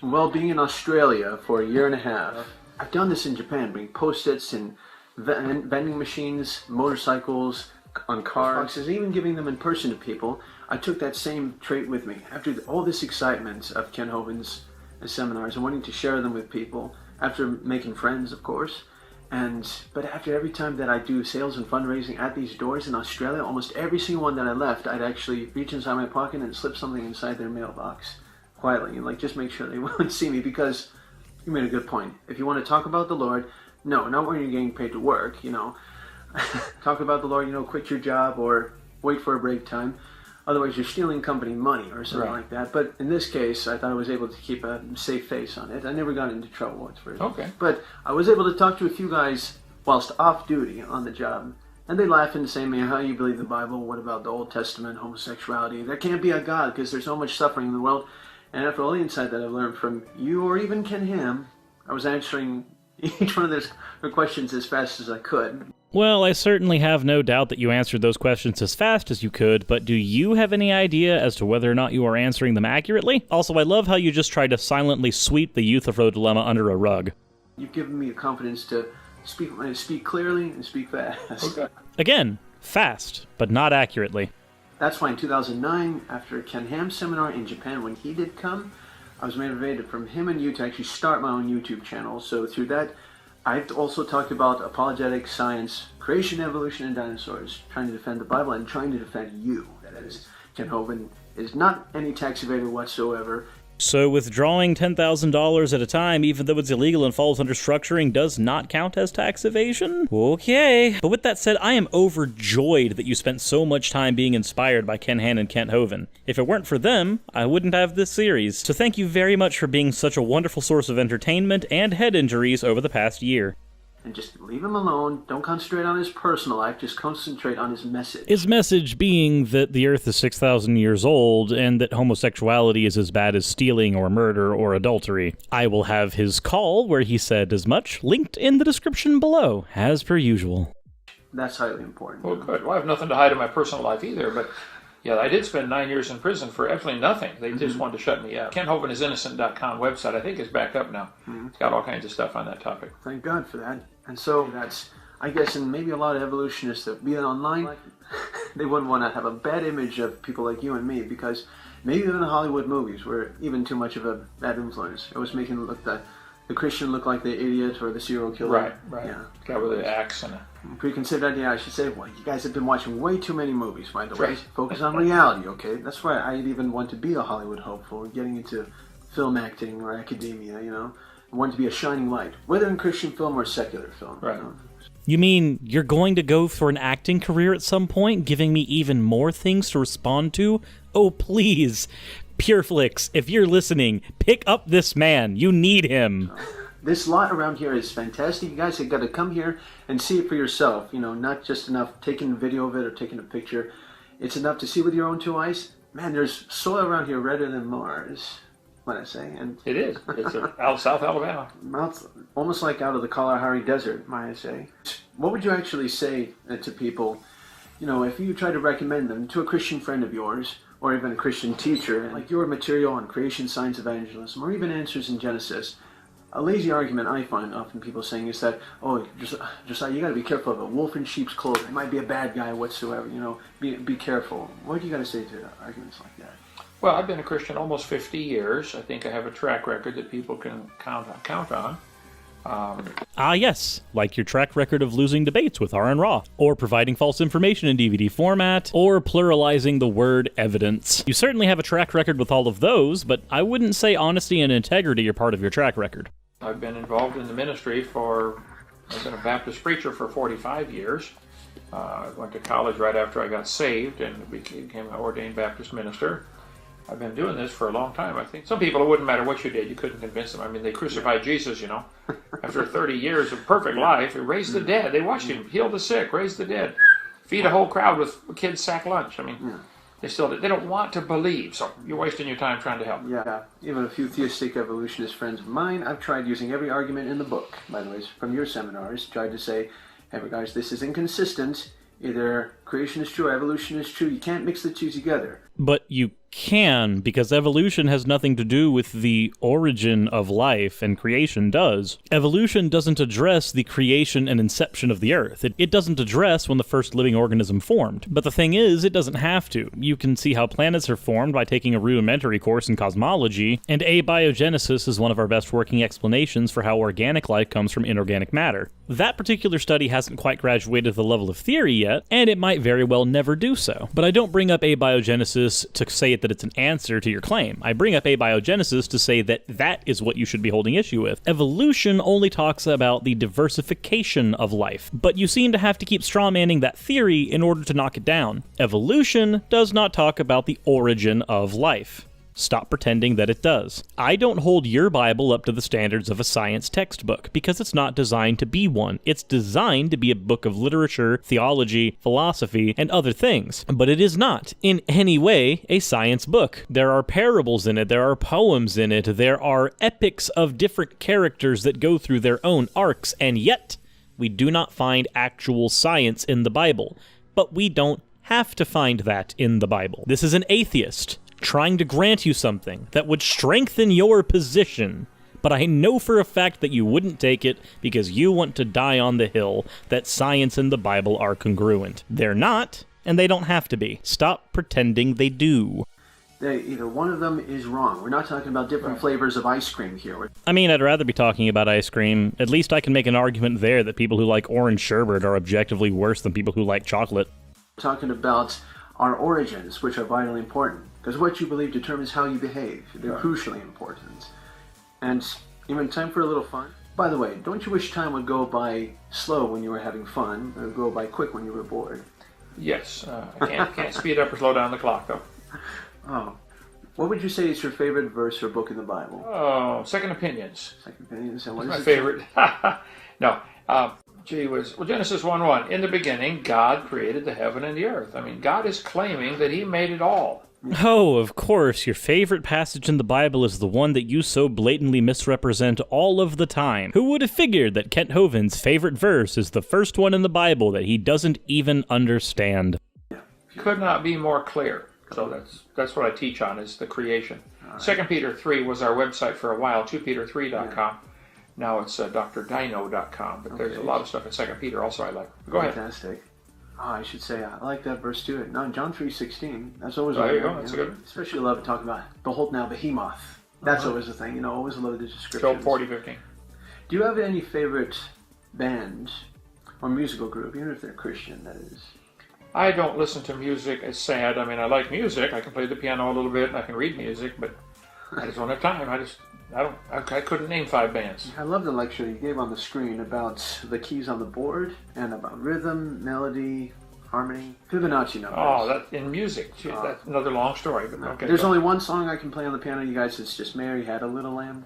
well, being in Australia for a year and a half, I've done this in Japan, bringing post-its and vending machines, motorcycles, on cars, even giving them in person to people. I took that same trait with me. After all this excitement of Ken Hovind's seminars and wanting to share them with people, after making friends, of course, but after every time that I do sales and fundraising at these doors in Australia, almost every single one that I left, I'd actually reach inside my pocket and slip something inside their mailbox quietly, and just make sure they won't see me, because you made a good point. If you want to talk about the Lord, no, not when you're getting paid to work, talk about the Lord, quit your job or wait for a break time. Otherwise, you're stealing company money or something like that. But in this case, I thought I was able to keep a safe face on it. I never got into trouble. Okay. But I was able to talk to a few guys whilst off duty on the job. And they laugh and say, man, how do you believe the Bible? What about the Old Testament, homosexuality? There can't be a God because there's so much suffering in the world. And after all the insight that I've learned from you or even Ken Ham, I was answering each one of their questions as fast as I could. Well, I certainly have no doubt that you answered those questions as fast as you could, but do you have any idea as to whether or not you are answering them accurately? Also, I love how you just tried to silently sweep the Euthyphro dilemma under a rug. You've given me the confidence to speak clearly and speak fast. Okay. Again, fast, but not accurately. That's why in 2009, after Ken Ham's seminar in Japan, when he did come, I was motivated from him and you to actually start my own YouTube channel. So through that, I've also talked about apologetic science, creation, evolution, and dinosaurs, trying to defend the Bible and trying to defend you. That is, Ken Hovind is not any tax evader whatsoever. So withdrawing $10,000 at a time, even though it's illegal and falls under structuring, does not count as tax evasion? Okay. But with that said, I am overjoyed that you spent so much time being inspired by Ken Ham and Kent Hovind. If it weren't for them, I wouldn't have this series. So thank you very much for being such a wonderful source of entertainment and head injuries over the past year. And just leave him alone. Don't concentrate on his personal life. Just concentrate on his message. His message being that the Earth is 6,000 years old and that homosexuality is as bad as stealing or murder or adultery. I will have his call, where he said as much, linked in the description below, as per usual. That's highly important. Well, good. Well, I have nothing to hide in my personal life either, but yeah, I did spend 9 years in prison for absolutely nothing. They just wanted to shut me up. KenHovinIsInnocent.com website, I think, is back up now. It's got all kinds of stuff on that topic. Thank God for that. And so that's, I guess, and maybe a lot of evolutionists that be online, they wouldn't want to have a bad image of people like you and me, because maybe even the Hollywood movies were even too much of a bad influence. It was making the Christian look like the idiot or the serial killer. Right. Yeah. Guy with an axe and a... Preconceived idea, I should say, well, you guys have been watching way too many movies, by the way. Focus on reality, okay? That's why I'd even want to be a Hollywood hopeful, getting into film acting or academia, I want to be a shining light, whether in Christian film or secular film. Right. You mean you're going to go for an acting career at some point, giving me even more things to respond to? Oh, please. Pureflix, if you're listening, pick up this man. You need him. This lot around here is fantastic. You guys have got to come here and see it for yourself. Not just enough taking a video of it or taking a picture. It's enough to see with your own two eyes. Man, there's soil around here redder than Mars, what I say. And It is. It's out South Alabama. Almost like out of the Kalahari Desert, might I say. What would you actually say to people, if you try to recommend them to a Christian friend of yours, or even a Christian teacher, like your material on creation, science, evangelism, or even answers in Genesis? A lazy argument I find often people saying is that, oh, just you got to be careful of a wolf in sheep's clothing. He might be a bad guy whatsoever. Be careful. What do you got to say to arguments like that? Well, I've been a Christian almost 50 years. I think I have a track record that people can count on. Yes, like your track record of losing debates with R and Raw, or providing false information in DVD format, or pluralizing the word evidence. You certainly have a track record with all of those, but I wouldn't say honesty and integrity are part of your track record. I've been involved in the ministry I've been a Baptist preacher for 45 years. I went to college right after I got saved and became an ordained Baptist minister. I've been doing this for a long time, I think. Some people, it wouldn't matter what you did. You couldn't convince them. I mean, they crucified Jesus, After 30 years of perfect life, he raised the dead. They watched him heal the sick, raise the dead, feed a whole crowd with kids' sack lunch. I mean, They don't want to believe, so you're wasting your time trying to help. Yeah, even a few theistic evolutionist friends of mine, I've tried using every argument in the book, by the way, from your seminars, tried to say, hey guys, this is inconsistent. Either creation is true or evolution is true. You can't mix the two together. But you can, because evolution has nothing to do with the origin of life, and creation does. Evolution doesn't address the creation and inception of the Earth. It doesn't address when the first living organism formed. But the thing is, it doesn't have to. You can see how planets are formed by taking a rudimentary course in cosmology, and abiogenesis is one of our best working explanations for how organic life comes from inorganic matter. That particular study hasn't quite graduated to the level of theory yet, and it might very well never do so. But I don't bring up abiogenesis to say that it's an answer to your claim. I bring up abiogenesis to say that that is what you should be holding issue with. Evolution only talks about the diversification of life, but you seem to have to keep strawmanning that theory in order to knock it down. Evolution does not talk about the origin of life. Stop pretending that it does. I don't hold your Bible up to the standards of a science textbook, because it's not designed to be one. It's designed to be a book of literature, theology, philosophy, and other things. But it is not, in any way, a science book. There are parables in it, there are poems in it, there are epics of different characters that go through their own arcs, and yet, we do not find actual science in the Bible. But we don't have to find that in the Bible. This is an atheist trying to grant you something that would strengthen your position, but I know for a fact that you wouldn't take it because you want to die on the hill that science and the Bible are congruent. They're not, and they don't have to be. Stop pretending they do. Either one of them is wrong. We're not talking about different flavors of ice cream here. I mean, I'd rather be talking about ice cream. At least I can make an argument there that people who like orange sherbet are objectively worse than people who like chocolate. We're talking about our origins, which are vitally important. Because what you believe determines how you behave. They're crucially important. And even time for a little fun. By the way, don't you wish time would go by slow when you were having fun, or go by quick when you were bored? Yes, I can't speed up or slow down the clock, though. Oh. What would you say is your favorite verse or book in the Bible? Oh, Second Opinions. Second Opinions. And what That's is my it? favorite. No. Genesis 1:1. In the beginning, God created the heaven and the earth. I mean, God is claiming that He made it all. Oh, of course, your favorite passage in the Bible is the one that you so blatantly misrepresent all of the time. Who would have figured that Kent Hovind's favorite verse is the first one in the Bible that he doesn't even understand? Could not be more clear. So that's what I teach on, is the creation. Right. 2 Peter 3 was our website for a while, 2peter3.com. Now it's drdino.com, but there's a lot of stuff in 2 Peter also I like. Go ahead. Fantastic. Oh, I should say, I like that verse too. No, John 3:16. That's always there you go. That's good. Especially love talking about, behold now Behemoth. That's always the thing. Always love the descriptions. Job 40:15. Do you have any favorite band or musical group, even if they're Christian, that is? I don't listen to music. It's sad. I mean, I like music. I can play the piano a little bit, and I can read music, but I just don't have time. I couldn't name 5 bands. I love the lecture you gave on the screen about the keys on the board and about rhythm, melody, harmony, Fibonacci numbers. Oh, that in music. Gee, that's another long story. But okay. There's only one song I can play on the piano, you guys. It's just Mary Had a Little Lamb.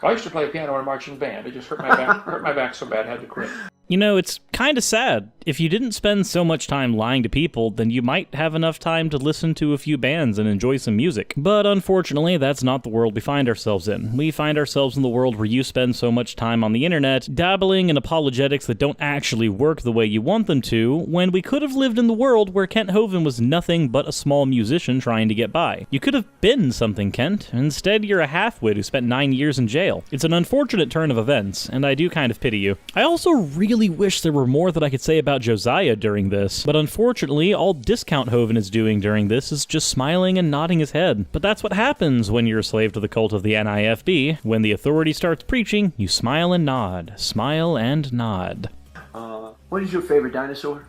I used to play piano in a marching band. It just hurt my back. Hurt my back so bad I had to quit. You know, it's kind of sad. If you didn't spend so much time lying to people, then you might have enough time to listen to a few bands and enjoy some music. But unfortunately, that's not the world we find ourselves in. We find ourselves in the world where you spend so much time on the internet, dabbling in apologetics that don't actually work the way you want them to, when we could have lived in the world where Kent Hovind was nothing but a small musician trying to get by. You could have been something, Kent. Instead, you're a half-wit who spent 9 years in jail. It's an unfortunate turn of events, and I do kind of pity you. I also really wish there were more that I could say about Josiah during this, but unfortunately, all Discount Hovind is doing during this is just smiling and nodding his head. But that's what happens when you're a slave to the cult of the NIFB. When the authority starts preaching, you smile and nod. Smile and nod. What is your favorite dinosaur?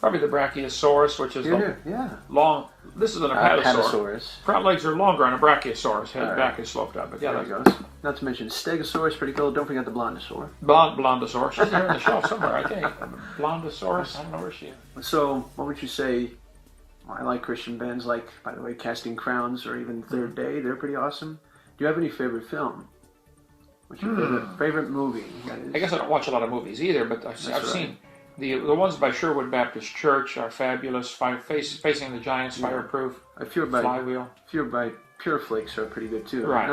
Probably the Brachiosaurus, which is long. This is an Apatosaurus. Front legs are longer on a Brachiosaurus. Head back is sloped up. But yeah, there it goes. Not to mention Stegosaurus, pretty cool. Don't forget the Blondosaur. Blondosaurus. She's there on the shelf somewhere, I think. Blondosaurus. I don't know where she is. So, what would you say? I like Christian bands like, by the way, Casting Crowns or even Third Day. They're pretty awesome. Do you have any favorite film? What's your favorite movie? I guess I don't watch a lot of movies either, but I've seen The ones by Sherwood Baptist Church are fabulous. Facing the Giants, Fireproof, Flywheel. Feared by Pure Flakes are pretty good too. Right.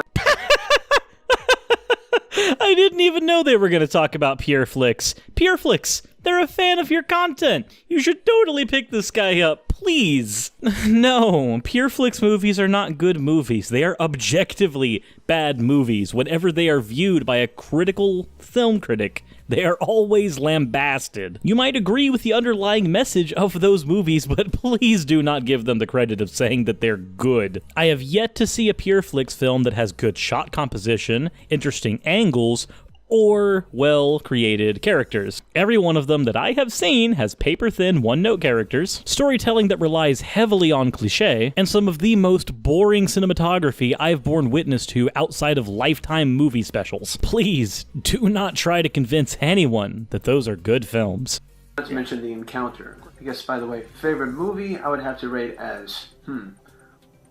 I didn't even know they were going to talk about Pure Flix. Pure Flix, they're a fan of your content. You should totally pick this guy up, please. No, Pure Flix movies are not good movies. They are objectively bad movies whenever they are viewed by a critical film critic. They are always lambasted. You might agree with the underlying message of those movies, but please do not give them the credit of saying that they're good. I have yet to see a Pure Flix film that has good shot composition, interesting angles, or well-created characters. Every one of them that I have seen has paper-thin, one-note characters, storytelling that relies heavily on cliché, and some of the most boring cinematography I've borne witness to outside of Lifetime movie specials. Please, do not try to convince anyone that those are good films. Not to mention The Encounter. I guess, by the way, favorite movie I would have to rate as,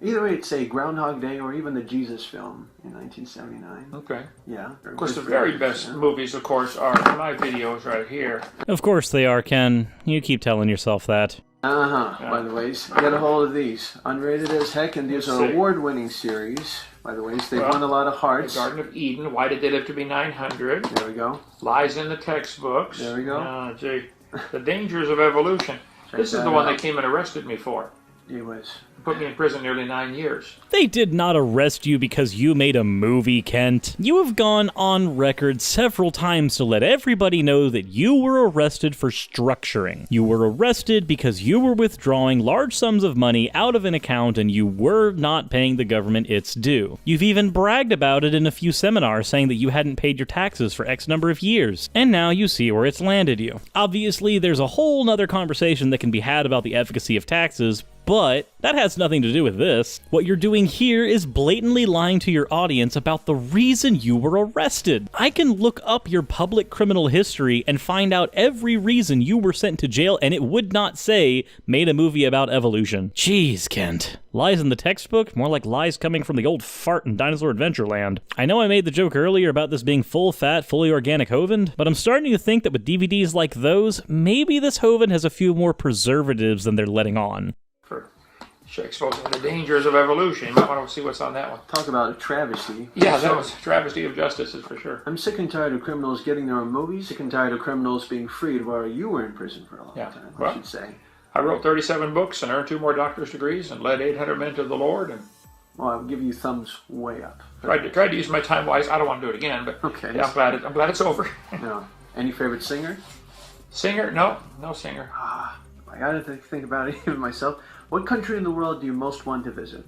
either way, it's say Groundhog Day or even the Jesus film in 1979. Okay. Yeah. Of course, the very best movies, of course, are my videos right here. Of course they are, Ken. You keep telling yourself that. By the ways, get a hold of these. Unrated as heck, and these are award-winning series. By the ways, they've won a lot of hearts. The Garden of Eden, Why Did They Live to Be 900? There we go. Lies in the Textbooks. There we go. Oh, gee. The Dangers of Evolution. This is the one they came and arrested me for. It was. Put me in prison nearly 9 years. They did not arrest you because you made a movie, Kent. You have gone on record several times to let everybody know that you were arrested for structuring. You were arrested because you were withdrawing large sums of money out of an account and you were not paying the government its due. You've even bragged about it in a few seminars, saying that you hadn't paid your taxes for X number of years. And now you see where it's landed you. Obviously, there's a whole nother conversation that can be had about the efficacy of taxes, but that has nothing to do with this. What you're doing here is blatantly lying to your audience about the reason you were arrested. I can look up your public criminal history and find out every reason you were sent to jail, and it would not say, made a movie about evolution. Jeez, Kent. Lies in the textbook? More like lies coming from the old fart in Dinosaur Adventureland. I know I made the joke earlier about this being full-fat, fully organic Hovind, but I'm starting to think that with DVDs like those, maybe this Hovind has a few more preservatives than they're letting on. Exposing the dangers of evolution. You might want to see what's on that one. Talk about a travesty. Yeah, that was a travesty of justice, is for sure. I'm sick and tired of criminals getting their own movies. Sick and tired of criminals being freed while you were in prison for a long time, I should say. I wrote 37 books and earned 2 more doctor's degrees and led 800 men to the Lord. And well, I'll give you thumbs way up. Tried to use my time wise. I don't want to do it again, but okay. Yeah, I'm glad it's over. No. Any favorite singer? Singer? No singer. I gotta think about it even myself. What country in the world do you most want to visit?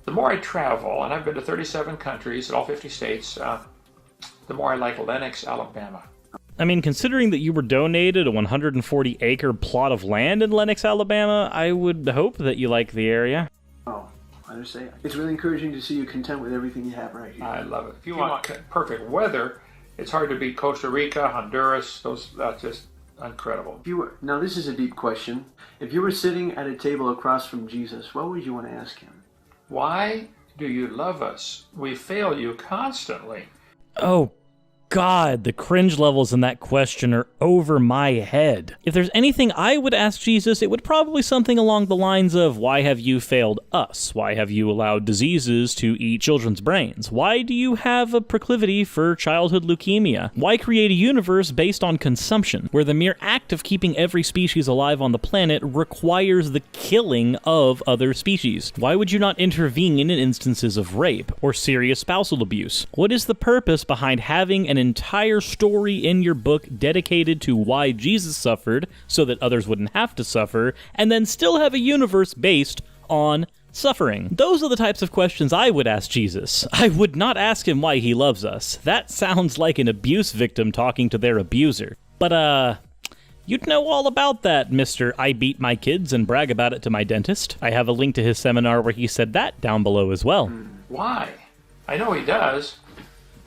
The more I travel, and I've been to 37 countries in all 50 states, the more I like Lenox, Alabama. I mean, considering that you were donated a 140-acre plot of land in Lenox, Alabama, I would hope that you like the area. Oh, I understand. It's really encouraging to see you content with everything you have right here. I love it. If you want perfect weather, it's hard to beat Costa Rica, Honduras, that's just incredible. Now, this is a deep question. If you were sitting at a table across from Jesus, what would you want to ask him? Why do you love us? We fail you constantly. Oh, God, the cringe levels in that question are over my head. If there's anything I would ask Jesus, it would probably something along the lines of, why have you failed us? Why have you allowed diseases to eat children's brains? Why do you have a proclivity for childhood leukemia? Why create a universe based on consumption, where the mere act of keeping every species alive on the planet requires the killing of other species? Why would you not intervene in instances of rape or serious spousal abuse? What is the purpose behind having an entire story in your book dedicated to why Jesus suffered so that others wouldn't have to suffer, and then still have a universe based on suffering? Those are the types of questions I would ask Jesus. I would not ask him why he loves us. That sounds like an abuse victim talking to their abuser. But, you'd know all about that, Mr. I beat my kids and brag about it to my dentist. I have a link to his seminar where he said that down below as well. Why? I know he does.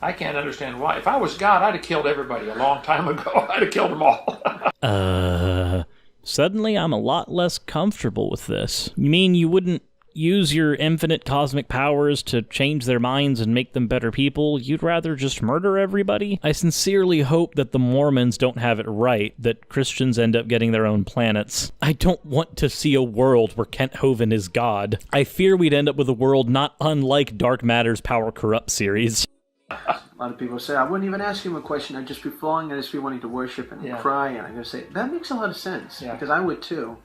I can't understand why. If I was God, I'd have killed everybody a long time ago. I'd have killed them all. Suddenly I'm a lot less comfortable with this. You mean you wouldn't use your infinite cosmic powers to change their minds and make them better people, you'd rather just murder everybody? I sincerely hope that the Mormons don't have it right, that Christians end up getting their own planets. I don't want to see a world where Kent Hovind is God. I fear we'd end up with a world not unlike Dark Matter's Power Corrupt series. A lot of people say, I wouldn't even ask him a question, I'd just be flowing, I'd just be wanting to worship and cry, and I'm going to say, that makes a lot of sense, because I would too.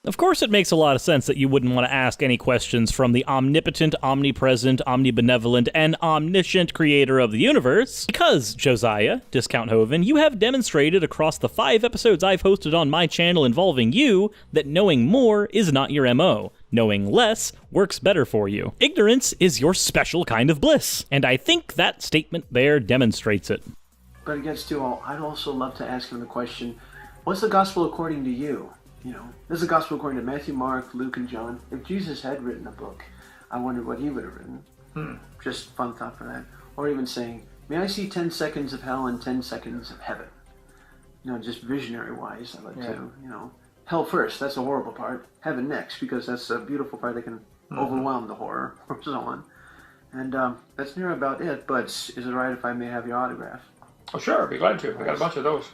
Of course it makes a lot of sense that you wouldn't want to ask any questions from the omnipotent, omnipresent, omnibenevolent, and omniscient creator of the universe. Because, Josiah, Discount Hovind, you have demonstrated across the 5 episodes I've hosted on my channel involving you that knowing more is not your MO. Knowing less works better for you. Ignorance is your special kind of bliss. And I think that statement there demonstrates it. But it gets to, I'd also love to ask him the question, what's the gospel according to you? You know, this is the gospel according to Matthew, Mark, Luke, and John. If Jesus had written a book, I wonder what he would have written. Just fun thought for that. Or even saying, may I see 10 seconds of hell and 10 seconds of heaven? You know, just visionary-wise, I'd like to, you know, hell first, that's the horrible part. Heaven next, because that's a beautiful part that can overwhelm the horror, or so on. And that's near about it, but is it right if I may have your autograph? Oh, sure, I'd be glad to. I got a bunch of those.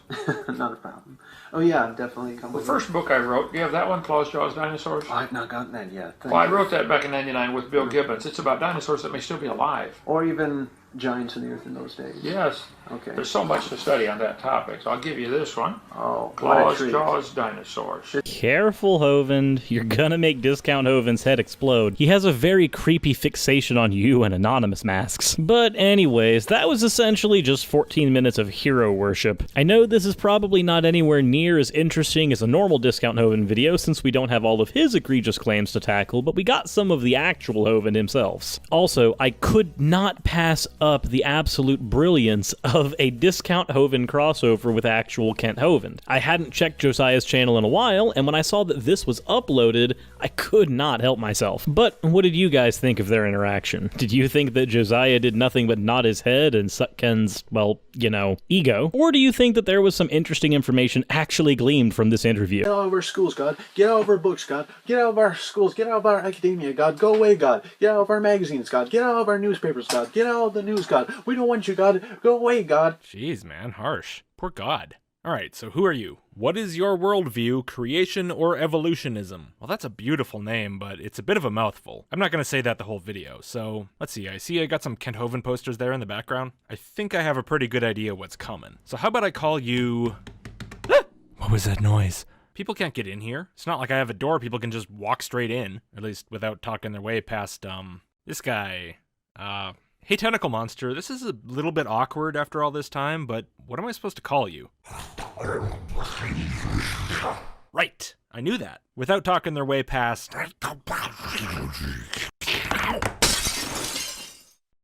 Not a problem. Oh, yeah, definitely. The first book I wrote, do you have that one, Claus, Jaws, Dinosaurs? I've not gotten that yet. Well, I wrote that back in '99 with Bill Gibbons. It's about dinosaurs that may still be alive. Or even giants in the earth in those days. Yes. Okay. There's so much to study on that topic, so I'll give you this one. Oh, Claus, Jaws, Dinosaurs. Careful, Hovind. You're gonna make Discount Hovind's head explode. He has a very creepy fixation on you and anonymous masks. But anyways, that was essentially just 14 minutes of hero worship. I know this is probably not anywhere near as interesting as a normal Discount Hovind video since we don't have all of his egregious claims to tackle, but we got some of the actual Hovind himself. Also, I could not pass up the absolute brilliance of a Discount Hovind crossover with actual Kent Hovind. I hadn't checked Josiah's channel in a while, and when I saw that this was uploaded, I could not help myself. But what did you guys think of their interaction? Did you think that Josiah did nothing but nod his head and suck Ken's, well, you know, ego? Or do you think that there was some interesting information actually gleaned from this interview? Get out of our schools, God. Get out of our books, God. Get out of our schools. Get out of our academia, God. Go away, God. Get out of our magazines, God. Get out of our newspapers, God. Get out of the news, God. We don't want you, God. Go away, God. Jeez, man, harsh. Poor God. Alright, so who are you? What is your worldview, creation or evolutionism? Well, that's a beautiful name, but it's a bit of a mouthful. I'm not going to say that the whole video, so let's see. I see I got some Kent Hovind posters there in the background. I think I have a pretty good idea what's coming. So how about I call you... What was that noise? People can't get in here. It's not like I have a door people can just walk straight in, at least without talking their way past, this guy. Hey, Tentacle Monster, this is a little bit awkward after all this time, but what am I supposed to call you? Right, I knew that. Without talking their way past...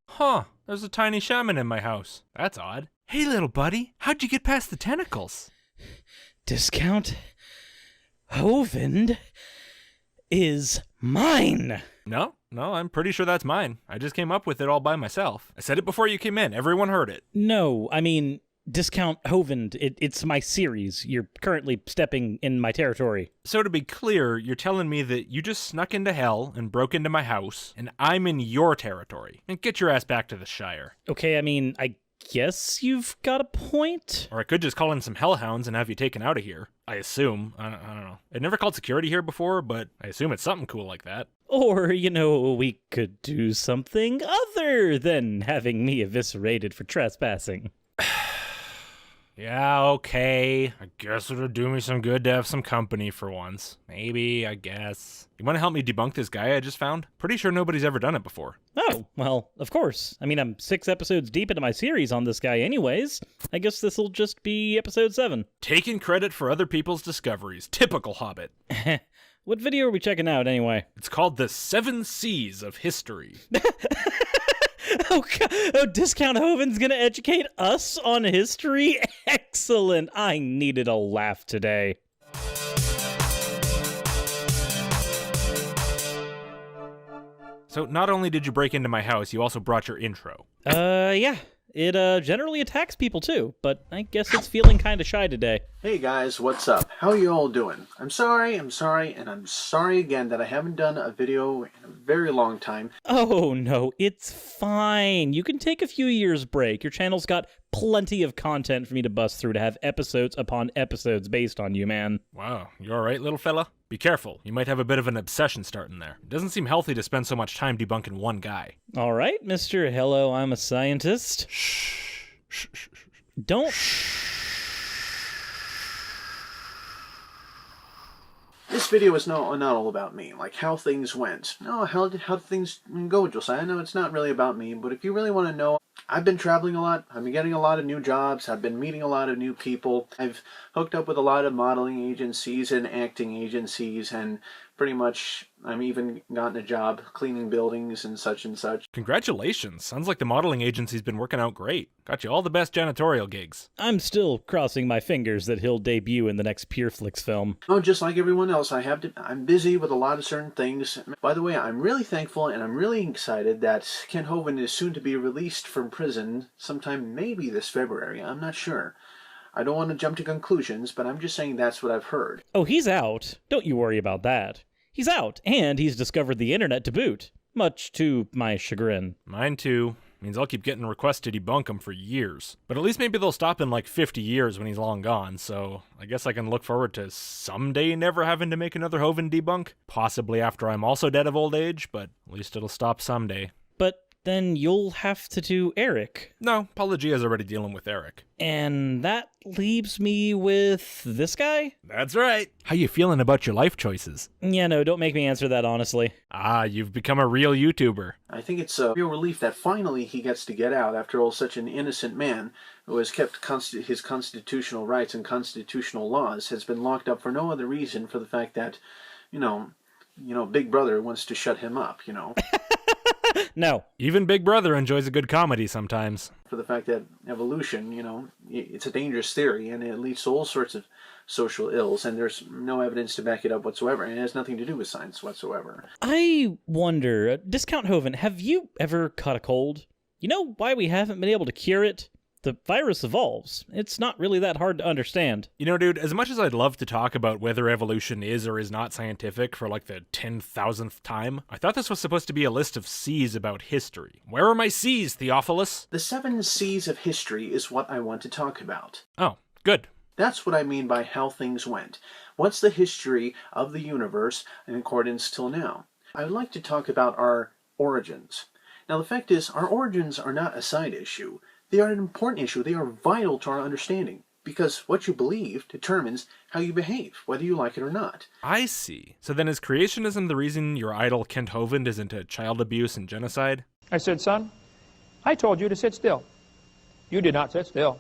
Huh, there's a tiny shaman in my house. That's odd. Hey, little buddy, how'd you get past the tentacles? Discount Hovind is mine. No, I'm pretty sure that's mine. I just came up with it all by myself. I said it before you came in. Everyone heard it. No, I mean, Discount Hovind. It's my series. You're currently stepping in my territory. So to be clear, you're telling me that you just snuck into hell and broke into my house, and I'm in your territory. And get your ass back to the Shire. Okay, I mean, I guess you've got a point. Or I could just call in some hellhounds and have you taken out of here. I assume. I don't know. I've never called security here before, but I assume it's something cool like that. Or, you know, we could do something other than having me eviscerated for trespassing. Yeah, okay. I guess it'll do me some good to have some company for once. Maybe, I guess. You want to help me debunk this guy I just found? Pretty sure nobody's ever done it before. Oh, well, of course. I mean, I'm 6 episodes deep into my series on this guy anyways. I guess this'll just be episode 7. Taking credit for other people's discoveries. Typical Hobbit. What video are we checking out anyway? It's called The 7 C's of History. Oh, God. Oh, Discount Hovind's gonna educate us on history? Excellent. I needed a laugh today. So not only did you break into my house, you also brought your intro. Yeah. It generally attacks people too, but I guess it's feeling kind of shy today. Hey guys, what's up? How are you all doing? I'm sorry, and I'm sorry again that I haven't done a video in a very long time. Oh no, it's fine. You can take a few years break. Your channel's got plenty of content for me to bust through to have episodes upon episodes based on you, man. Wow, you alright, little fella? Be careful, you might have a bit of an obsession starting there. It doesn't seem healthy to spend so much time debunking one guy. Alright, Mr. Hello, I'm a Scientist. Shh. Don't... This video is not all about me, like how things went. No, how did things go, Josiah? I know it's not really about me, but if you really want to know, I've been traveling a lot. I've been getting a lot of new jobs. I've been meeting a lot of new people. I've hooked up with a lot of modeling agencies and acting agencies, and pretty much I'm even gotten a job cleaning buildings and such and such. Congratulations. Sounds like the modeling agency's been working out great. Got you all the best janitorial gigs. I'm still crossing my fingers that he'll debut in the next PureFlix film. Oh, just like everyone else, I'm busy with a lot of certain things. By the way, I'm really thankful and I'm really excited that Ken Hovind is soon to be released from prison sometime maybe this February. I'm not sure. I don't want to jump to conclusions, but I'm just saying that's what I've heard. Oh, he's out. Don't you worry about that. He's out, and he's discovered the internet to boot. Much to my chagrin. Mine too. Means I'll keep getting requests to debunk him for years. But at least maybe they'll stop in like 50 years when he's long gone, so I guess I can look forward to someday never having to make another Hovind debunk. Possibly after I'm also dead of old age, but at least it'll stop someday. But then you'll have to do Eric. No, Apologia's already dealing with Eric. And that leaves me with this guy? That's right. How you feeling about your life choices? Yeah, no, don't make me answer that honestly. Ah, you've become a real YouTuber. I think it's a real relief that finally he gets to get out after all such an innocent man who has kept his constitutional rights and constitutional laws has been locked up for no other reason for the fact that, you know, Big Brother wants to shut him up, No. Even Big Brother enjoys a good comedy sometimes. For the fact that evolution, it's a dangerous theory and it leads to all sorts of social ills, and there's no evidence to back it up whatsoever, and it has nothing to do with science whatsoever. I wonder, Discount Hovind, have you ever caught a cold? You know why we haven't been able to cure it? The virus evolves. It's not really that hard to understand. You know, dude, as much as I'd love to talk about whether evolution is or is not scientific for like the 10,000th time, I thought this was supposed to be a list of C's about history. Where are my C's, Theophilus? The 7 C's of history is what I want to talk about. Oh, good. That's what I mean by how things went. What's the history of the universe in accordance till now? I would like to talk about our origins. Now, the fact is, our origins are not a side issue. They are an important issue. They are vital to our understanding, because what you believe determines how you behave, whether you like it or not. I see. So then is creationism the reason your idol Kent Hovind is into child abuse and genocide? I said, son, I told you to sit still. You did not sit still.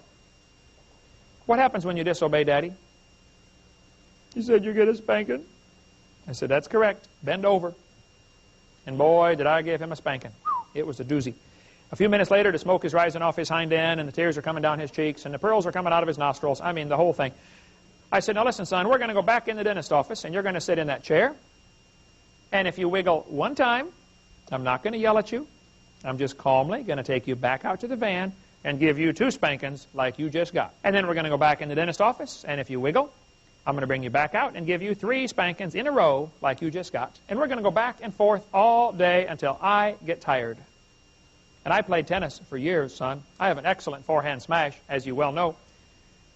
What happens when you disobey Daddy? He said, you get a spanking. I said, that's correct. Bend over. And boy, did I give him a spanking. It was a doozy. A few minutes later, the smoke is rising off his hind end, and the tears are coming down his cheeks, and the pearls are coming out of his nostrils. I mean, the whole thing. I said, now listen, son, we're going to go back in the dentist office, and you're going to sit in that chair. And if you wiggle one time, I'm not going to yell at you. I'm just calmly going to take you back out to the van and give you 2 spankings like you just got. And then we're going to go back in the dentist office, and if you wiggle, I'm going to bring you back out and give you 3 spankings in a row like you just got. And we're going to go back and forth all day until I get tired. And I played tennis for years, son. I have an excellent forehand smash, as you well know.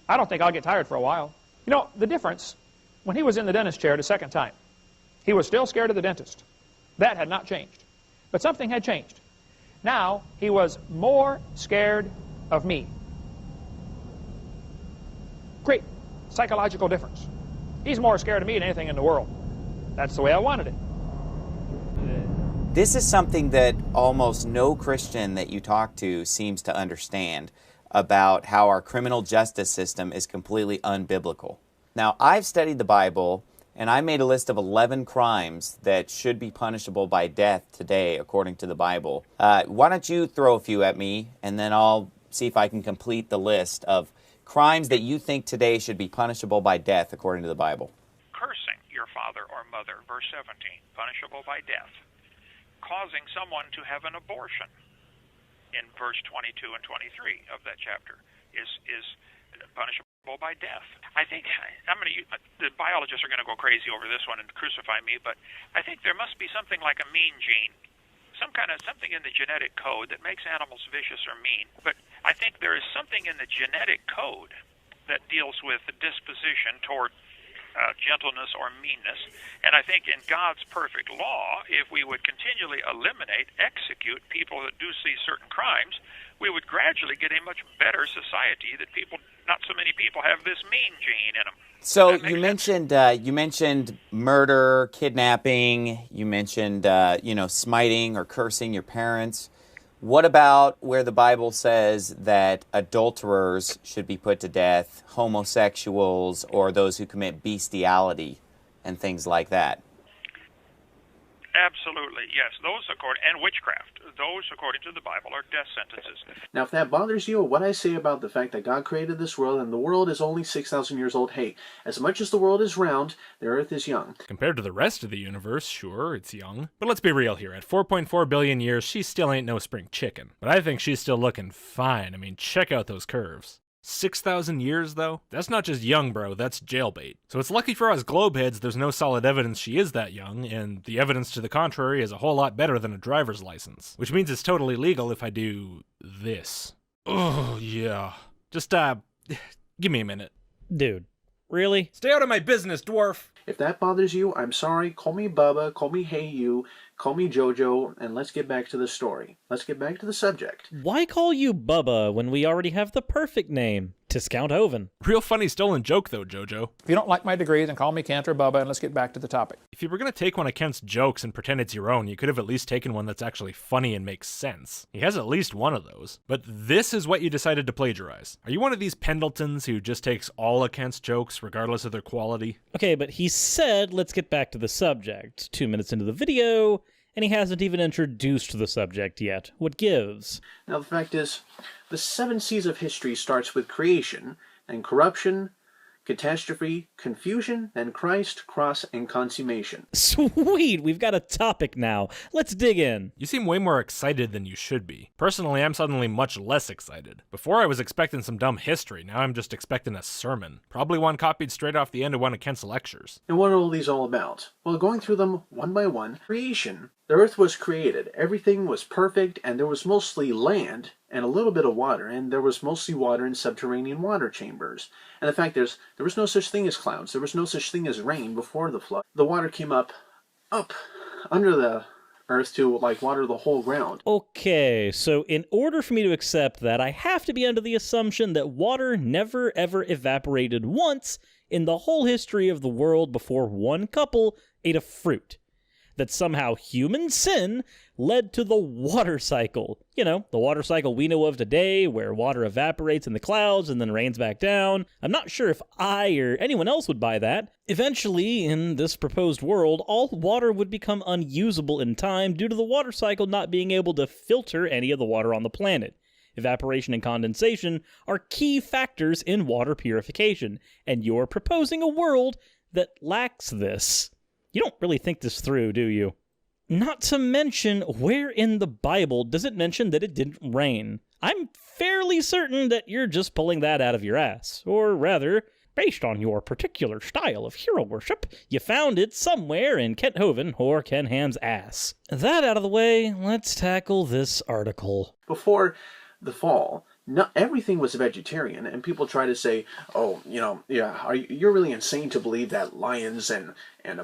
I don't think I'll get tired for a while. You know, the difference, when he was in the dentist chair the second time, he was still scared of the dentist. That had not changed. But something had changed. Now, he was more scared of me. Great psychological difference. He's more scared of me than anything in the world. That's the way I wanted it. This is something that almost no Christian that you talk to seems to understand about how our criminal justice system is completely unbiblical. Now, I've studied the Bible, and I made a list of 11 crimes that should be punishable by death today, according to the Bible. Why don't you throw a few at me, and then I'll see if I can complete the list of crimes that you think today should be punishable by death, according to the Bible. Cursing your father or mother, verse 17, punishable by death. Causing someone to have an abortion, in verse 22 and 23 of that chapter is punishable by death. I think the biologists are going to go crazy over this one and crucify me, but I think there must be something like a mean gene, something in the genetic code that makes animals vicious or mean. But I think there is something in the genetic code that deals with the disposition toward gentleness or meanness. And I think in God's perfect law, if we would continually execute people that do see certain crimes, we would gradually get a much better society that not so many people have this mean gene in them. So you mentioned murder, kidnapping, you mentioned smiting or cursing your parents. What about where the Bible says that adulterers should be put to death, homosexuals, or those who commit bestiality and things like that? Absolutely, yes. And witchcraft. Those, according to the Bible, are death sentences. Now, if that bothers you, what I say about the fact that God created this world and the world is only 6,000 years old, hey, as much as the world is round, the earth is young. Compared to the rest of the universe, sure, it's young. But let's be real here. At 4.4 billion years, she still ain't no spring chicken. But I think she's still looking fine. I mean, check out those curves. 6,000 years, though? That's not just young, bro, that's jailbait. So it's lucky for us globeheads there's no solid evidence she is that young, and the evidence to the contrary is a whole lot better than a driver's license. Which means it's totally legal if I do this. Oh, yeah. Just, give me a minute. Dude, really? Stay out of my business, dwarf! If that bothers you, I'm sorry. Call me Bubba, call me Hey You, call me Jojo, and let's get back to the story. Let's get back to the subject. Why call you Bubba when we already have the perfect name? Discount Hovind. Real funny stolen joke, though, Jojo. If you don't like my degree, then call me Kent or Bubba, and let's get back to the topic. If you were going to take one of Kent's jokes and pretend it's your own, you could have at least taken one that's actually funny and makes sense. He has at least one of those. But this is what you decided to plagiarize. Are you one of these Pendletons who just takes all of Kent's jokes, regardless of their quality? Okay, but he said, let's get back to the subject. 2 minutes into the video, and he hasn't even introduced the subject yet. What gives? Now, the fact is, the 7 C's of history starts with creation, and corruption, catastrophe, confusion, then Christ, cross, and consummation. Sweet, we've got a topic now. Let's dig in. You seem way more excited than you should be. Personally, I'm suddenly much less excited. Before I was expecting some dumb history, now I'm just expecting a sermon. Probably one copied straight off the end of one of Kent's lectures. And what are all these all about? Well, going through them one by one, creation. The earth was created, everything was perfect, and there was mostly land and a little bit of water, and there was mostly water in subterranean water chambers. And the fact is, there was no such thing as clouds, there was no such thing as rain before the flood. The water came up under the earth to, water the whole ground. Okay, so in order for me to accept that, I have to be under the assumption that water never ever evaporated once in the whole history of the world before one couple ate a fruit. That somehow human sin led to the water cycle. You know, the water cycle we know of today, where water evaporates in the clouds and then rains back down. I'm not sure if I or anyone else would buy that. Eventually, in this proposed world, all water would become unusable in time due to the water cycle not being able to filter any of the water on the planet. Evaporation and condensation are key factors in water purification, and you're proposing a world that lacks this. You don't really think this through, do you? Not to mention, where in the Bible does it mention that it didn't rain? I'm fairly certain that you're just pulling that out of your ass. Or rather, based on your particular style of hero worship, you found it somewhere in Kent Hovind or Ken Ham's ass. That out of the way, let's tackle this article. Before the fall, everything was vegetarian, and people try to say, you're really insane to believe that lions and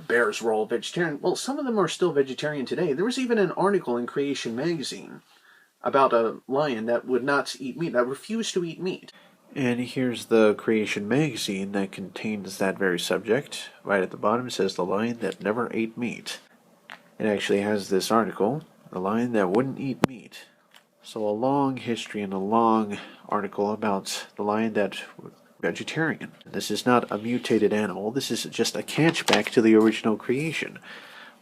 bears were all vegetarian. Well, some of them are still vegetarian today. There was even an article in Creation magazine about a lion that would not eat meat, that refused to eat meat. And here's the Creation magazine that contains that very subject. Right at the bottom it says the lion that never ate meat. It actually has this article, the lion that wouldn't eat meat. So a long history and a long article about the lion that was vegetarian. This is not a mutated animal. This is just a catchback to the original creation.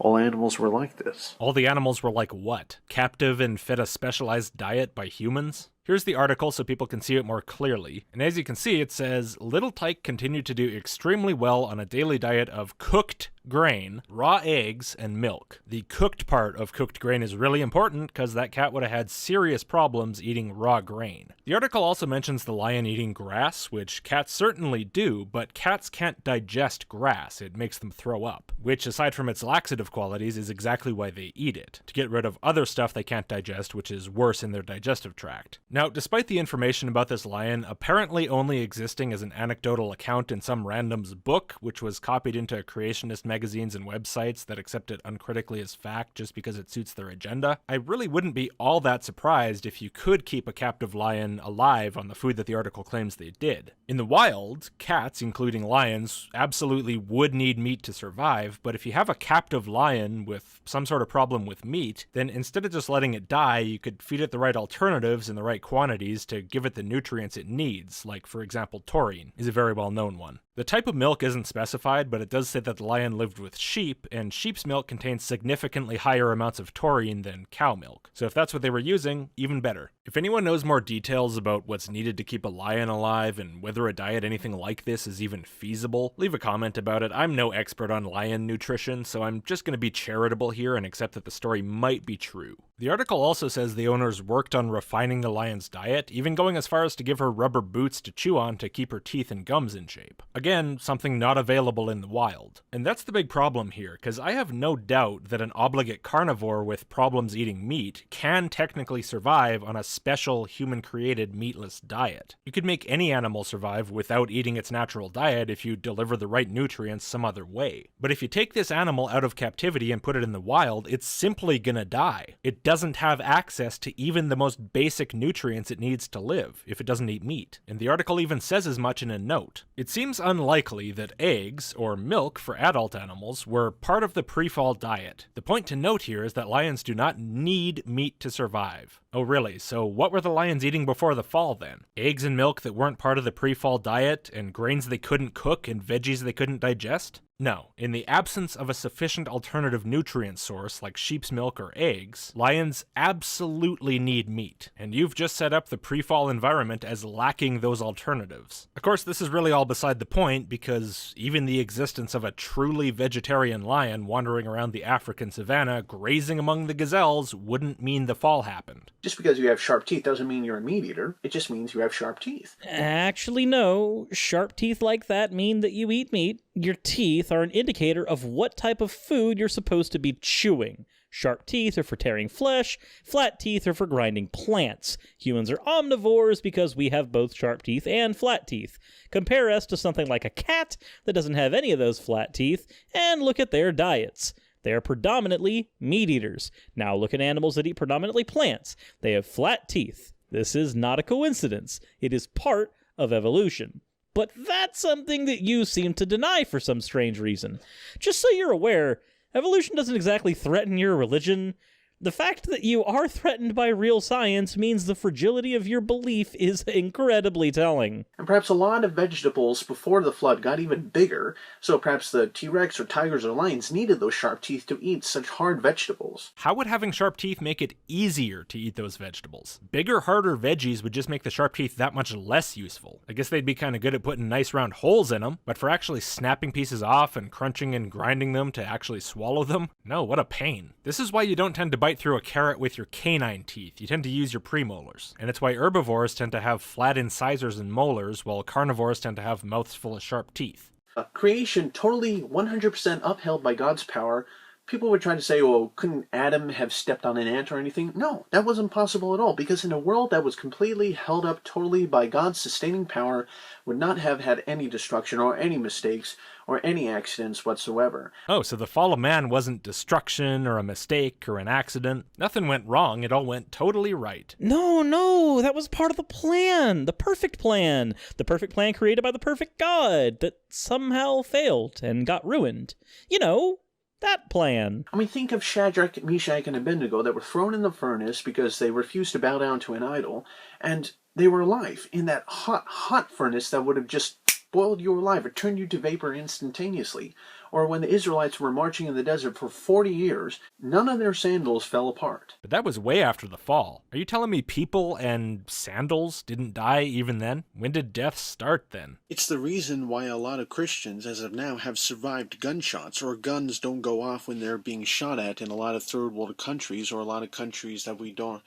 All animals were like this. All the animals were like what? Captive and fed a specialized diet by humans? Here's the article so people can see it more clearly. And as you can see, it says, Little Tyke continued to do extremely well on a daily diet of cooked grain, raw eggs, and milk. The cooked part of cooked grain is really important because that cat would have had serious problems eating raw grain. The article also mentions the lion eating grass, which cats certainly do, but cats can't digest grass. It makes them throw up, which aside from its laxative qualities is exactly why they eat it, to get rid of other stuff they can't digest, which is worse in their digestive tract. Now, despite the information about this lion apparently only existing as an anecdotal account in some random's book, which was copied into creationist magazines and websites that accept it uncritically as fact just because it suits their agenda, I really wouldn't be all that surprised if you could keep a captive lion alive on the food that the article claims they did. In the wild, cats, including lions, absolutely would need meat to survive, but if you have a captive lion with some sort of problem with meat, then instead of just letting it die, you could feed it the right alternatives in the right quantities to give it the nutrients it needs, like, for example, taurine is a very well-known one. The type of milk isn't specified, but it does say that the lion lived with sheep, and sheep's milk contains significantly higher amounts of taurine than cow milk. So if that's what they were using, even better. If anyone knows more details about what's needed to keep a lion alive and whether a diet anything like this is even feasible, leave a comment about it. I'm no expert on lion nutrition, so I'm just going to be charitable here and accept that the story might be true. The article also says the owners worked on refining the lion's diet, even going as far as to give her rubber boots to chew on to keep her teeth and gums in shape. Again, something not available in the wild. And that's the big problem here, because I have no doubt that an obligate carnivore with problems eating meat can technically survive on a special human-created meatless diet. You could make any animal survive without eating its natural diet if you deliver the right nutrients some other way. But if you take this animal out of captivity and put it in the wild, it's simply gonna die. It doesn't have access to even the most basic nutrients it needs to live if it doesn't eat meat. And the article even says as much in a note. It seems unlikely that eggs, or milk for adult animals, were part of the pre-fall diet. The point to note here is that lions do not need meat to survive. Oh really, so what were the lions eating before the fall then? Eggs and milk that weren't part of the pre-fall diet, and grains they couldn't cook, and veggies they couldn't digest? No. In the absence of a sufficient alternative nutrient source like sheep's milk or eggs, lions absolutely need meat, and you've just set up the pre-fall environment as lacking those alternatives. Of course, this is really all beside the point, because even the existence of a truly vegetarian lion wandering around the African savanna grazing among the gazelles wouldn't mean the fall happened. Just because you have sharp teeth doesn't mean you're a meat eater. It just means you have sharp teeth. Actually, no. Sharp teeth like that mean that you eat meat. Your teeth are an indicator of what type of food you're supposed to be chewing. Sharp teeth are for tearing flesh, flat teeth are for grinding plants. Humans are omnivores because we have both sharp teeth and flat teeth. Compare us to something like a cat that doesn't have any of those flat teeth, and look at their diets. They are predominantly meat eaters. Now look at animals that eat predominantly plants. They have flat teeth. This is not a coincidence. It is part of evolution. But that's something that you seem to deny for some strange reason. Just so you're aware, evolution doesn't exactly threaten your religion. The fact that you are threatened by real science means the fragility of your belief is incredibly telling. And perhaps a lot of vegetables before the flood got even bigger, so perhaps the T-Rex or tigers or lions needed those sharp teeth to eat such hard vegetables. How would having sharp teeth make it easier to eat those vegetables? Bigger, harder veggies would just make the sharp teeth that much less useful. I guess they'd be kind of good at putting nice round holes in them, but for actually snapping pieces off and crunching and grinding them to actually swallow them? No, what a pain. This is why you don't tend to bite through a carrot with your canine teeth. You tend to use your premolars. And it's why herbivores tend to have flat incisors and molars, while carnivores tend to have mouths full of sharp teeth. Creation totally 100% upheld by God's power. People would try to say, well, couldn't Adam have stepped on an ant or anything? No, that wasn't possible at all, because in a world that was completely held up totally by God's sustaining power, would not have had any destruction or any mistakes or any accidents whatsoever. Oh, so the fall of man wasn't destruction or a mistake or an accident. Nothing went wrong, it all went totally right. No, that was part of the plan. The perfect plan. The perfect plan created by the perfect God that somehow failed and got ruined. You know, that plan. I mean, think of Shadrach, Meshach, and Abednego that were thrown in the furnace because they refused to bow down to an idol, and they were alive in that hot, hot furnace that would have just boiled you alive or turned you to vapor instantaneously. Or when the Israelites were marching in the desert for 40 years, none of their sandals fell apart. But that was way after the fall. Are you telling me people and sandals didn't die even then? When did death start then? It's the reason why a lot of Christians, as of now, have survived gunshots, or guns don't go off when they're being shot at in a lot of third world countries, or a lot of countries that we don't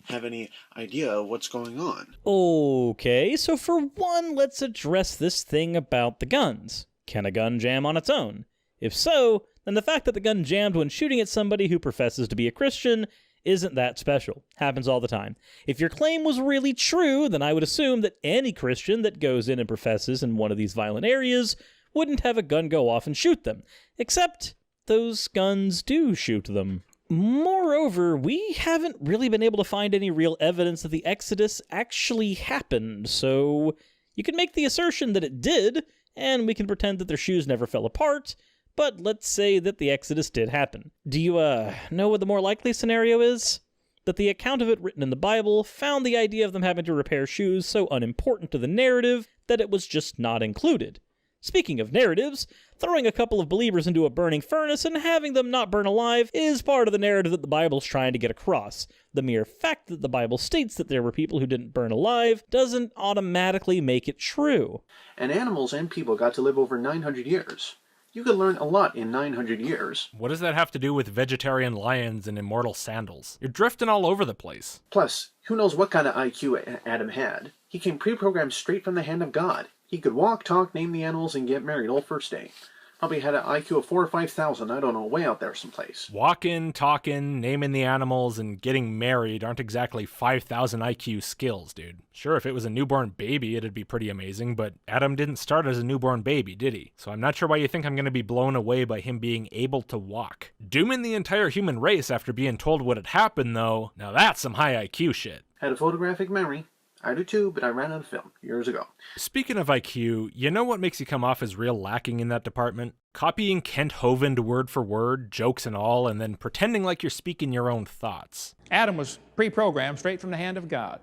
have any idea of what's going on. Okay, so for one, let's address this thing about the guns. Can a gun jam on its own? If so, then the fact that the gun jammed when shooting at somebody who professes to be a Christian isn't that special. Happens all the time. If your claim was really true, then I would assume that any Christian that goes in and professes in one of these violent areas wouldn't have a gun go off and shoot them. Except those guns do shoot them. Moreover, we haven't really been able to find any real evidence that the Exodus actually happened, so you can make the assertion that it did, and we can pretend that their shoes never fell apart, but let's say that the Exodus did happen. Do you, know what the more likely scenario is? That the account of it written in the Bible found the idea of them having to repair shoes so unimportant to the narrative that it was just not included. Speaking of narratives, throwing a couple of believers into a burning furnace and having them not burn alive is part of the narrative that the Bible's trying to get across. The mere fact that the Bible states that there were people who didn't burn alive doesn't automatically make it true. And animals and people got to live over 900 years. You could learn a lot in 900 years. What does that have to do with vegetarian lions and immortal sandals? You're drifting all over the place. Plus, who knows what kind of IQ Adam had? He came pre-programmed straight from the hand of God. He could walk, talk, name the animals, and get married all first day. Probably had an IQ of 4,000 or 5,000, I don't know, way out there someplace. Walking, talking, naming the animals, and getting married aren't exactly 5,000 IQ skills, dude. Sure, if it was a newborn baby, it'd be pretty amazing, but Adam didn't start as a newborn baby, did he? So I'm not sure why you think I'm going to be blown away by him being able to walk. Dooming the entire human race after being told what had happened, though, now that's some high IQ shit. Had a photographic memory. I do too, but I ran out of film years ago. Speaking of IQ, you know what makes you come off as real lacking in that department? Copying Kent Hovind word for word, jokes and all, and then pretending like you're speaking your own thoughts. Adam was pre-programmed straight from the hand of God.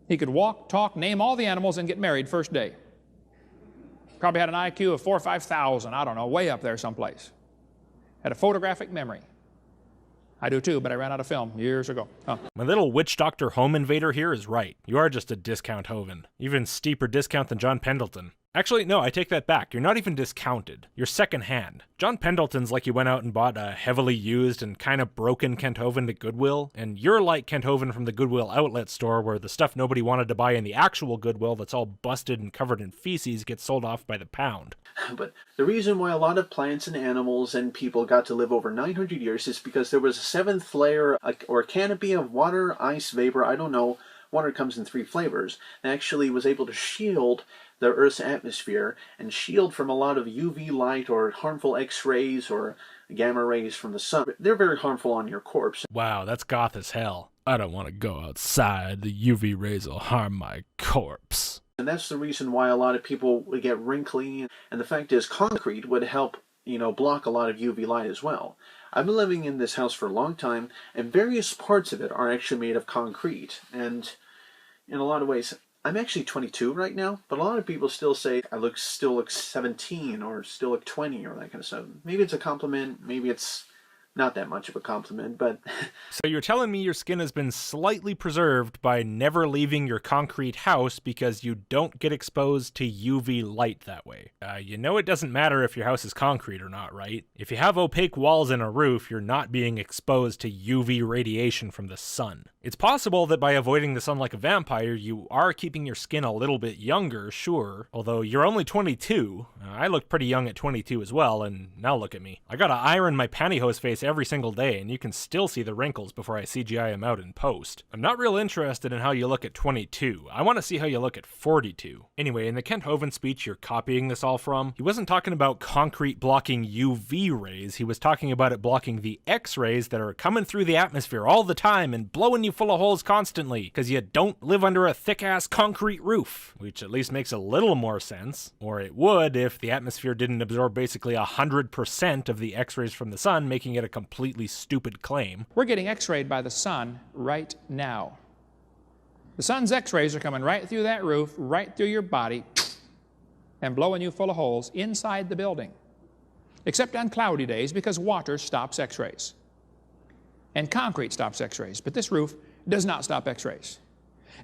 He could walk, talk, name all the animals, and get married first day. Probably had an IQ of 4,000 or 5,000, I don't know, way up there someplace. Had a photographic memory. I do too, but I ran out of film years ago. Oh. My little witch doctor home invader here is right. You are just a discount Hovind. Even steeper discount than John Pendleton. Actually, no, I take that back. You're not even discounted. You're secondhand. John Pendleton's like you went out and bought a heavily used and kind of broken Kent Hovind at Goodwill, and you're like Kent Hovind from the Goodwill outlet store where the stuff nobody wanted to buy in the actual Goodwill that's all busted and covered in feces gets sold off by the pound. But the reason why a lot of plants and animals and people got to live over 900 years is because there was a seventh layer or canopy of water, ice, vapor, I don't know. Water comes in 3 flavors, and actually was able to shield the Earth's atmosphere and shield from a lot of UV light or harmful X-rays or gamma rays from the sun. They're very harmful on your corpse. Wow, that's goth as hell. I don't want to go outside. The UV rays will harm my corpse. And that's the reason why a lot of people would get wrinkly. And the fact is, concrete would help, block a lot of UV light as well. I've been living in this house for a long time, and various parts of it are actually made of concrete. And in a lot of ways, I'm actually 22 right now, but a lot of people still say I still look 17 or still look 20 or that kind of stuff. Maybe it's a compliment, maybe it's not that much of a compliment, but... So you're telling me your skin has been slightly preserved by never leaving your concrete house because you don't get exposed to UV light that way. It doesn't matter if your house is concrete or not, right? If you have opaque walls and a roof, you're not being exposed to UV radiation from the sun. It's possible that by avoiding the sun like a vampire, you are keeping your skin a little bit younger, sure, although you're only 22. I looked pretty young at 22 as well, and now look at me. I gotta iron my pantyhose face every single day, and you can still see the wrinkles before I CGI them out in post. I'm not real interested in how you look at 22. I want to see how you look at 42. Anyway, in the Kent Hovind speech you're copying this all from, he wasn't talking about concrete blocking UV rays, he was talking about it blocking the X-rays that are coming through the atmosphere all the time and blowing you full of holes constantly, because you don't live under a thick-ass concrete roof, which at least makes a little more sense. Or it would if the atmosphere didn't absorb basically 100% of the X-rays from the sun, making it a completely stupid claim. We're getting X-rayed by the sun right now. The sun's X-rays are coming right through that roof, right through your body, and blowing you full of holes inside the building, except on cloudy days because water stops X-rays. And concrete stops X-rays, but this roof does not stop X-rays.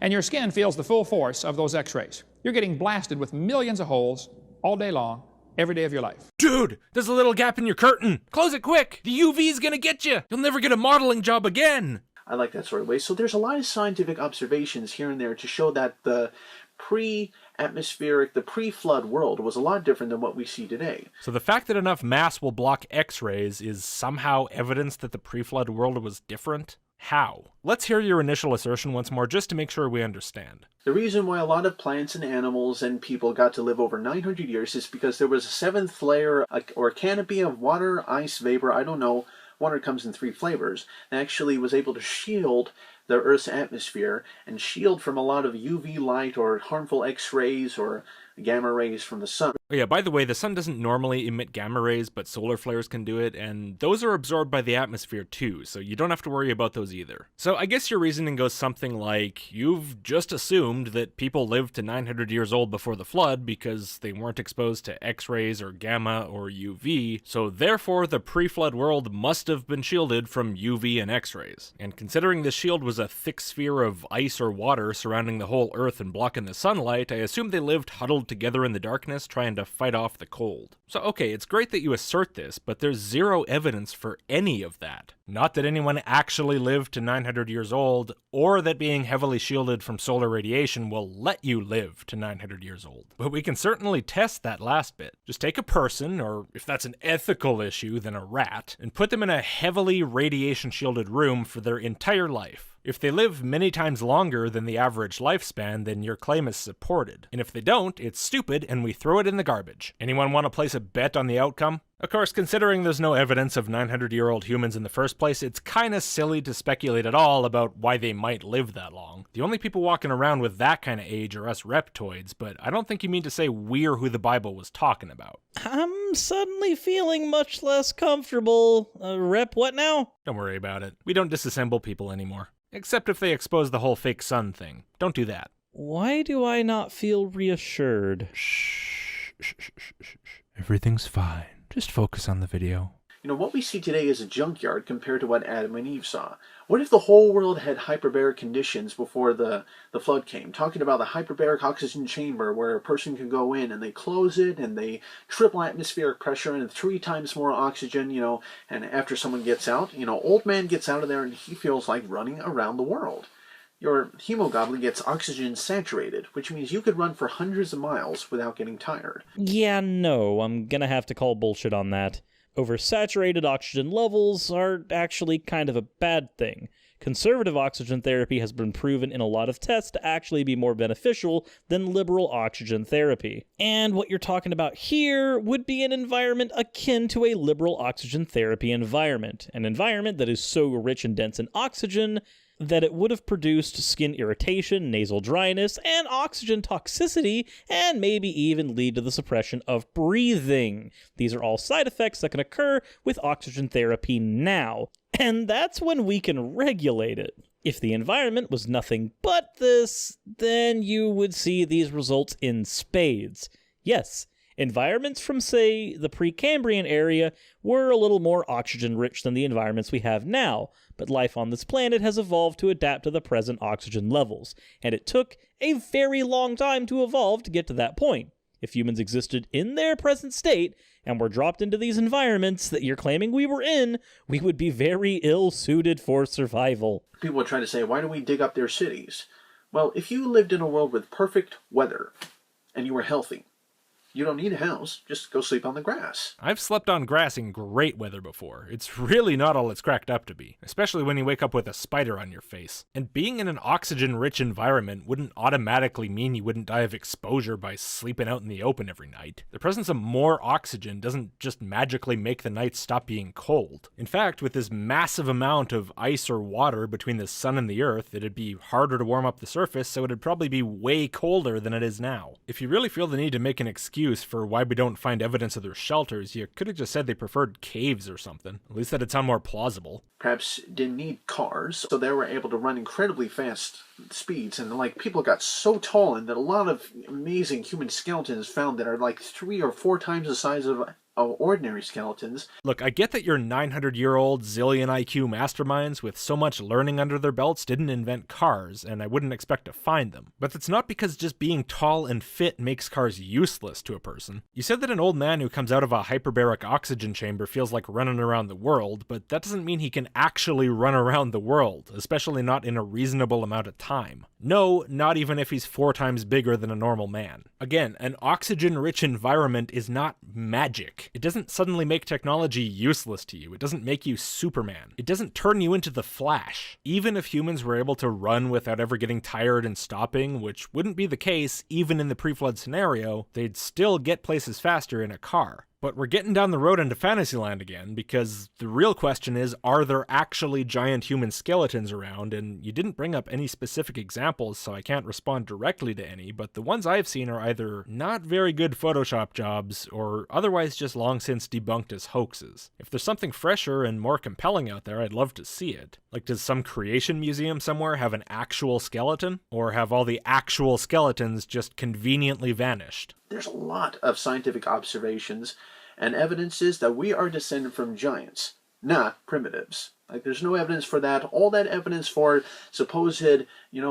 And your skin feels the full force of those X-rays. You're getting blasted with millions of holes all day long, every day of your life. Dude, there's a little gap in your curtain. Close it quick. The UV's gonna get you. You'll never get a modeling job again. I like that sort of way. So there's a lot of scientific observations here and there to show that the pre-atmospheric, the pre-flood world was a lot different than what we see today. So the fact that enough mass will block X-rays is somehow evidence that the pre-flood world was different? How? Let's hear your initial assertion once more just to make sure we understand. The reason why a lot of plants and animals and people got to live over 900 years is because there was a seventh layer or a canopy of water, ice, vapor, I don't know. Water comes in 3 flavors, and actually was able to shield the Earth's atmosphere and shield from a lot of UV light or harmful X-rays or gamma rays from the sun. Oh yeah, by the way, the sun doesn't normally emit gamma rays, but solar flares can do it, and those are absorbed by the atmosphere too, so you don't have to worry about those either. So I guess your reasoning goes something like, you've just assumed that people lived to 900 years old before the flood because they weren't exposed to X-rays or gamma or UV, so therefore the pre-flood world must have been shielded from UV and X-rays. And considering this shield was a thick sphere of ice or water surrounding the whole Earth and blocking the sunlight, I assume they lived huddled together in the darkness trying to fight off the cold. So okay, it's great that you assert this, but there's zero evidence for any of that. Not that anyone actually lived to 900 years old, or that being heavily shielded from solar radiation will let you live to 900 years old. But we can certainly test that last bit. Just take a person, or if that's an ethical issue, then a rat, and put them in a heavily radiation-shielded room for their entire life. If they live many times longer than the average lifespan, then your claim is supported. And if they don't, it's stupid and we throw it in the garbage. Anyone want to place a bet on the outcome? Of course, considering there's no evidence of 900-year-old humans in the first place, it's kinda silly to speculate at all about why they might live that long. The only people walking around with that kind of age are us reptoids, but I don't think you mean to say we're who the Bible was talking about. I'm suddenly feeling much less comfortable. Rep what now? Don't worry about it. We don't disassemble people anymore. Except if they expose the whole fake sun thing. Don't do that. Why do I not feel reassured? Shh. Everything's fine. Just focus on the video. You know, what we see today is a junkyard compared to what Adam and Eve saw. What if the whole world had hyperbaric conditions before the flood came? Talking about the hyperbaric oxygen chamber where a person can go in and they close it and they triple atmospheric pressure and 3 times more oxygen, you know, and after someone gets out, you know, old man gets out of there and he feels like running around the world. Your hemoglobin gets oxygen saturated, which means you could run for hundreds of miles without getting tired. Yeah, no, I'm gonna have to call bullshit on that. Oversaturated oxygen levels are actually kind of a bad thing. Conservative oxygen therapy has been proven in a lot of tests to actually be more beneficial than liberal oxygen therapy. And what you're talking about here would be an environment akin to a liberal oxygen therapy environment. An environment that is so rich and dense in oxygen that it would have produced skin irritation, nasal dryness, and oxygen toxicity, and maybe even lead to the suppression of breathing. These are all side effects that can occur with oxygen therapy now, and that's when we can regulate it. If the environment was nothing but this, then you would see these results in spades. Yes, environments from, say, the Precambrian area were a little more oxygen-rich than the environments we have now, but life on this planet has evolved to adapt to the present oxygen levels, and it took a very long time to evolve to get to that point. If humans existed in their present state and were dropped into these environments that you're claiming we were in, we would be very ill-suited for survival. People are trying to say, why do we dig up their cities? Well, if you lived in a world with perfect weather and you were healthy, you don't need a house. Just go sleep on the grass. I've slept on grass in great weather before. It's really not all it's cracked up to be, especially when you wake up with a spider on your face. And being in an oxygen-rich environment wouldn't automatically mean you wouldn't die of exposure by sleeping out in the open every night. The presence of more oxygen doesn't just magically make the nights stop being cold. In fact, with this massive amount of ice or water between the sun and the earth, it'd be harder to warm up the surface, so it'd probably be way colder than it is now. If you really feel the need to make an excuse excuse for why we don't find evidence of their shelters. You could have just said they preferred caves or something. At least that'd sound more plausible. Perhaps didn't need cars, so they were able to run incredibly fast speeds, and like people got so tall, and that a lot of amazing human skeletons found that are like 3 or 4 times the size of ordinary skeletons. Look, I get that your 900-year-old zillion IQ masterminds with so much learning under their belts didn't invent cars, and I wouldn't expect to find them. But it's not because just being tall and fit makes cars useless to a person. You said that an old man who comes out of a hyperbaric oxygen chamber feels like running around the world, but that doesn't mean he can actually run around the world, especially not in a reasonable amount of time. No, not even if he's 4 times bigger than a normal man. Again, an oxygen-rich environment is not magic. It doesn't suddenly make technology useless to you. It doesn't make you Superman. It doesn't turn you into the Flash. Even if humans were able to run without ever getting tired and stopping, which wouldn't be the case even in the pre-flood scenario, they'd still get places faster in a car. But we're getting down the road into Fantasyland again, because the real question is, are there actually giant human skeletons around? And you didn't bring up any specific examples, so I can't respond directly to any, but the ones I've seen are either not very good Photoshop jobs, or otherwise just long since debunked as hoaxes. If there's something fresher and more compelling out there, I'd love to see it. Like, does some creation museum somewhere have an actual skeleton? Or have all the actual skeletons just conveniently vanished? There's a lot of scientific observations and evidences that we are descended from giants, not primitives. Like, there's no evidence for that. All that evidence for supposed,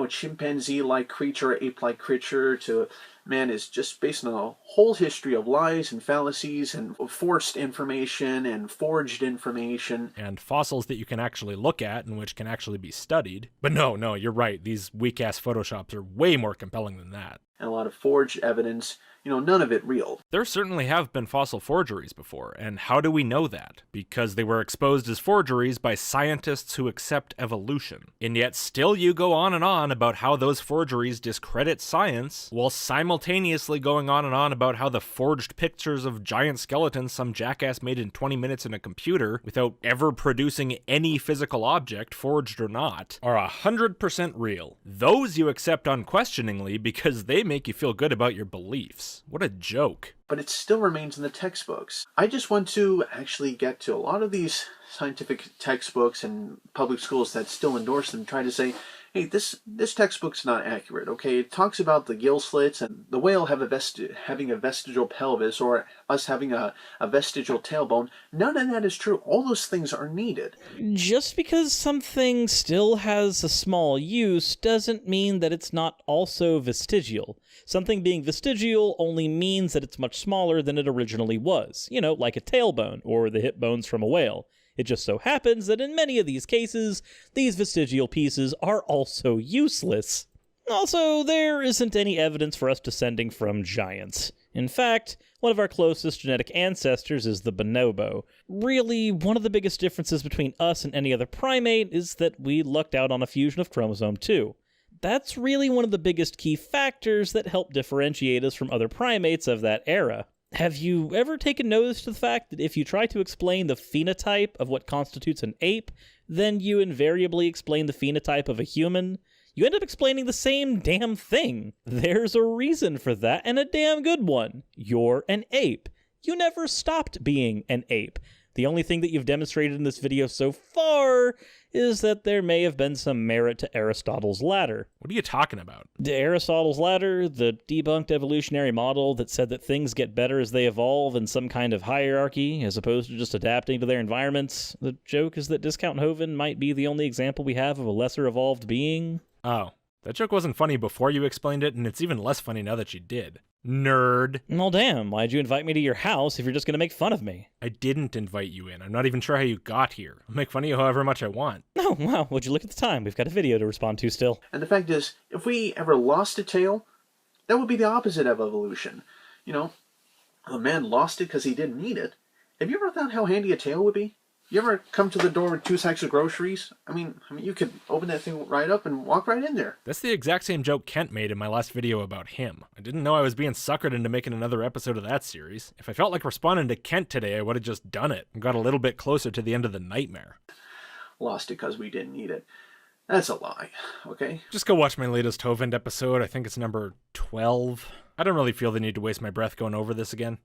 chimpanzee-like creature, ape-like creature to man is just based on a whole history of lies and fallacies and forced information and forged information. And fossils that you can actually look at and which can actually be studied. But no, you're right. These weak-ass Photoshops are way more compelling than that. And a lot of forged evidence, none of it real. There certainly have been fossil forgeries before, and how do we know that? Because they were exposed as forgeries by scientists who accept evolution. And yet still you go on and on about how those forgeries discredit science, while simultaneously going on and on about how the forged pictures of giant skeletons some jackass made in 20 minutes in a computer, without ever producing any physical object, forged or not, are 100% real. Those you accept unquestioningly because they make you feel good about your beliefs. What a joke. But it still remains in the textbooks. I just want to actually get to a lot of these scientific textbooks and public schools that still endorse them, try to say, hey, this textbook's not accurate, okay? It talks about the gill slits and the whale having a vestigial pelvis, or us having a vestigial tailbone. None of that is true. All those things are needed. Just because something still has a small use doesn't mean that it's not also vestigial. Something being vestigial only means that it's much smaller than it originally was. Like a tailbone or the hip bones from a whale. It just so happens that in many of these cases, these vestigial pieces are also useless. Also, there isn't any evidence for us descending from giants. In fact, one of our closest genetic ancestors is the bonobo. Really, one of the biggest differences between us and any other primate is that we lucked out on a fusion of chromosome 2. That's really one of the biggest key factors that help differentiate us from other primates of that era. Have you ever taken notice to the fact that if you try to explain the phenotype of what constitutes an ape, then you invariably explain the phenotype of a human? You end up explaining the same damn thing. There's a reason for that, and a damn good one. You're an ape. You never stopped being an ape. The only thing that you've demonstrated in this video so far is that there may have been some merit to Aristotle's ladder. What are you talking about? The Aristotle's ladder, the debunked evolutionary model that said that things get better as they evolve in some kind of hierarchy, as opposed to just adapting to their environments. The joke is that Discount Hovind might be the only example we have of a lesser evolved being. Oh, that joke wasn't funny before you explained it, and it's even less funny now that you did. Nerd. Well, damn, why'd you invite me to your house if you're just gonna make fun of me? I didn't invite you in. I'm not even sure how you got here. I'll make fun of you however much I want. Oh, wow, would you look at the time? We've got a video to respond to still. And the fact is, if we ever lost a tail, that would be the opposite of evolution. A man lost it because he didn't need it. Have you ever thought how handy a tail would be? You ever come to the door with 2 sacks of groceries? I mean, you could open that thing right up and walk right in there. That's the exact same joke Kent made in my last video about him. I didn't know I was being suckered into making another episode of that series. If I felt like responding to Kent today, I would have just done it and got a little bit closer to the end of the nightmare. Lost it because we didn't need it. That's a lie, okay? Just go watch my latest Hovind episode. I think it's number 12. I don't really feel the need to waste my breath going over this again.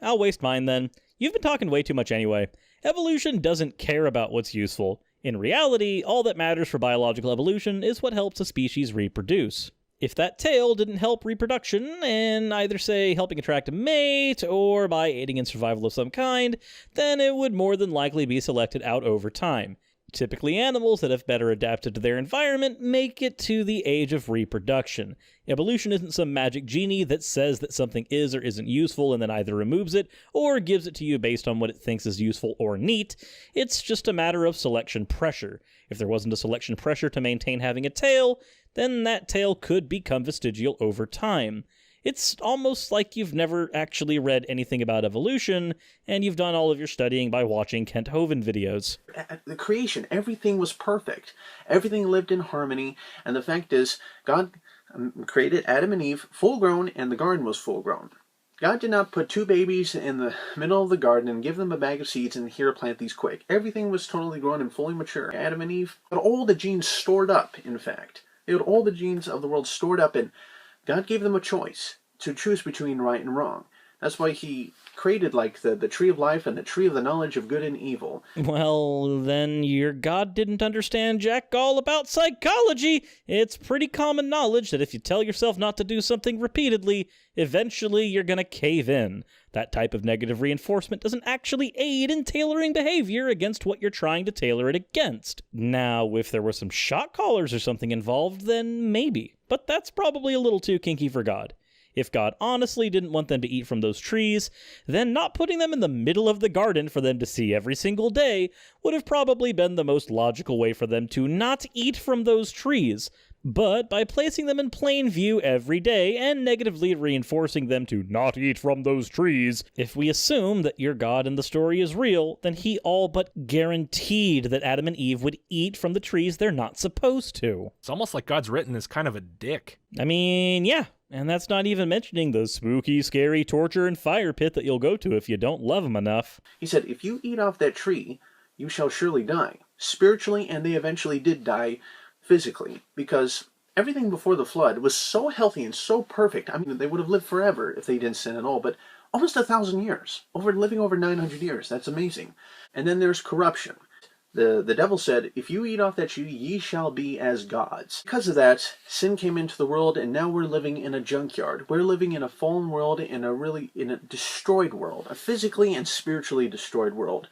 I'll waste mine then. You've been talking way too much anyway. Evolution doesn't care about what's useful. In reality, all that matters for biological evolution is what helps a species reproduce. If that tail didn't help reproduction, in either, say, helping attract a mate, or by aiding in survival of some kind, then it would more than likely be selected out over time. Typically, animals that have better adapted to their environment make it to the age of reproduction. Evolution isn't some magic genie that says that something is or isn't useful and then either removes it or gives it to you based on what it thinks is useful or neat. It's just a matter of selection pressure. If there wasn't a selection pressure to maintain having a tail, then that tail could become vestigial over time. It's almost like you've never actually read anything about evolution, and you've done all of your studying by watching Kent Hovind videos. At the creation, everything was perfect. Everything lived in harmony, and the fact is, God created Adam and Eve full grown, and the garden was full grown. God did not put two babies in the middle of the garden and give them a bag of seeds and here, plant these quick. Everything was totally grown and fully mature. Adam and Eve had all the genes stored up, in fact. They had all the genes of the world stored up, and God gave them a choice to choose between right and wrong. That's why he created like the tree of life and the tree of the knowledge of good and evil. Well, then your God didn't understand jack all about psychology. It's pretty common knowledge that if you tell yourself not to do something repeatedly, eventually you're gonna cave in. That type of negative reinforcement doesn't actually aid in tailoring behavior against what you're trying to tailor it against. Now, if there were some shot collars or something involved, then maybe. But that's probably a little too kinky for God. If God honestly didn't want them to eat from those trees, then not putting them in the middle of the garden for them to see every single day would have probably been the most logical way for them to not eat from those trees. But by placing them in plain view every day and negatively reinforcing them to not eat from those trees, if we assume that your God in the story is real, then he all but guaranteed that Adam and Eve would eat from the trees they're not supposed to. It's almost like God's written as kind of a dick. I mean, yeah. And that's not even mentioning the spooky, scary torture and fire pit that you'll go to if you don't love him enough. He said, if you eat off that tree, you shall surely die. Spiritually, and they eventually did die physically, because everything before the flood was so healthy and so perfect. I mean, they would have lived forever if they didn't sin at all, but almost 1,000 years. Living over 900 years. That's amazing. And then there's corruption. The devil said, if you eat off that tree, ye shall be as gods. Because of that, sin came into the world, and now we're living in a junkyard. We're living in a fallen world, in a destroyed world, a physically and spiritually destroyed world.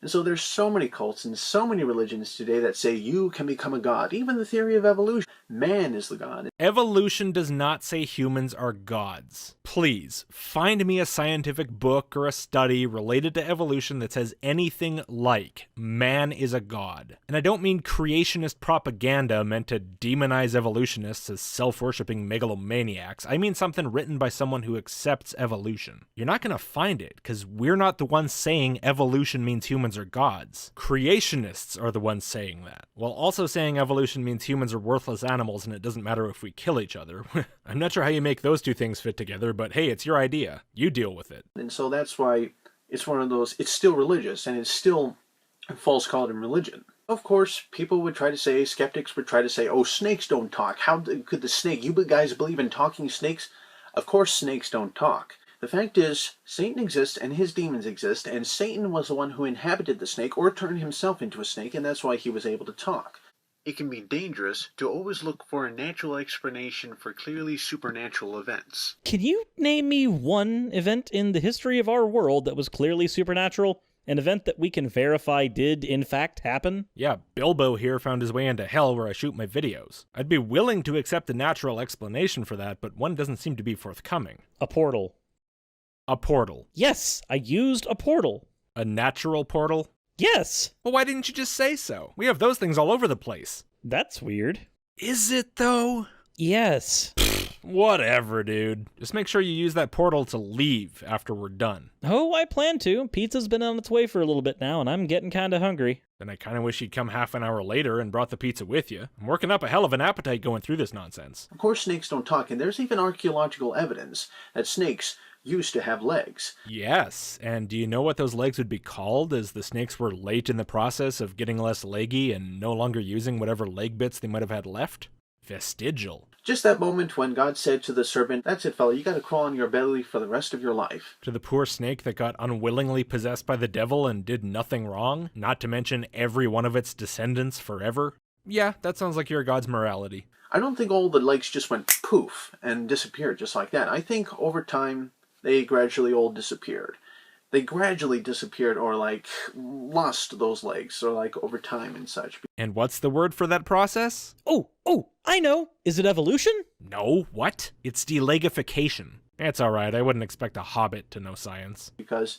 And so there's so many cults and so many religions today that say you can become a god. Even the theory of evolution. Man is the god. Evolution does not say humans are gods. Please, find me a scientific book or a study related to evolution that says anything like man is a god. And I don't mean creationist propaganda meant to demonize evolutionists as self-worshipping megalomaniacs. I mean something written by someone who accepts evolution. You're not going to find it, because we're not the ones saying evolution means humans are gods. Creationists are the ones saying that, while also saying evolution means humans are worthless animals and it doesn't matter if we kill each other. I'm not sure how you make those two things fit together, but hey, it's your idea. You deal with it. And so that's why it's one of those, it's still religious, and it's still a false god in religion. Of course, people would try to say, skeptics would try to say, oh, snakes don't talk. How could the snake, you guys believe in talking snakes? Of course snakes don't talk. The fact is, Satan exists and his demons exist, and Satan was the one who inhabited the snake or turned himself into a snake, and that's why he was able to talk. It can be dangerous to always look for a natural explanation for clearly supernatural events. Can you name me one event in the history of our world that was clearly supernatural? An event that we can verify did, in fact, happen? Yeah, Bilbo here found his way into hell where I shoot my videos. I'd be willing to accept a natural explanation for that, but one doesn't seem to be forthcoming. A portal. A portal. Yes, I used a portal. A natural portal? Yes! Well, why didn't you just say so? We have those things all over the place. That's weird. Is it, though? Yes. Whatever, dude. Just make sure you use that portal to leave after we're done. Oh, I plan to. Pizza's been on its way for a little bit now, and I'm getting kinda hungry. Then I kinda wish you'd come half an hour later and brought the pizza with you. I'm working up a hell of an appetite going through this nonsense. Of course snakes don't talk, and there's even archaeological evidence that snakes used to have legs. Yes, and do you know what those legs would be called, as the snakes were late in the process of getting less leggy and no longer using whatever leg bits they might have had left? Vestigial. Just that moment when God said to the serpent, "That's it, fella, you gotta crawl on your belly for the rest of your life." To the poor snake that got unwillingly possessed by the devil and did nothing wrong, not to mention every one of its descendants forever. Yeah, that sounds like your God's morality. I don't think all the legs just went poof and disappeared just like that. I think over time, they gradually all disappeared. They gradually disappeared or, like, lost those legs, or, like, over time and such. And what's the word for that process? Oh, I know. Is it evolution? No, what? It's delegification. It's alright, I wouldn't expect a hobbit to know science. Because,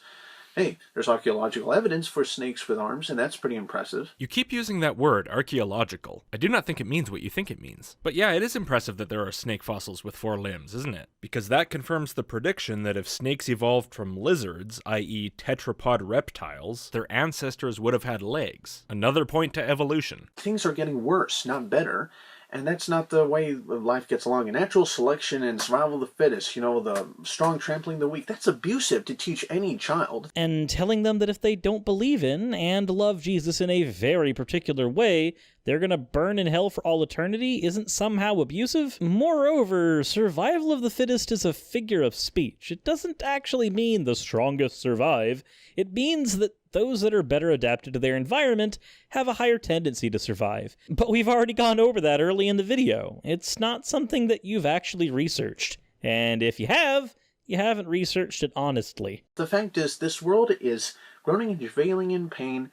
hey, there's archaeological evidence for snakes with arms, and that's pretty impressive. You keep using that word, archaeological. I do not think it means what you think it means. But yeah, it is impressive that there are snake fossils with 4 limbs, isn't it? Because that confirms the prediction that if snakes evolved from lizards, i.e. tetrapod reptiles, their ancestors would have had legs. Another point to evolution. Things are getting worse, not better. And that's not the way life gets along. A natural selection and survival of the fittest, the strong trampling the weak, that's abusive to teach any child. And telling them that if they don't believe in and love Jesus in a very particular way, they're gonna burn in hell for all eternity isn't somehow abusive? Moreover, survival of the fittest is a figure of speech. It doesn't actually mean the strongest survive. It means that those that are better adapted to their environment have a higher tendency to survive. But we've already gone over that early in the video. It's not something that you've actually researched. And if you have, you haven't researched it honestly. The fact is, this world is groaning and travailing in pain,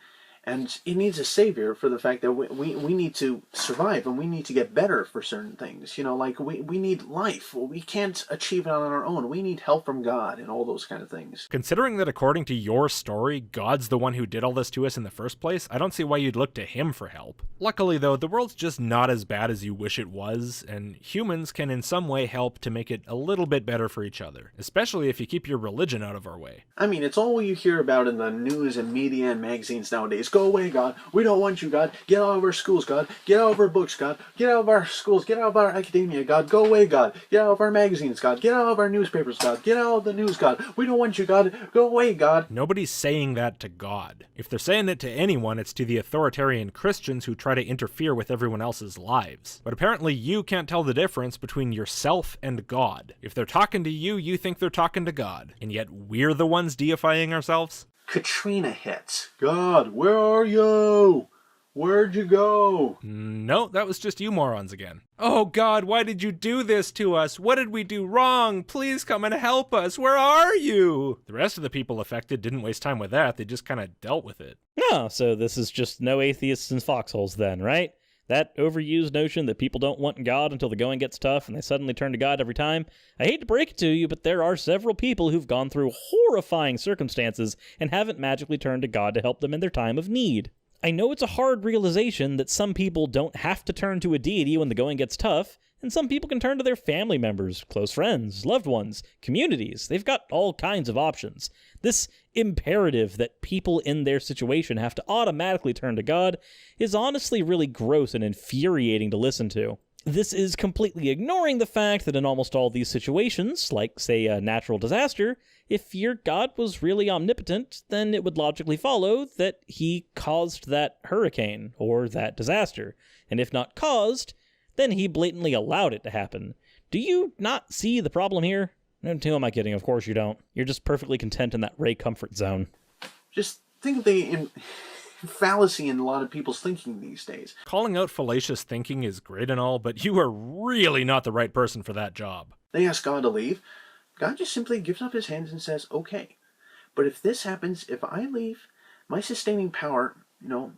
and it needs a savior for the fact that we need to survive, and we need to get better for certain things. We need life. We can't achieve it on our own. We need help from God and all those kind of things. Considering that according to your story, God's the one who did all this to us in the first place, I don't see why you'd look to him for help. Luckily though, the world's just not as bad as you wish it was, and humans can in some way help to make it a little bit better for each other, especially if you keep your religion out of our way. I mean, it's all you hear about in the news and media and magazines nowadays. Go away, God. We don't want you, God. Get out of our schools, God. Get out of our books, God. Get out of our schools. Get out of our academia, God. Go away, God. Get out of our magazines, God. Get out of our newspapers, God. Get out of the news, God. We don't want you, God. Go away, God. Nobody's saying that to God. If they're saying it to anyone, it's to the authoritarian Christians who try to interfere with everyone else's lives. But apparently you can't tell the difference between yourself and God. If they're talking to you, you think they're talking to God. And yet we're the ones deifying ourselves? Katrina hits. God, where are you? Where'd you go? No, that was just you morons again. Oh God, why did you do this to us? What did we do wrong? Please come and help us. Where are you? The rest of the people affected didn't waste time with that. They just kind of dealt with it. Oh, so this is just no atheists in foxholes then, right? That overused notion that people don't want God until the going gets tough and they suddenly turn to God every time. I hate to break it to you, but there are several people who've gone through horrifying circumstances and haven't magically turned to God to help them in their time of need. I know it's a hard realization that some people don't have to turn to a deity when the going gets tough, and some people can turn to their family members, close friends, loved ones, communities. They've got all kinds of options. This imperative that people in their situation have to automatically turn to God is honestly really gross and infuriating to listen to. This is completely ignoring the fact that in almost all these situations, like, say, a natural disaster, if your God was really omnipotent, then it would logically follow that he caused that hurricane or that disaster. And if not caused, then he blatantly allowed it to happen. Do you not see the problem here? And who am I kidding? Of course you don't. You're just perfectly content in that Ray comfort zone. Just think of the fallacy in a lot of people's thinking these days. Calling out fallacious thinking is great and all, but you are really not the right person for that job. They ask God to leave. God just simply gives up his hands and says, okay. But if this happens, if I leave, my sustaining power,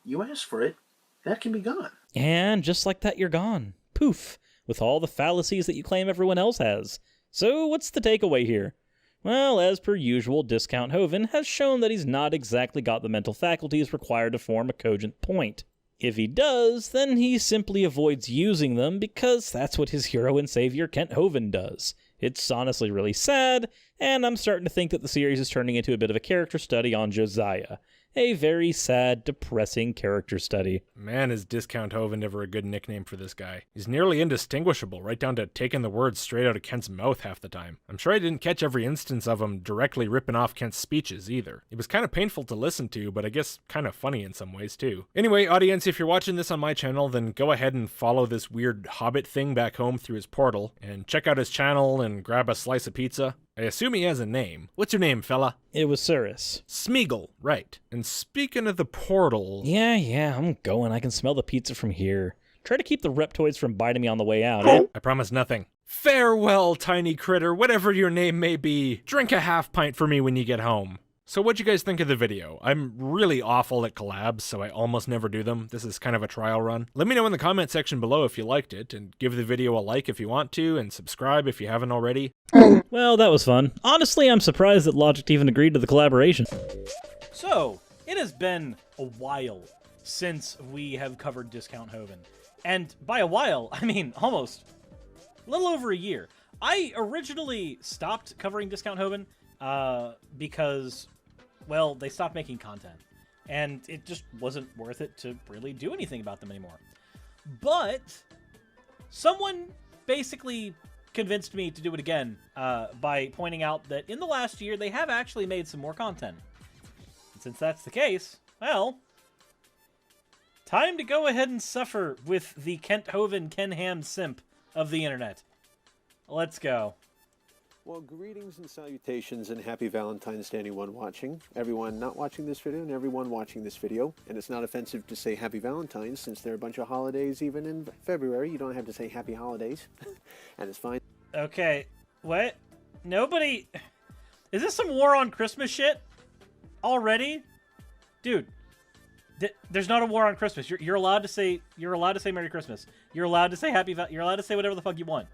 you ask for it, that can be gone. And just like that, you're gone. Poof. With all the fallacies that you claim everyone else has. So what's the takeaway here? Well, as per usual, Discount Hovind has shown that he's not exactly got the mental faculties required to form a cogent point. If he does, then he simply avoids using them because that's what his hero and savior Kent Hovind does. It's honestly really sad, and I'm starting to think that the series is turning into a bit of a character study on Josiah. A very sad, depressing character study. Man, is Discount Hovind ever a good nickname for this guy. He's nearly indistinguishable, right down to taking the words straight out of Kent's mouth half the time. I'm sure I didn't catch every instance of him directly ripping off Kent's speeches either. It was kind of painful to listen to, but I guess kind of funny in some ways too. Anyway, audience, if you're watching this on my channel, then go ahead and follow this weird hobbit thing back home through his portal, and check out his channel and grab a slice of pizza. I assume he has a name. What's your name, fella? It was Suris. Smeagol, right. And speaking of the portal... Yeah, I'm going. I can smell the pizza from here. Try to keep the reptoids from biting me on the way out, eh? I promise nothing. Farewell, tiny critter, whatever your name may be. Drink a half pint for me when you get home. So what'd you guys think of the video? I'm really awful at collabs, so I almost never do them. This is kind of a trial run. Let me know in the comment section below if you liked it, and give the video a like if you want to, and subscribe if you haven't already. Well, that was fun. Honestly, I'm surprised that Logic even agreed to the collaboration. So, it has been a while since we have covered Discount Hovind. And by a while, I mean almost a little over a year. I originally stopped covering Discount Hovind because... well, they stopped making content, and it just wasn't worth it to really do anything about them anymore. But someone basically convinced me to do it again by pointing out that in the last year, they have actually made some more content. And since that's the case, well, time to go ahead and suffer with the Kent Hovind Ken Ham simp of the internet. Let's go. Well, greetings and salutations and happy Valentine's to anyone watching, everyone not watching this video, and everyone watching this video. And it's not offensive to say happy Valentine's, since there are a bunch of holidays even in February. You don't have to say happy holidays, and it's fine. Okay, what? Nobody... Is this some war on Christmas shit? Already? Dude, there's not a war on Christmas. You're allowed to say Merry Christmas. You're allowed to say you're allowed to say whatever the fuck you want.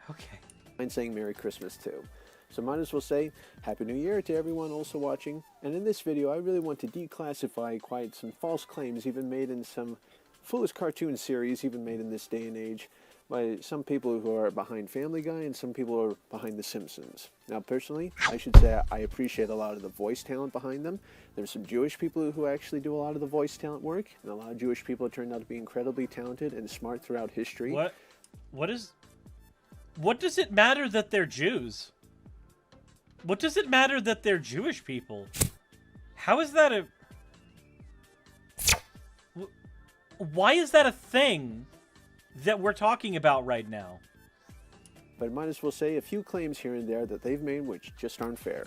Okay. I'm saying Merry Christmas too. So might as well say Happy New Year to everyone also watching. And in this video, I really want to declassify quite some false claims even made in some foolish cartoon series, even made in this day and age, by some people who are behind Family Guy and some people who are behind The Simpsons. Now, personally, I should say I appreciate a lot of the voice talent behind them. There's some Jewish people who actually do a lot of the voice talent work, and a lot of Jewish people turned out to be incredibly talented and smart throughout history. What does it matter that they're Jews? What does it matter that they're Jewish people? How is that a... Why is that a thing that we're talking about right now? But I might as well say a few claims here and there that they've made which just aren't fair.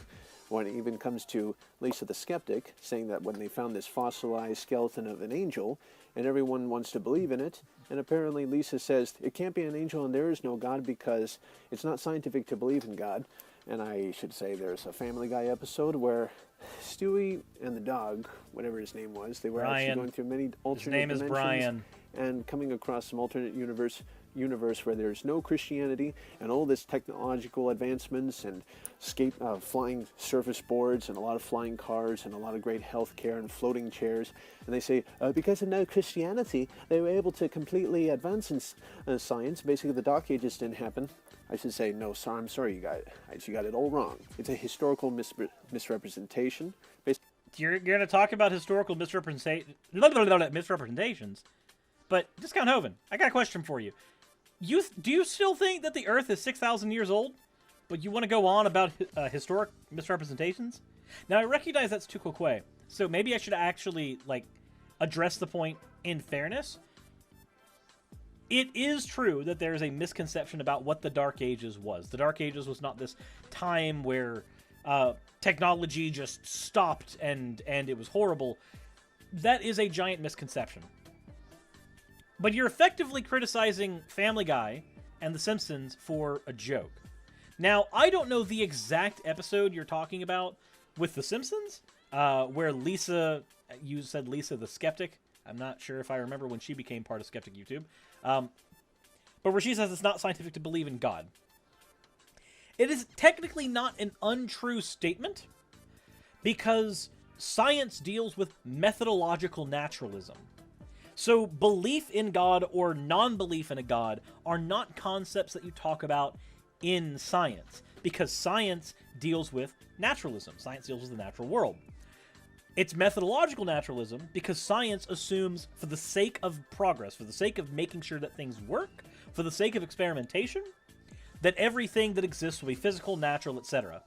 When it even comes to Lisa the Skeptic, saying that when they found this fossilized skeleton of an angel, and everyone wants to believe in it, and apparently Lisa says it can't be an angel and there is no God because it's not scientific to believe in God. And I should say there's a Family Guy episode where Stewie and the dog, whatever his name was, they were actually going through many alternate dimensions. His name is Brian. And coming across some alternate universe where there's no Christianity and all this technological advancements and flying surface boards and a lot of flying cars and a lot of great healthcare and floating chairs. And they say, because of no Christianity, they were able to completely advance in science. Basically, the Dark Ages didn't happen. I should say, no, sir, I'm sorry, you got it all wrong. It's a historical misrepresentation. You're going to talk about historical misrepresentations, but Discount Hovind, I got a question for you. Do you still think that the Earth is 6,000 years old, but you want to go on about historic misrepresentations? Now, I recognize that's too quick, so maybe I should actually, address the point in fairness. It is true that there is a misconception about what the Dark Ages was. The Dark Ages was not this time where technology just stopped and it was horrible. That is a giant misconception. But you're effectively criticizing Family Guy and The Simpsons for a joke. Now, I don't know the exact episode you're talking about with The Simpsons, where Lisa, you said Lisa the Skeptic. I'm not sure if I remember when she became part of Skeptic YouTube. But where she says it's not scientific to believe in God. It is technically not an untrue statement, because science deals with methodological naturalism. So belief in God or non-belief in a God are not concepts that you talk about in science, because science deals with naturalism. Science deals with the natural world. It's methodological naturalism because science assumes, for the sake of progress, for the sake of making sure that things work, for the sake of experimentation, that everything that exists will be physical, natural, etc.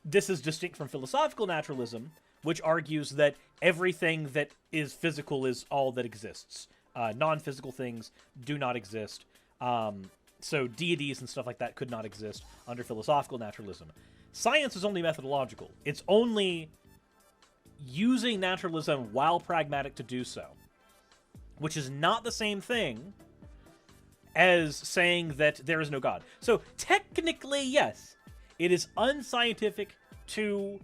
This is distinct from philosophical naturalism, which argues that everything that is physical is all that exists. Non-physical things do not exist. So deities and stuff like that could not exist under philosophical naturalism. Science is only methodological. It's only using naturalism while pragmatic to do so, which is not the same thing as saying that there is no God. So technically, yes, it is unscientific to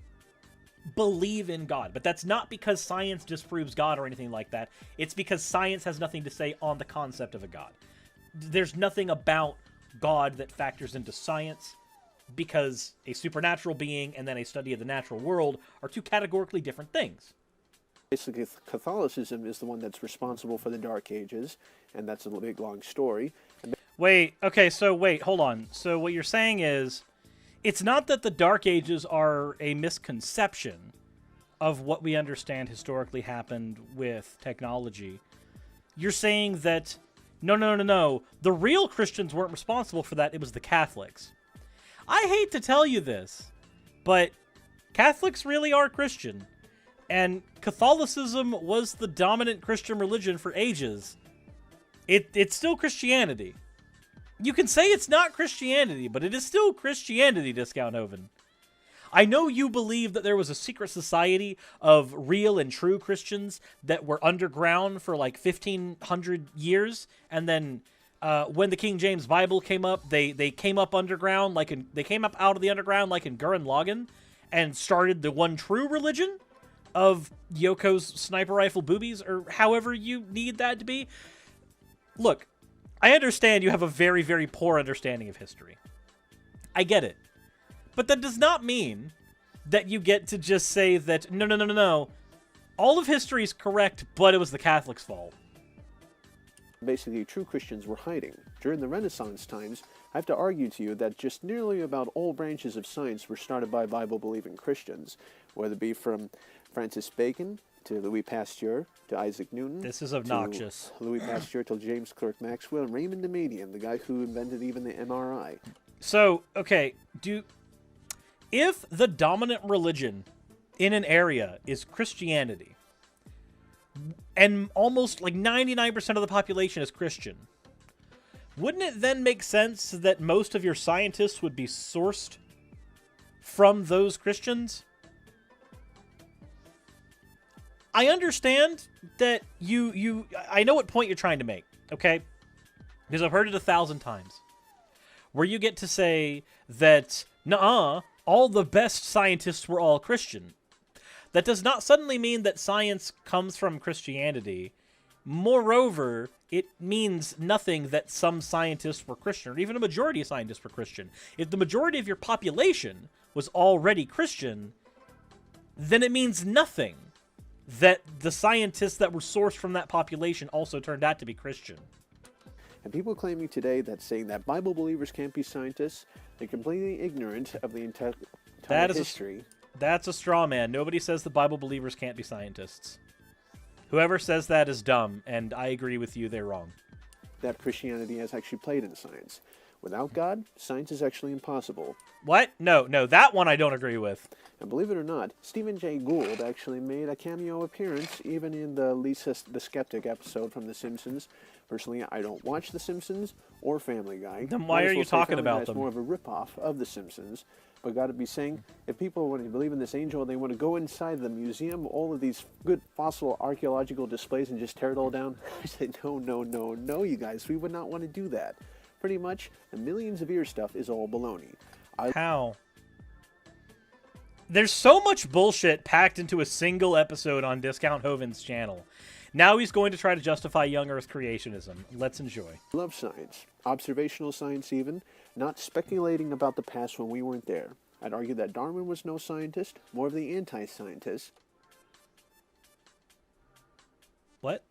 believe in God, but that's not because science disproves God or anything like that. It's because science has nothing to say on the concept of a God. There's nothing about God that factors into science, because a supernatural being and then a study of the natural world are two categorically different things. Basically, Catholicism is the one that's responsible for the Dark Ages, and that's a big, long story. Wait, hold on. So what you're saying is, it's not that the Dark Ages are a misconception of what we understand historically happened with technology. You're saying that, no, the real Christians weren't responsible for that, it was the Catholics. I hate to tell you this, but Catholics really are Christian, and Catholicism was the dominant Christian religion for ages. It's still Christianity. You can say it's not Christianity, but it is still Christianity, Discount Hovind. I know you believe that there was a secret society of real and true Christians that were underground for like 1,500 years, and then when the King James Bible came up, they came up underground, they came up out of the underground like in Gurren Lagann, and started the one true religion of Yoko's sniper rifle boobies, or however you need that to be. Look, I understand you have a very, very poor understanding of history. I get it. But that does not mean that you get to just say that, no, all of history is correct, but it was the Catholics' fault. Basically, true Christians were hiding. During the Renaissance times, I have to argue to you that just nearly about all branches of science were started by Bible-believing Christians, whether it be from Francis Bacon to Louis Pasteur to Isaac Newton. This is obnoxious. Louis Pasteur to James Clerk Maxwell and Raymond Damadian, the guy who invented even the MRI. So, okay, if the dominant religion in an area is Christianity, and almost like 99% of the population is Christian, wouldn't it then make sense that most of your scientists would be sourced from those Christians? I understand that I know what point you're trying to make, okay? Because I've heard it 1,000 times. Where you get to say that, nuh-uh, all the best scientists were all Christian. That does not suddenly mean that science comes from Christianity. Moreover, it means nothing that some scientists were Christian, or even a majority of scientists were Christian. If the majority of your population was already Christian, then it means nothing that the scientists that were sourced from that population also turned out to be Christian. And people claiming today that saying that Bible believers can't be scientists, they're completely ignorant of the entire history. That's a straw man. Nobody says the Bible believers can't be scientists. Whoever says that is dumb, and I agree with you, they're wrong. That Christianity has actually played in science. Without God, science is actually impossible. What? No, that one I don't agree with. And believe it or not, Stephen Jay Gould actually made a cameo appearance even in the Lisa the Skeptic episode from The Simpsons. Personally, I don't watch The Simpsons or Family Guy. Then why are you talking about them? It's more of a ripoff of The Simpsons. But gotta be saying, if people want to believe in this angel, they want to go inside the museum, all of these good fossil archaeological displays, and just tear it all down. I said, no, you guys, we would not want to do that. Pretty much, the millions of year stuff is all baloney. How? There's so much bullshit packed into a single episode on Discount Hovind's channel. Now he's going to try to justify young Earth creationism. Let's enjoy. Love science. Observational science even. Not speculating about the past when we weren't there. I'd argue that Darwin was no scientist, more of the anti-scientist. What?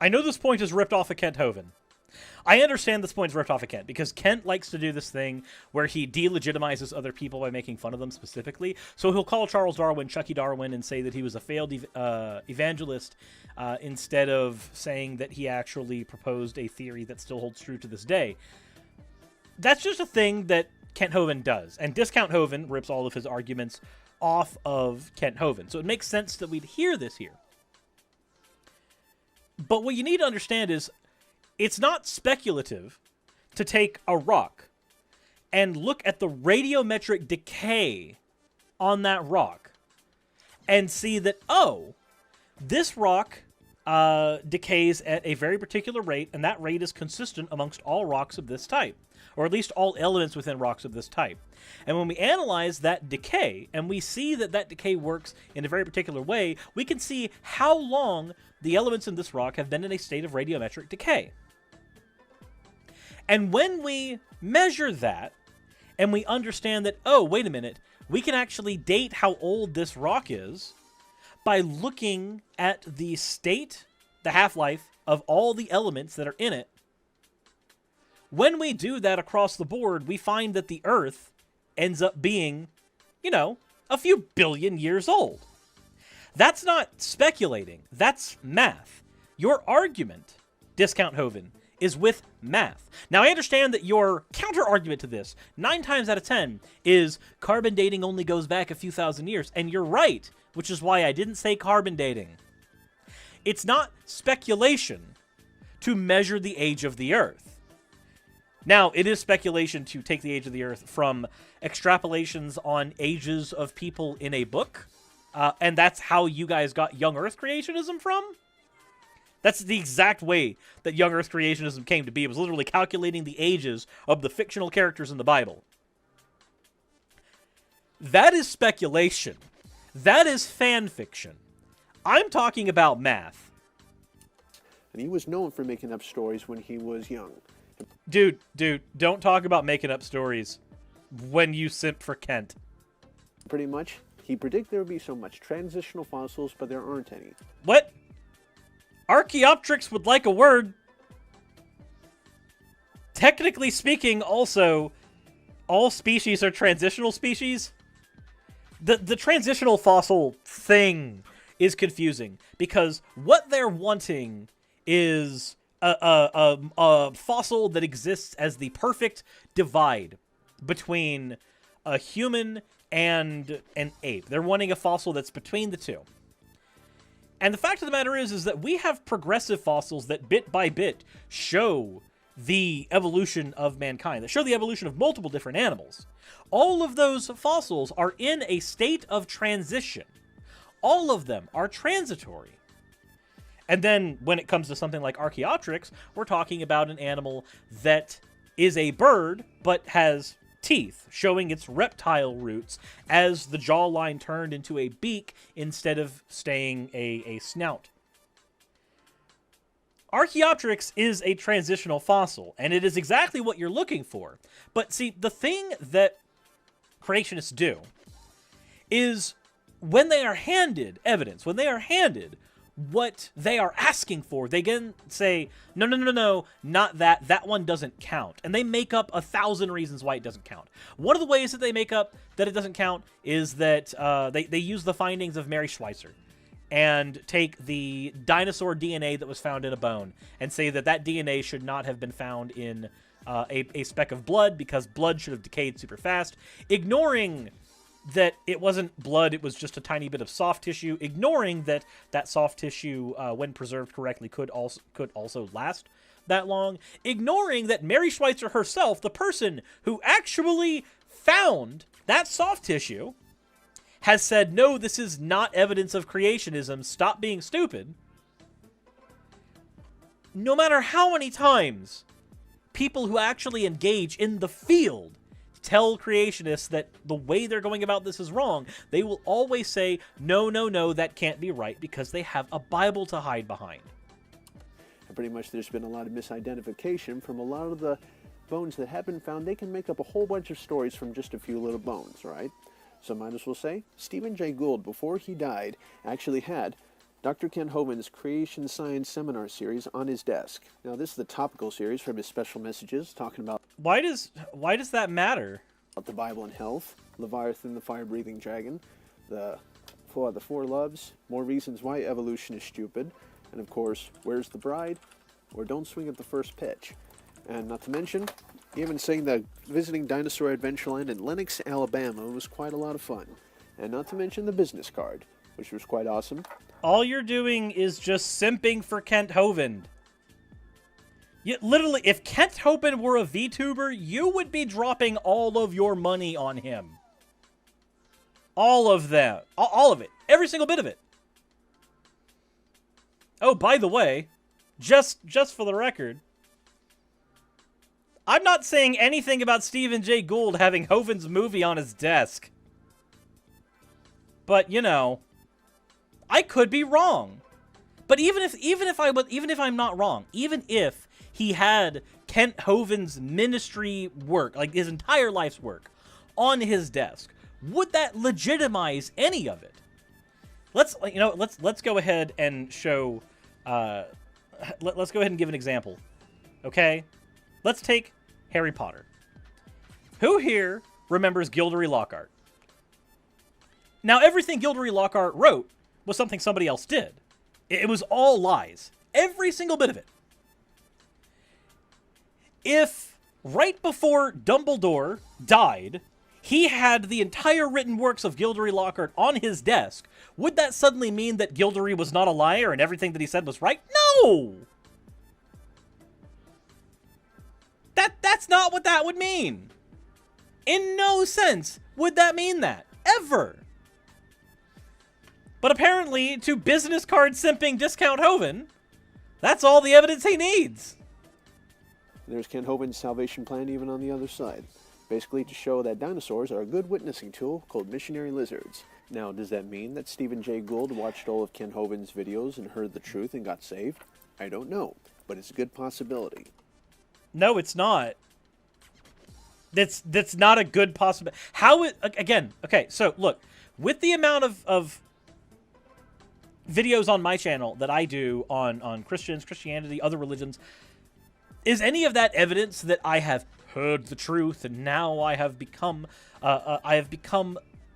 I know this point is ripped off of Kent Hovind. I understand this point's ripped off of Kent, because Kent likes to do this thing where he delegitimizes other people by making fun of them specifically. So he'll call Charles Darwin Chucky Darwin and say that he was a failed evangelist instead of saying that he actually proposed a theory that still holds true to this day. That's just a thing that Kent Hovind does. And Discount Hovind rips all of his arguments off of Kent Hovind. So it makes sense that we'd hear this here. But what you need to understand is it's not speculative to take a rock and look at the radiometric decay on that rock and see that, oh, this rock decays at a very particular rate, and that rate is consistent amongst all rocks of this type, or at least all elements within rocks of this type. And when we analyze that decay, and we see that that decay works in a very particular way, we can see how long the elements in this rock have been in a state of radiometric decay. And when we measure that, and we understand that, oh, wait a minute, we can actually date how old this rock is by looking at the state, the half-life, of all the elements that are in it. When we do that across the board, we find that the Earth ends up being, a few billion years old. That's not speculating. That's math. Your argument, Discount Hovind, is with math. Now, I understand that your counter-argument to this, 9 times out of 10, is carbon dating only goes back a few thousand years. And you're right, which is why I didn't say carbon dating. It's not speculation to measure the age of the Earth. Now, it is speculation to take the age of the Earth from extrapolations on ages of people in a book, and that's how you guys got young Earth creationism from? That's the exact way that young Earth creationism came to be. It was literally calculating the ages of the fictional characters in the Bible. That is speculation. That is fan fiction. I'm talking about math. And he was known for making up stories when he was young. Dude, don't talk about making up stories when you simp for Kent. Pretty much, he predicted there would be so much transitional fossils, but there aren't any. What? Archaeopteryx would like a word. Technically speaking, also, all species are transitional species. The transitional fossil thing is confusing, because what they're wanting is a fossil that exists as the perfect divide between a human and an ape. They're wanting a fossil that's between the two. And the fact of the matter is that we have progressive fossils that bit by bit show the evolution of mankind, that show the evolution of multiple different animals. All of those fossils are in a state of transition. All of them are transitory. And then when it comes to something like Archaeopteryx, we're talking about an animal that is a bird, but has teeth, showing its reptile roots as the jawline turned into a beak instead of staying a snout. Archaeopteryx is a transitional fossil, and it is exactly what you're looking for. But see, the thing that creationists do is when they are handed evidence, when they are handed what they are asking for, they can say, no, not that. That one doesn't count. And they make up 1,000 reasons why it doesn't count. One of the ways that they make up that it doesn't count is that they use the findings of Mary Schweitzer and take the dinosaur DNA that was found in a bone and say that that DNA should not have been found in a speck of blood because blood should have decayed super fast, ignoring that it wasn't blood, it was just a tiny bit of soft tissue, ignoring that that soft tissue, when preserved correctly, could also last that long, ignoring that Mary Schweitzer herself, the person who actually found that soft tissue, has said, no, this is not evidence of creationism, stop being stupid. No matter how many times people who actually engage in the field tell creationists that the way they're going about this is wrong, they will always say, no, that can't be right, because they have a Bible to hide behind. And pretty much there's been a lot of misidentification from a lot of the bones that have been found. They can make up a whole bunch of stories from just a few little bones, right? So might as well say, Stephen Jay Gould, before he died, actually had Dr. Ken Hovind's Creation Science Seminar series on his desk. Now, this is the topical series from his special messages talking about Why does that matter? the Bible and health, Leviathan the fire-breathing dragon, the four loves, more reasons why evolution is stupid, and of course, where's the bride, or don't swing at the first pitch. And not to mention, even saying that visiting Dinosaur Adventureland in Lenox, Alabama was quite a lot of fun. And not to mention the business card, which was quite awesome. All you're doing is just simping for Kent Hovind. Literally, if Kent Hovind were a VTuber, you would be dropping all of your money on him. All of that. All of it. Every single bit of it. Oh, by the way, just for the record, I'm not saying anything about Stephen Jay Gould having Hovind's movie on his desk. But, you know, I could be wrong. But even if I'm not wrong, even if he had Kent Hovind's ministry work, like his entire life's work, on his desk, would that legitimize any of it? Let's go ahead and show. Let's go ahead and give an example. Okay, let's take Harry Potter. Who here remembers Gilderoy Lockhart? Now, everything Gilderoy Lockhart wrote was something somebody else did. It was all lies. Every single bit of it. If right before Dumbledore died, he had the entire written works of Gilderoy Lockhart on his desk, would that suddenly mean that Gilderoy was not a liar and everything that he said was right? No! That's not what that would mean. In no sense would that mean that. Ever. But apparently, to business card simping Discount Hovind, that's all the evidence he needs. There's Ken Hovind's salvation plan even on the other side. Basically to show that dinosaurs are a good witnessing tool called missionary lizards. Now, does that mean that Stephen Jay Gould watched all of Ken Hovind's videos and heard the truth and got saved? I don't know, but it's a good possibility. No, it's not. That's not a good possibility. How it, again, okay, so look, with the amount of videos on my channel that I do on Christianity, other religions, is any of that evidence that I have heard the truth and now I have become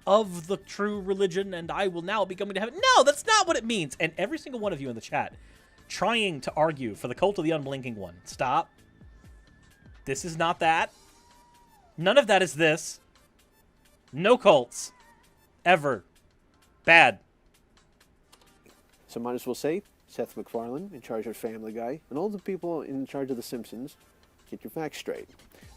of the true religion and I will now be coming to heaven? No, that's not what it means. And every single one of you in the chat trying to argue for the cult of the unblinking one, stop. This is not that. None of that is this. No cults. Ever. Bad. So might as well say, Seth MacFarlane, in charge of Family Guy, and all the people in charge of The Simpsons, get your facts straight.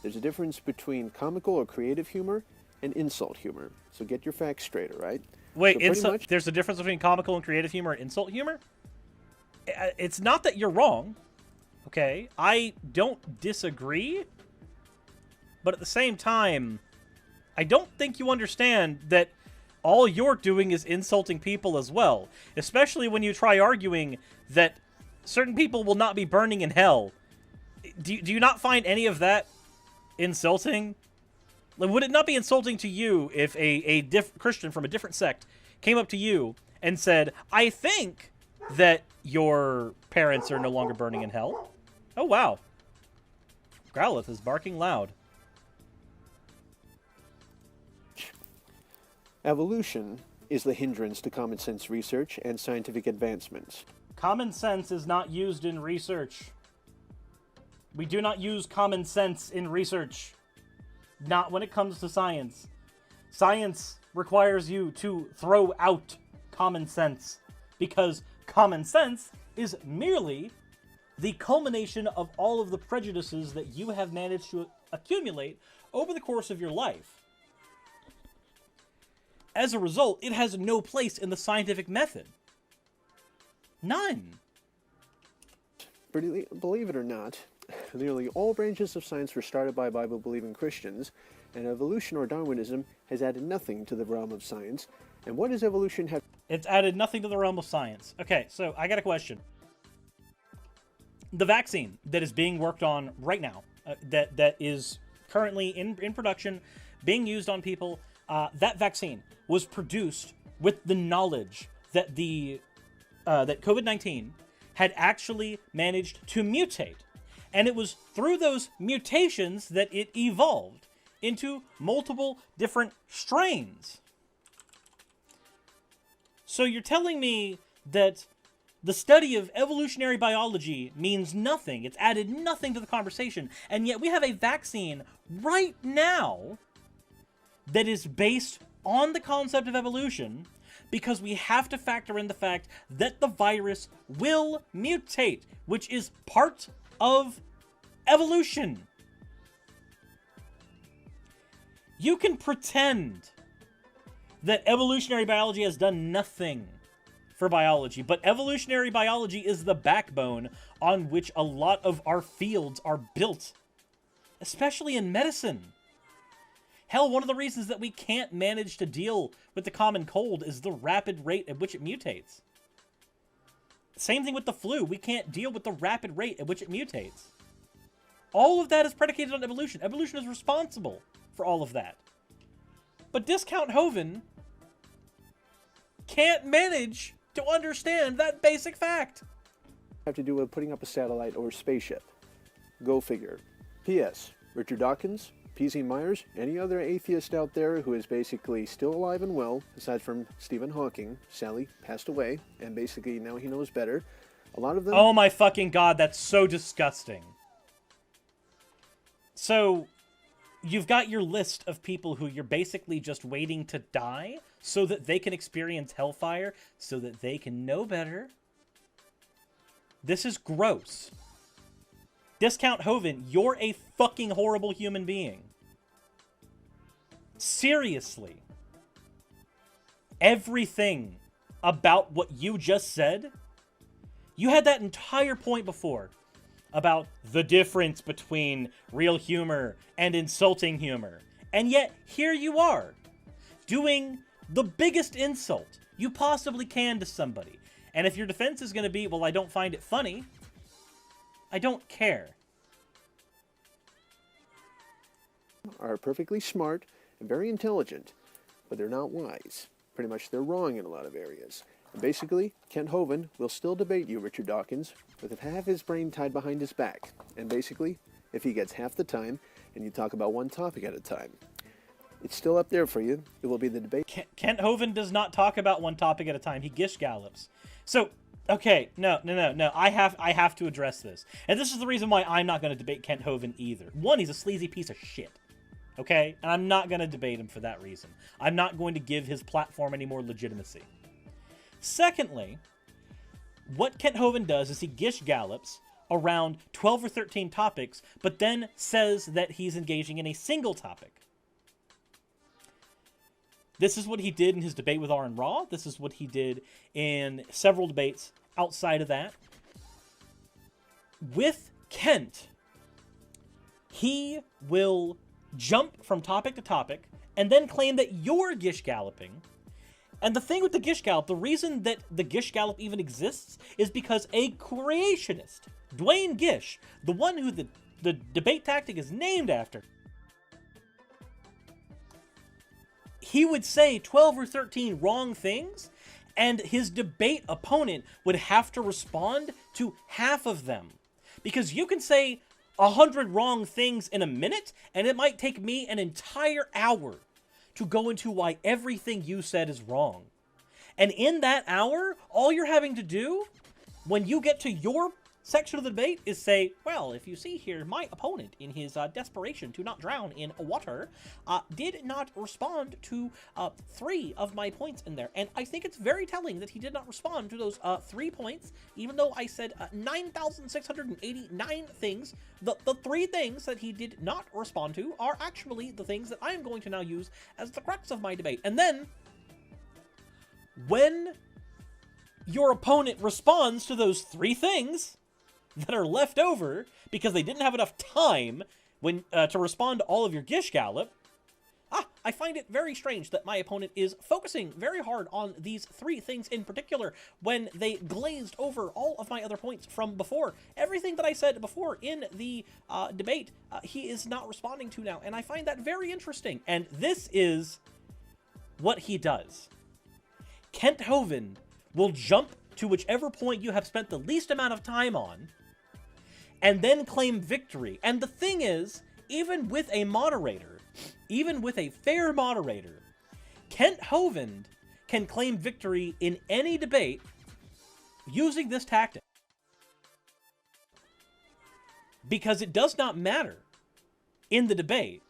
There's a difference between comical or creative humor and insult humor. So get your facts straight, all right? Wait, So there's a difference between comical and creative humor and insult humor? It's not that you're wrong, okay? I don't disagree, but at the same time, I don't think you understand that all you're doing is insulting people as well, especially when you try arguing that certain people will not be burning in hell. Do you not find any of that insulting? Like, would it not be insulting to you if a Christian from a different sect came up to you and said, I think that your parents are no longer burning in hell? Oh, wow. Growlithe is barking loud. Evolution is the hindrance to common sense research and scientific advancements. Common sense is not used in research. We do not use common sense in research. Not when it comes to science. Science requires you to throw out common sense, because common sense is merely the culmination of all of the prejudices that you have managed to accumulate over the course of your life. As a result, it has no place in the scientific method. None. Believe it or not, nearly all branches of science were started by Bible-believing Christians, and evolution or Darwinism has added nothing to the realm of science. And what does evolution have? It's added nothing to the realm of science. Okay, so I got a question. The vaccine that is being worked on right now, that is currently in production, being used on people, that vaccine was produced with the knowledge that the that COVID-19 had actually managed to mutate. And it was through those mutations that it evolved into multiple different strains. So you're telling me that the study of evolutionary biology means nothing. It's added nothing to the conversation. And yet we have a vaccine right now that is based on the concept of evolution, because we have to factor in the fact that the virus will mutate, which is part of evolution. You can pretend that evolutionary biology has done nothing for biology, but evolutionary biology is the backbone on which a lot of our fields are built, especially in medicine. Hell, one of the reasons that we can't manage to deal with the common cold is the rapid rate at which it mutates. Same thing with the flu. We can't deal with the rapid rate at which it mutates. All of that is predicated on evolution. Evolution is responsible for all of that. But Discount Hovind can't manage to understand that basic fact. Have to do with putting up a satellite or spaceship. Go figure. P.S. Richard Dawkins, P.Z. Myers, any other atheist out there who is basically still alive and well, aside from Stephen Hawking, Sally passed away, and basically now he knows better. A lot of them... Oh my fucking god, that's so disgusting. So, you've got your list of people who you're basically just waiting to die so that they can experience hellfire, so that they can know better. This is gross. Discount Hovind, you're a fucking horrible human being. Seriously. Everything about what you just said, you had that entire point before about the difference between real humor and insulting humor. And yet, here you are, doing the biggest insult you possibly can to somebody. And if your defense is going to be, well, I don't find it funny, I don't care. Are perfectly smart and very intelligent, but they're not wise. Pretty much they're wrong in a lot of areas. And basically, Kent Hovind will still debate you, Richard Dawkins, with half his brain tied behind his back. And basically, if he gets half the time, and you talk about one topic at a time. It's still up there for you. It will be the debate. Kent Hovind does not talk about one topic at a time. He gish gallops. So, okay, no. I have to address this. And this is the reason why I'm not going to debate Kent Hovind either. One, he's a sleazy piece of shit. Okay? And I'm not going to debate him for that reason. I'm not going to give his platform any more legitimacy. Secondly, what Kent Hovind does is he gish gallops around 12 or 13 topics, but then says that he's engaging in a single topic. This is what he did in his debate with Aaron Raw. This is what he did in several debates outside of that. With Kent, he will jump from topic to topic and then claim that you're gish galloping. And the thing with the gish gallop, the reason that the gish gallop even exists is because a creationist, Dwayne Gish, the one who the debate tactic is named after, he would say 12 or 13 wrong things, and his debate opponent would have to respond to half of them. Because you can say 100 wrong things in a minute, and it might take me an entire hour to go into why everything you said is wrong. And in that hour, all you're having to do, when you get to your section of the debate, is say, well, if you see here, my opponent, in his desperation to not drown in water, did not respond to 3 of my points in there. And I think it's very telling that he did not respond to those 3 points, even though I said 9,689 things. The 3 things that he did not respond to are actually the things that I am going to now use as the crux of my debate. And then, when your opponent responds to those 3 things that are left over because they didn't have enough time to respond to all of your gish gallop, I find it very strange that my opponent is focusing very hard on these 3 things in particular when they glazed over all of my other points from before. Everything that I said before in the debate, he is not responding to now, and I find that very interesting. And this is what he does. Kent Hovind will jump to whichever point you have spent the least amount of time on, and then claim victory. And the thing is, even with a moderator, even with a fair moderator, Kent Hovind can claim victory in any debate using this tactic. Because it does not matter in the debate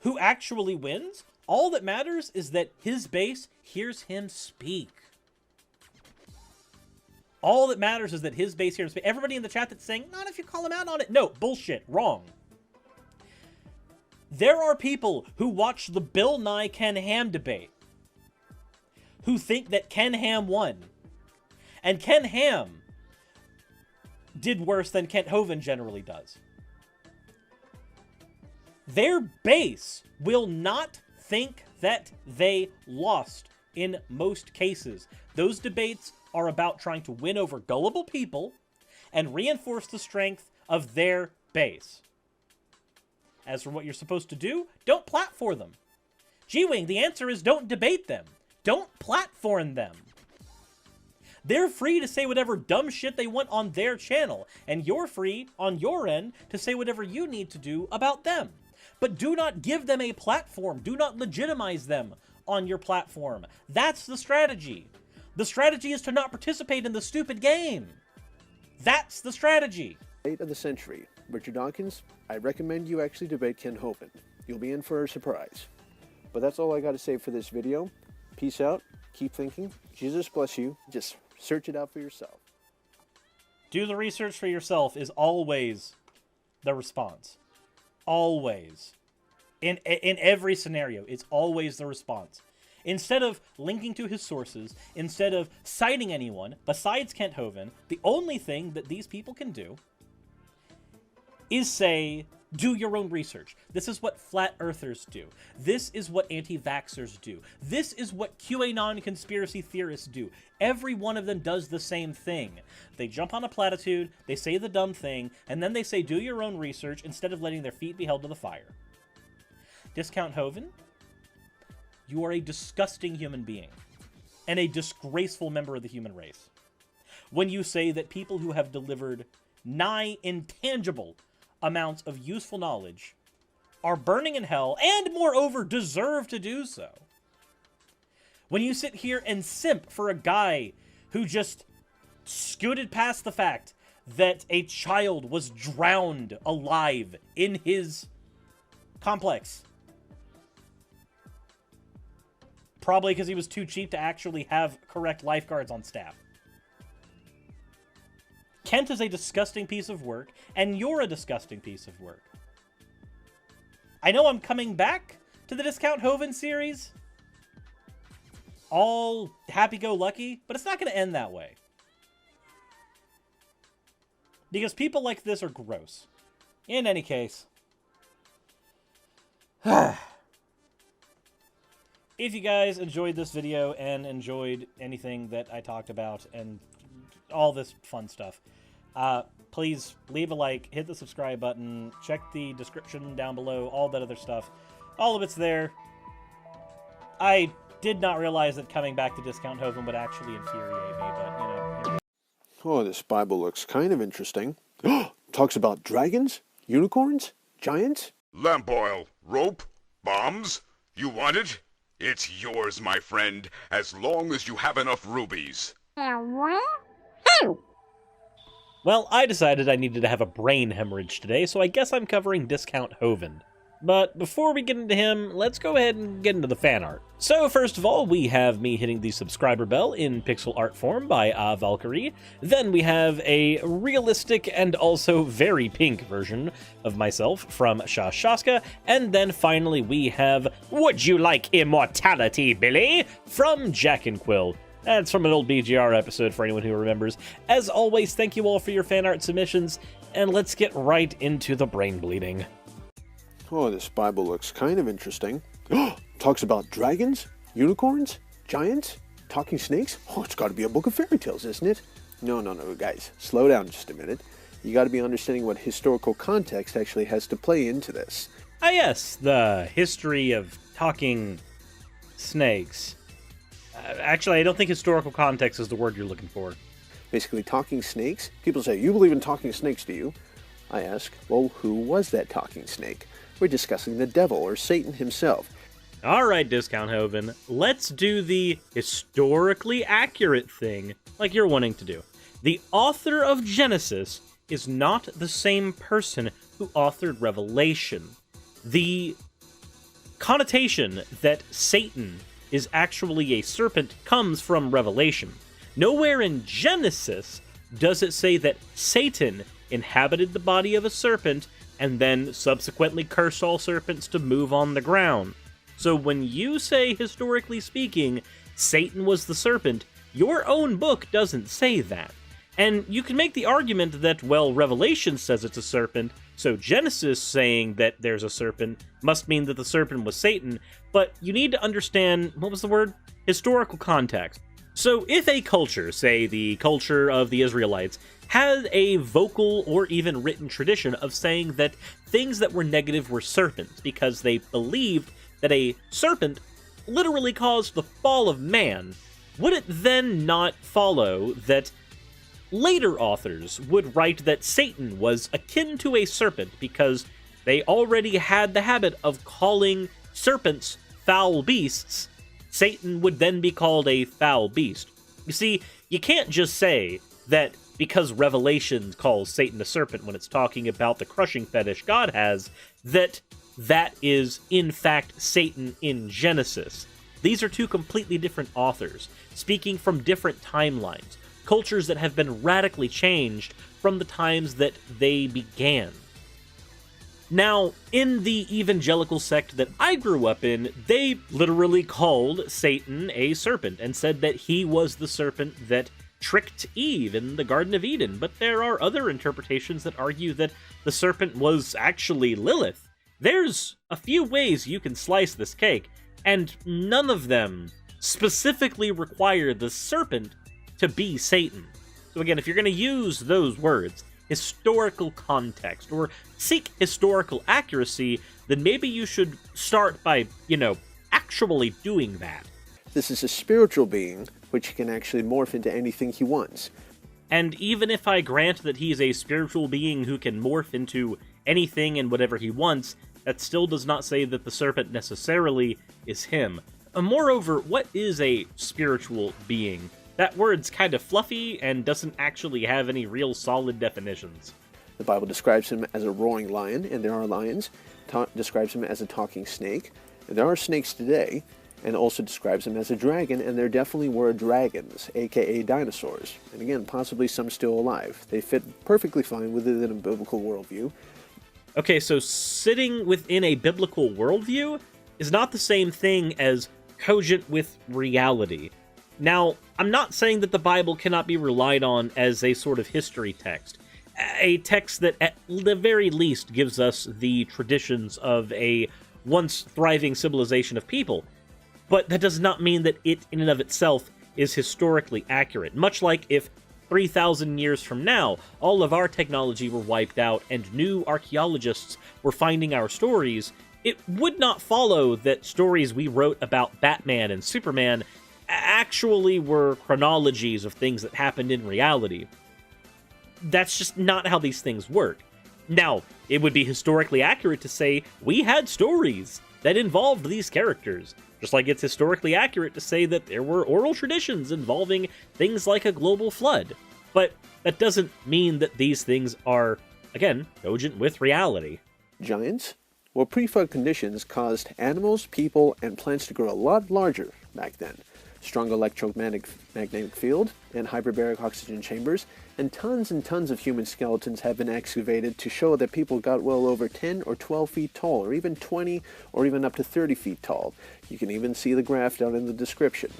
who actually wins. All that matters is that his base hears him speak. All that matters is that his base hears him speak. Everybody in the chat that's saying, not if you call him out on it. No, bullshit, wrong. There are people who watch the Bill Nye Ken Ham debate who think that Ken Ham won. And Ken Ham did worse than Kent Hovind generally does. Their base will not think that they lost in most cases. Those debates are about trying to win over gullible people and reinforce the strength of their base. As for what you're supposed to do, don't platform them. G-Wing, the answer is don't debate them. Don't platform them. They're free to say whatever dumb shit they want on their channel, and you're free, on your end, to say whatever you need to do about them. But do not give them a platform. Do not legitimize them on your platform. That's the strategy. The strategy is to not participate in the stupid game. That's the strategy. Debate of the century. Richard Dawkins, I recommend you actually debate Ken Hovind. You'll be in for a surprise. But that's all I got to say for this video. Peace out. Keep thinking. Jesus bless you. Just search it out for yourself. Do the research for yourself is always the response. Always. In every scenario, it's always the response. Instead of linking to his sources, instead of citing anyone besides Kent Hovind, the only thing that these people can do is say, do your own research. This is what flat earthers do. This is what anti-vaxxers do. This is what QAnon conspiracy theorists do. Every one of them does the same thing. They jump on a platitude, they say the dumb thing, and then they say do your own research instead of letting their feet be held to the fire. Discount Hovind, you are a disgusting human being and a disgraceful member of the human race. When you say that people who have delivered nigh intangible amounts of useful knowledge are burning in hell and, moreover, deserve to do so. When you sit here and simp for a guy who just scooted past the fact that a child was drowned alive in his complex, probably because he was too cheap to actually have correct lifeguards on staff. Kent is a disgusting piece of work, and you're a disgusting piece of work. I know I'm coming back to the Discount Hovind series, all happy-go-lucky, but it's not going to end that way. Because people like this are gross. In any case, if you guys enjoyed this video and enjoyed anything that I talked about and all this fun stuff, please leave a like, hit the subscribe button, check the description down below, all that other stuff. All of it's there. I did not realize that coming back to Discount Hovind would actually infuriate me, but, you know. Oh, this Bible looks kind of interesting. Talks about dragons, unicorns, giants. Lamp oil, rope, bombs. You want it? It's yours, my friend, as long as you have enough rubies. Well, I decided I needed to have a brain hemorrhage today, so I guess I'm covering Discount Hovind. But before we get into him, let's go ahead and get into the fan art. So first of all, we have me hitting the subscriber bell in pixel art form by Valkyrie. Then we have a realistic and also very pink version of myself from Shashaska. And then finally we have Would You Like Immortality, Billy? From Jack and Quill. That's from an old BGR episode for anyone who remembers. As always, thank you all for your fan art submissions, and let's get right into the brain bleeding. Oh, this Bible looks kind of interesting. Talks about dragons, unicorns, giants, talking snakes. Oh, it's got to be a book of fairy tales, isn't it? No, guys. Slow down just a minute. You got to be understanding what historical context actually has to play into this. Ah, yes, the history of talking snakes. Actually, I don't think historical context is the word you're looking for. Basically, talking snakes. People say, you believe in talking snakes, do you? I ask, well, who was that talking snake? We're discussing the devil, or Satan himself. Alright, Discount Hovind, let's do the historically accurate thing like you're wanting to do. The author of Genesis is not the same person who authored Revelation. The connotation that Satan is actually a serpent comes from Revelation. Nowhere in Genesis does it say that Satan inhabited the body of a serpent and then subsequently cursed all serpents to move on the ground. So when you say, historically speaking, Satan was the serpent, your own book doesn't say that. And you can make the argument that, well, Revelation says it's a serpent, so Genesis saying that there's a serpent must mean that the serpent was Satan, but you need to understand, what was the word? Historical context. So if a culture, say the culture of the Israelites, had a vocal or even written tradition of saying that things that were negative were serpents because they believed that a serpent literally caused the fall of man, would it then not follow that later authors would write that Satan was akin to a serpent because they already had the habit of calling serpents foul beasts? Satan would then be called a foul beast. You see, you can't just say that because Revelation calls Satan a serpent when it's talking about the crushing fetish God has, that is in fact Satan in Genesis. These are two completely different authors, speaking from different timelines, cultures that have been radically changed from the times that they began. Now, in the evangelical sect that I grew up in, they literally called Satan a serpent and said that he was the serpent that tricked Eve in the Garden of Eden, but there are other interpretations that argue that the serpent was actually Lilith. There's a few ways you can slice this cake, and none of them specifically require the serpent to be Satan. So again, if you're going to use those words, historical context, or seek historical accuracy, then maybe you should start by, actually doing that. This is a spiritual being, which can actually morph into anything he wants. And even if I grant that he's a spiritual being who can morph into anything and whatever he wants, that still does not say that the serpent necessarily is him. Moreover, what is a spiritual being? That word's kind of fluffy and doesn't actually have any real solid definitions. The Bible describes him as a roaring lion, and there are lions. Describes him as a talking snake, and there are snakes today, and also describes him as a dragon, and there definitely were dragons, aka dinosaurs. And again, possibly some still alive. They fit perfectly fine within a biblical worldview. Okay, so sitting within a biblical worldview is not the same thing as cogent with reality. Now, I'm not saying that the Bible cannot be relied on as a sort of history text. A text that at the very least gives us the traditions of a once thriving civilization of people. But that does not mean that it in and of itself is historically accurate. Much like if 3,000 years from now, all of our technology were wiped out and new archaeologists were finding our stories, it would not follow that stories we wrote about Batman and Superman actually were chronologies of things that happened in reality. That's just not how these things work. Now, it would be historically accurate to say we had stories that involved these characters, just like it's historically accurate to say that there were oral traditions involving things like a global flood. But that doesn't mean that these things are, again, cogent with reality. Giants? Well, pre-flood conditions caused animals, people, and plants to grow a lot larger back then. Strong electromagnetic field and hyperbaric oxygen chambers, and tons of human skeletons have been excavated to show that people got well over 10 or 12 feet tall, or even 20, or even up to 30 feet tall. You can even see the graph down in the description.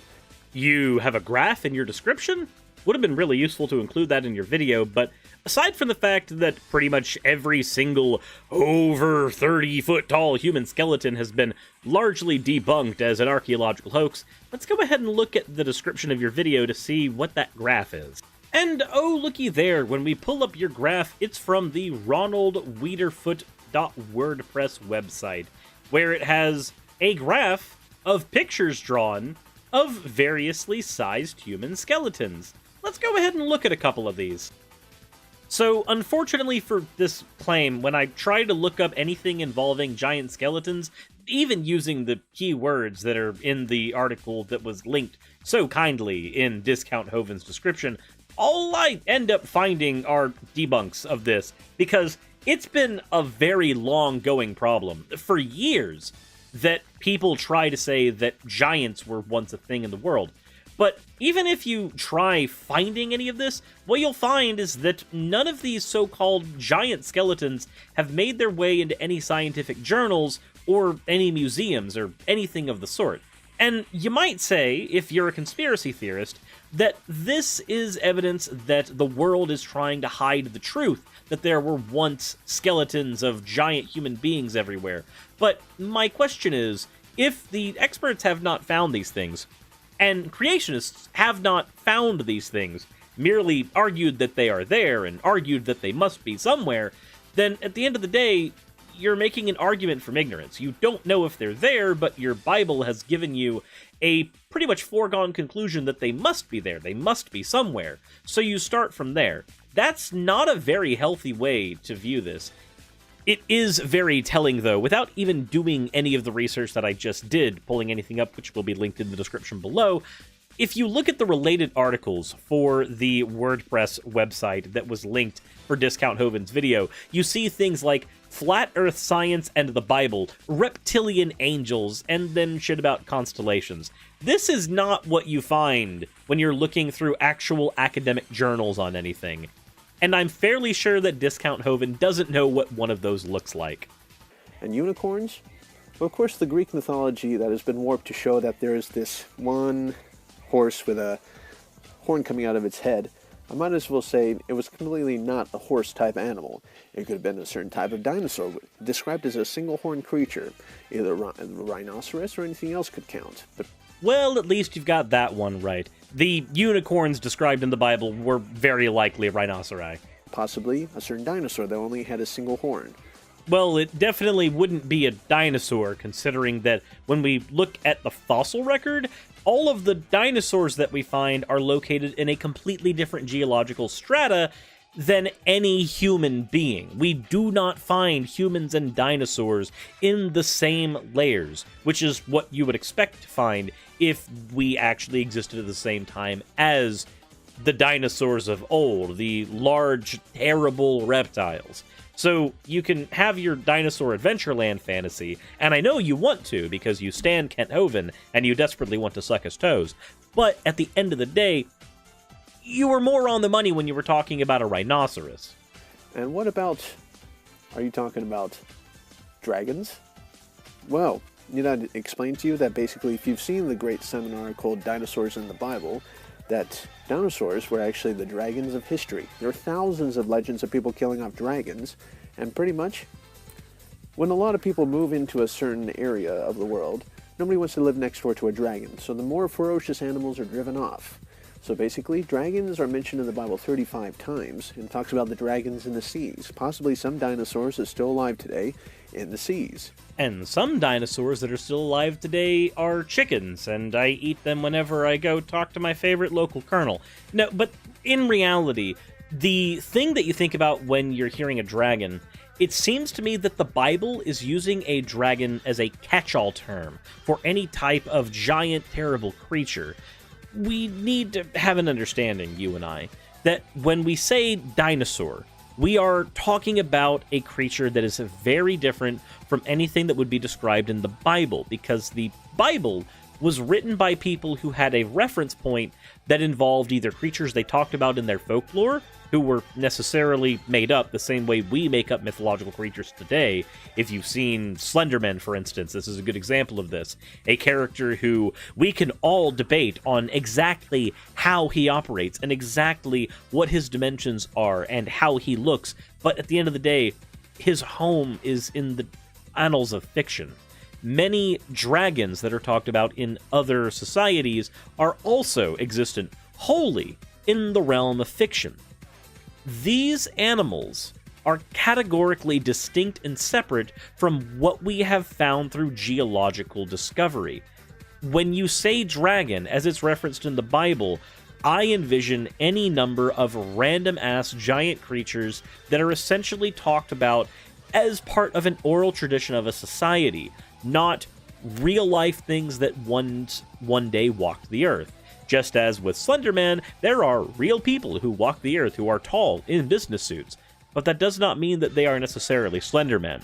You have a graph in your description? Would have been really useful to include that in your video, but aside from the fact that pretty much every single over 30-foot tall human skeleton has been largely debunked as an archaeological hoax, let's go ahead and look at the description of your video to see what that graph is. And oh, looky there, when we pull up your graph, it's from the ronaldwiederfoot.wordpress website, where it has a graph of pictures drawn of variously sized human skeletons. Let's go ahead and look at a couple of these. So, unfortunately for this claim, when I try to look up anything involving giant skeletons, even using the keywords that are in the article that was linked so kindly in Discount Hovind's description, all I end up finding are debunks of this, because it's been a very long-going problem for years that people try to say that giants were once a thing in the world. But even if you try finding any of this, what you'll find is that none of these so-called giant skeletons have made their way into any scientific journals or any museums or anything of the sort. And you might say, if you're a conspiracy theorist, that this is evidence that the world is trying to hide the truth, that there were once skeletons of giant human beings everywhere. But my question is, if the experts have not found these things, and creationists have not found these things, merely argued that they are there and argued that they must be somewhere, then at the end of the day, you're making an argument from ignorance. You don't know if they're there, but your Bible has given you a pretty much foregone conclusion that they must be there, they must be somewhere, so you start from there. That's not a very healthy way to view this. It is very telling, though, without even doing any of the research that I just did, pulling anything up, which will be linked in the description below. If you look at the related articles for the WordPress website that was linked for Discount Hovind's video, you see things like Flat Earth Science and the Bible, Reptilian Angels, and then shit about constellations. This is not what you find when you're looking through actual academic journals on anything. And I'm fairly sure that Discount Hovind doesn't know what one of those looks like. And unicorns? Well, of course, the Greek mythology that has been warped to show that there is this one horse with a horn coming out of its head. I might as well say it was completely not a horse-type animal. It could have been a certain type of dinosaur, described as a single-horned creature. Either a rhinoceros or anything else could count. But well, at least you've got that one right. The unicorns described in the Bible were very likely rhinoceri. Possibly a certain dinosaur that only had a single horn. Well, it definitely wouldn't be a dinosaur, considering that when we look at the fossil record, all of the dinosaurs that we find are located in a completely different geological strata than any human being. We do not find humans and dinosaurs in the same layers, which is what you would expect to find if we actually existed at the same time as the dinosaurs of old, the large, terrible reptiles. So you can have your Dinosaur Adventureland fantasy, and I know you want to because you stan Kent Hovind and you desperately want to suck his toes, but at the end of the day, you were more on the money when you were talking about a rhinoceros. And what about, are you talking about dragons? Well, you know, I explained to you that basically if you've seen the great seminar called Dinosaurs in the Bible, that dinosaurs were actually the dragons of history. There are thousands of legends of people killing off dragons, and pretty much, when a lot of people move into a certain area of the world, nobody wants to live next door to a dragon, so the more ferocious animals are driven off. So basically, dragons are mentioned in the Bible 35 times, and talks about the dragons in the seas. Possibly some dinosaurs are still alive today in the seas. And some dinosaurs that are still alive today are chickens, and I eat them whenever I go talk to my favorite local colonel. No, but in reality, the thing that you think about when you're hearing a dragon, it seems to me that the Bible is using a dragon as a catch-all term for any type of giant, terrible creature. We need to have an understanding, you and I, that when we say dinosaur, we are talking about a creature that is very different from anything that would be described in the Bible, because the Bible was written by people who had a reference point that involved either creatures they talked about in their folklore, who were necessarily made up the same way we make up mythological creatures today. If you've seen Slenderman, for instance, this is a good example of this. A character who we can all debate on exactly how he operates and exactly what his dimensions are and how he looks, but at the end of the day, his home is in the annals of fiction. Many dragons that are talked about in other societies are also existent wholly in the realm of fiction. These animals are categorically distinct and separate from what we have found through geological discovery. When you say dragon, as it's referenced in the Bible, I envision any number of random-ass giant creatures that are essentially talked about as part of an oral tradition of a society, not real-life things that one day walked the earth. Just as with Slender Man, there are real people who walk the earth who are tall in business suits, but that does not mean that they are necessarily Slender Men.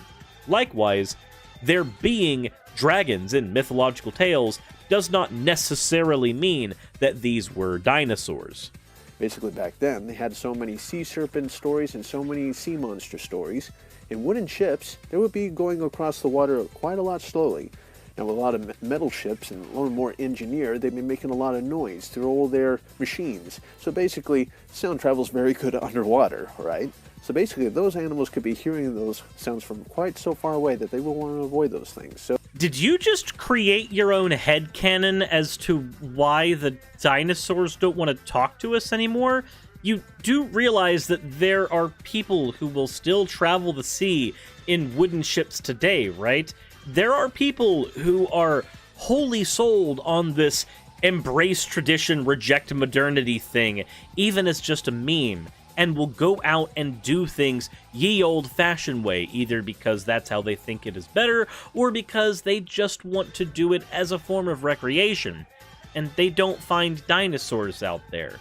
Likewise, there being dragons in mythological tales does not necessarily mean that these were dinosaurs. Basically, back then, they had so many sea serpent stories and so many sea monster stories. In wooden ships, they would be going across the water quite a lot slowly. Now, with a lot of metal ships and a little more engineered, they've been making a lot of noise through all their machines. So basically, sound travels very good underwater, right? So basically, those animals could be hearing those sounds from quite so far away that they will want to avoid those things. So, did you just create your own headcanon as to why the dinosaurs don't want to talk to us anymore? You do realize that there are people who will still travel the sea in wooden ships today, right? There are people who are wholly sold on this embrace tradition, reject modernity thing, even as just a meme, and will go out and do things ye old-fashioned way, either because that's how they think it is better, or because they just want to do it as a form of recreation, and they don't find dinosaurs out there.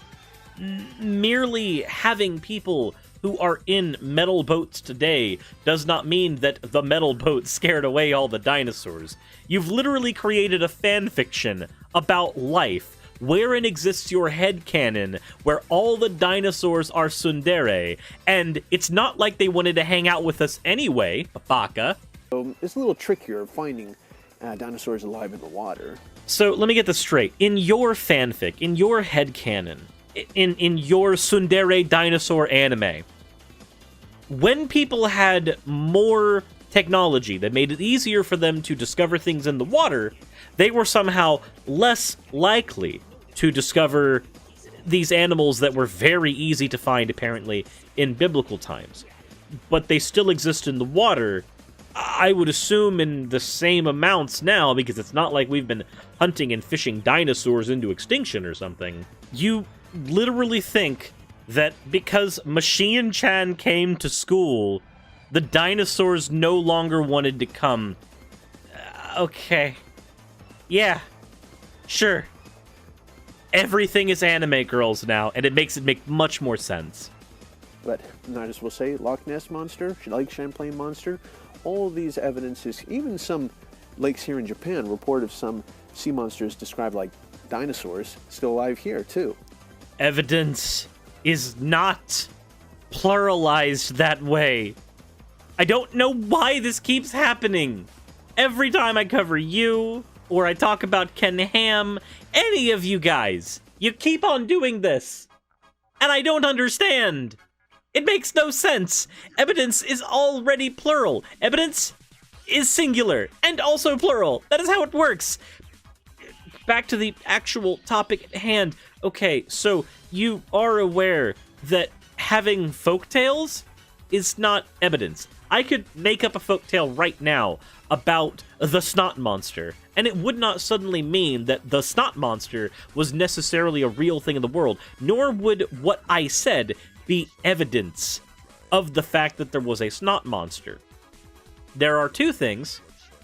Merely having people who are in metal boats today does not mean that the metal boat scared away all the dinosaurs. You've literally created a fanfiction about life, wherein exists your headcanon, where all the dinosaurs are tsundere, and it's not like they wanted to hang out with us anyway, baka. It's a little trickier finding dinosaurs alive in the water. So let me get this straight. In your fanfic, in your headcanon, in your tsundere dinosaur anime, when people had more technology that made it easier for them to discover things in the water, they were somehow less likely to discover these animals that were very easy to find, apparently, in biblical times. But they still exist in the water, I would assume in the same amounts now, because it's not like we've been hunting and fishing dinosaurs into extinction or something. You literally think that because Machine-chan came to school, the dinosaurs no longer wanted to come. Okay. Yeah. Sure. Everything is anime girls now, and it makes it make much more sense. But I just will say, Loch Ness Monster, Lake Champlain Monster, all of these evidences, even some lakes here in Japan report of some sea monsters described like dinosaurs still alive here, too. Evidence is not pluralized that way. I don't know why this keeps happening. Every time I cover you, or I talk about Ken Ham, any of you guys, you keep on doing this. And I don't understand. It makes no sense. Evidence is already plural. Evidence is singular and also plural. That is how it works. Back to the actual topic at hand. Okay, so you are aware that having folktales is not evidence. I could make up a folktale right now about the snot monster, and it would not suddenly mean that the snot monster was necessarily a real thing in the world, nor would what I said be evidence of the fact that there was a snot monster. There are two things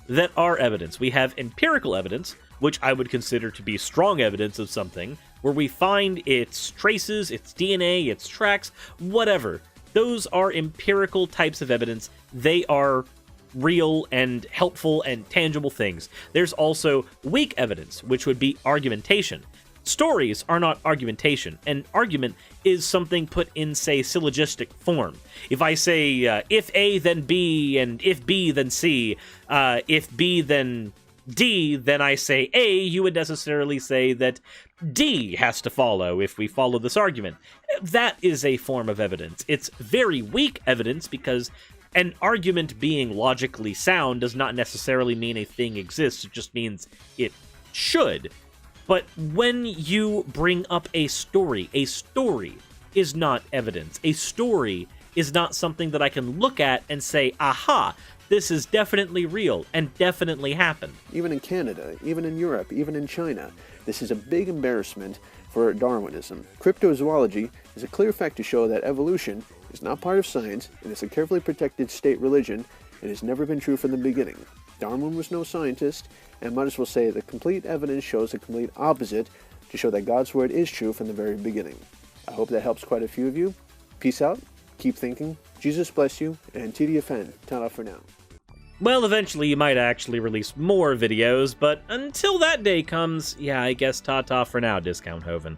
that are evidence. We have empirical evidence, which I would consider to be strong evidence of something, where we find its traces, its DNA, its tracks, whatever. Those are empirical types of evidence. They are real and helpful and tangible things. There's also weak evidence, which would be argumentation. Stories are not argumentation. An argument is something put in, say, syllogistic form. If I say, if A, then B, and if B, then C, if B, then D, then I say A, you would necessarily say that D has to follow if we follow this argument. That is a form of evidence. It's very weak evidence because an argument being logically sound does not necessarily mean a thing exists. It just means it should. But when you bring up a story is not evidence. A story is not something that I can look at and say, aha, This is definitely real and definitely happened. Even in Canada, even in Europe, even in China, this is a big embarrassment for Darwinism. Cryptozoology is a clear fact to show that evolution is not part of science and is a carefully protected state religion. It has never been true from the beginning. Darwin was no scientist, and might as well say the complete evidence shows the complete opposite to show that God's word is true from the very beginning. I hope that helps quite a few of you. Peace out, keep thinking, Jesus bless you, and TDFN, ta-da for now. Well, eventually you might actually release more videos, but until that day comes, yeah, I guess ta-ta for now, Discount Hovind.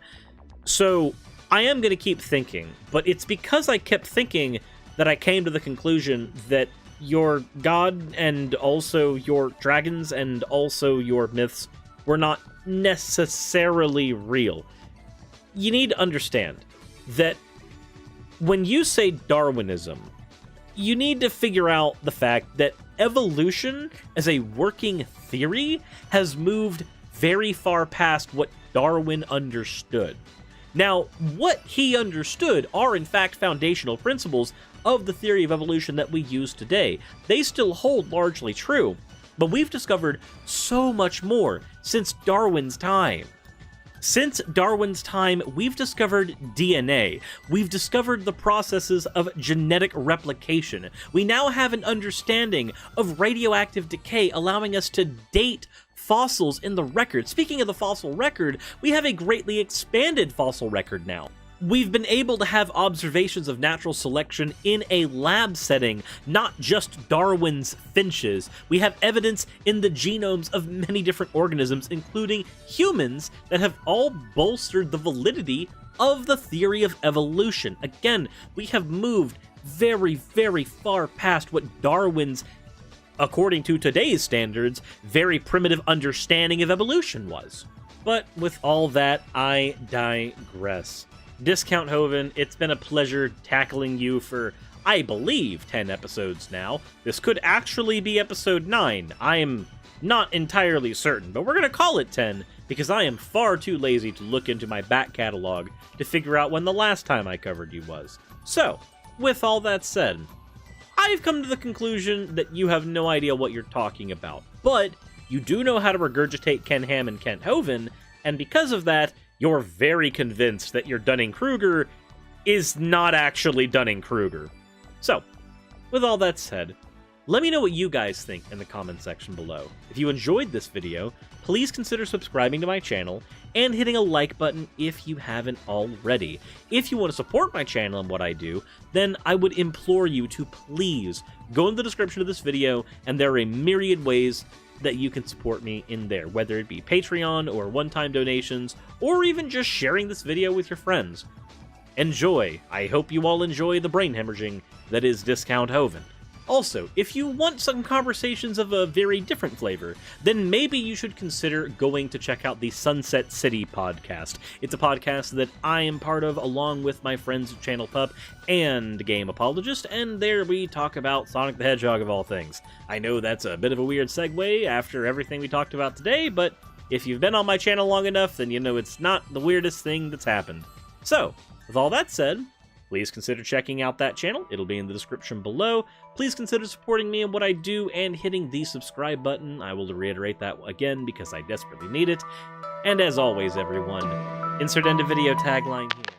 So, I am going to keep thinking, but it's because I kept thinking that I came to the conclusion that your god and also your dragons and also your myths were not necessarily real. You need to understand that when you say Darwinism, you need to figure out the fact that evolution as a working theory has moved very far past what Darwin understood. Now, what he understood are in fact foundational principles of the theory of evolution that we use today. They still hold largely true, but we've discovered so much more since Darwin's time. Since Darwin's time, we've discovered DNA. We've discovered the processes of genetic replication. We now have an understanding of radioactive decay, allowing us to date fossils in the record. Speaking of the fossil record, we have a greatly expanded fossil record now. We've been able to have observations of natural selection in a lab setting, not just Darwin's finches. We have evidence in the genomes of many different organisms, including humans, that have all bolstered the validity of the theory of evolution. Again, we have moved very, very far past what Darwin's, according to today's standards, very primitive understanding of evolution was. But with all that, I digress. Discount Hovind, it's been a pleasure tackling you for, I believe, 10 episodes now. This could actually be episode 9. I am not entirely certain, but we're going to call it 10 because I am far too lazy to look into my back catalog to figure out when the last time I covered you was. So, with all that said, I've come to the conclusion that you have no idea what you're talking about, but you do know how to regurgitate Ken Ham and Kent Hovind, and because of that, you're very convinced that your Dunning-Kruger is not actually Dunning-Kruger. So, with all that said, let me know what you guys think in the comment section below. If you enjoyed this video, please consider subscribing to my channel and hitting a like button if you haven't already. If you want to support my channel and what I do, then I would implore you to please go in the description of this video, and there are a myriad ways that you can support me in there, whether it be Patreon or one-time donations, or even just sharing this video with your friends. Enjoy! I hope you all enjoy the brain hemorrhaging that is Discount Hovind. Also, if you want some conversations of a very different flavor, then maybe you should consider going to check out the Sunset City podcast. It's a podcast that I am part of along with my friends Channel Pup and Game Apologist, and there we talk about Sonic the Hedgehog of all things. I know that's a bit of a weird segue after everything we talked about today, but if you've been on my channel long enough, then you know it's not the weirdest thing that's happened. So, with all that said, please consider checking out that channel. It'll be in the description below. Please consider supporting me in what I do and hitting the subscribe button. I will reiterate that again because I desperately need it. And as always, everyone, insert end of video tagline here.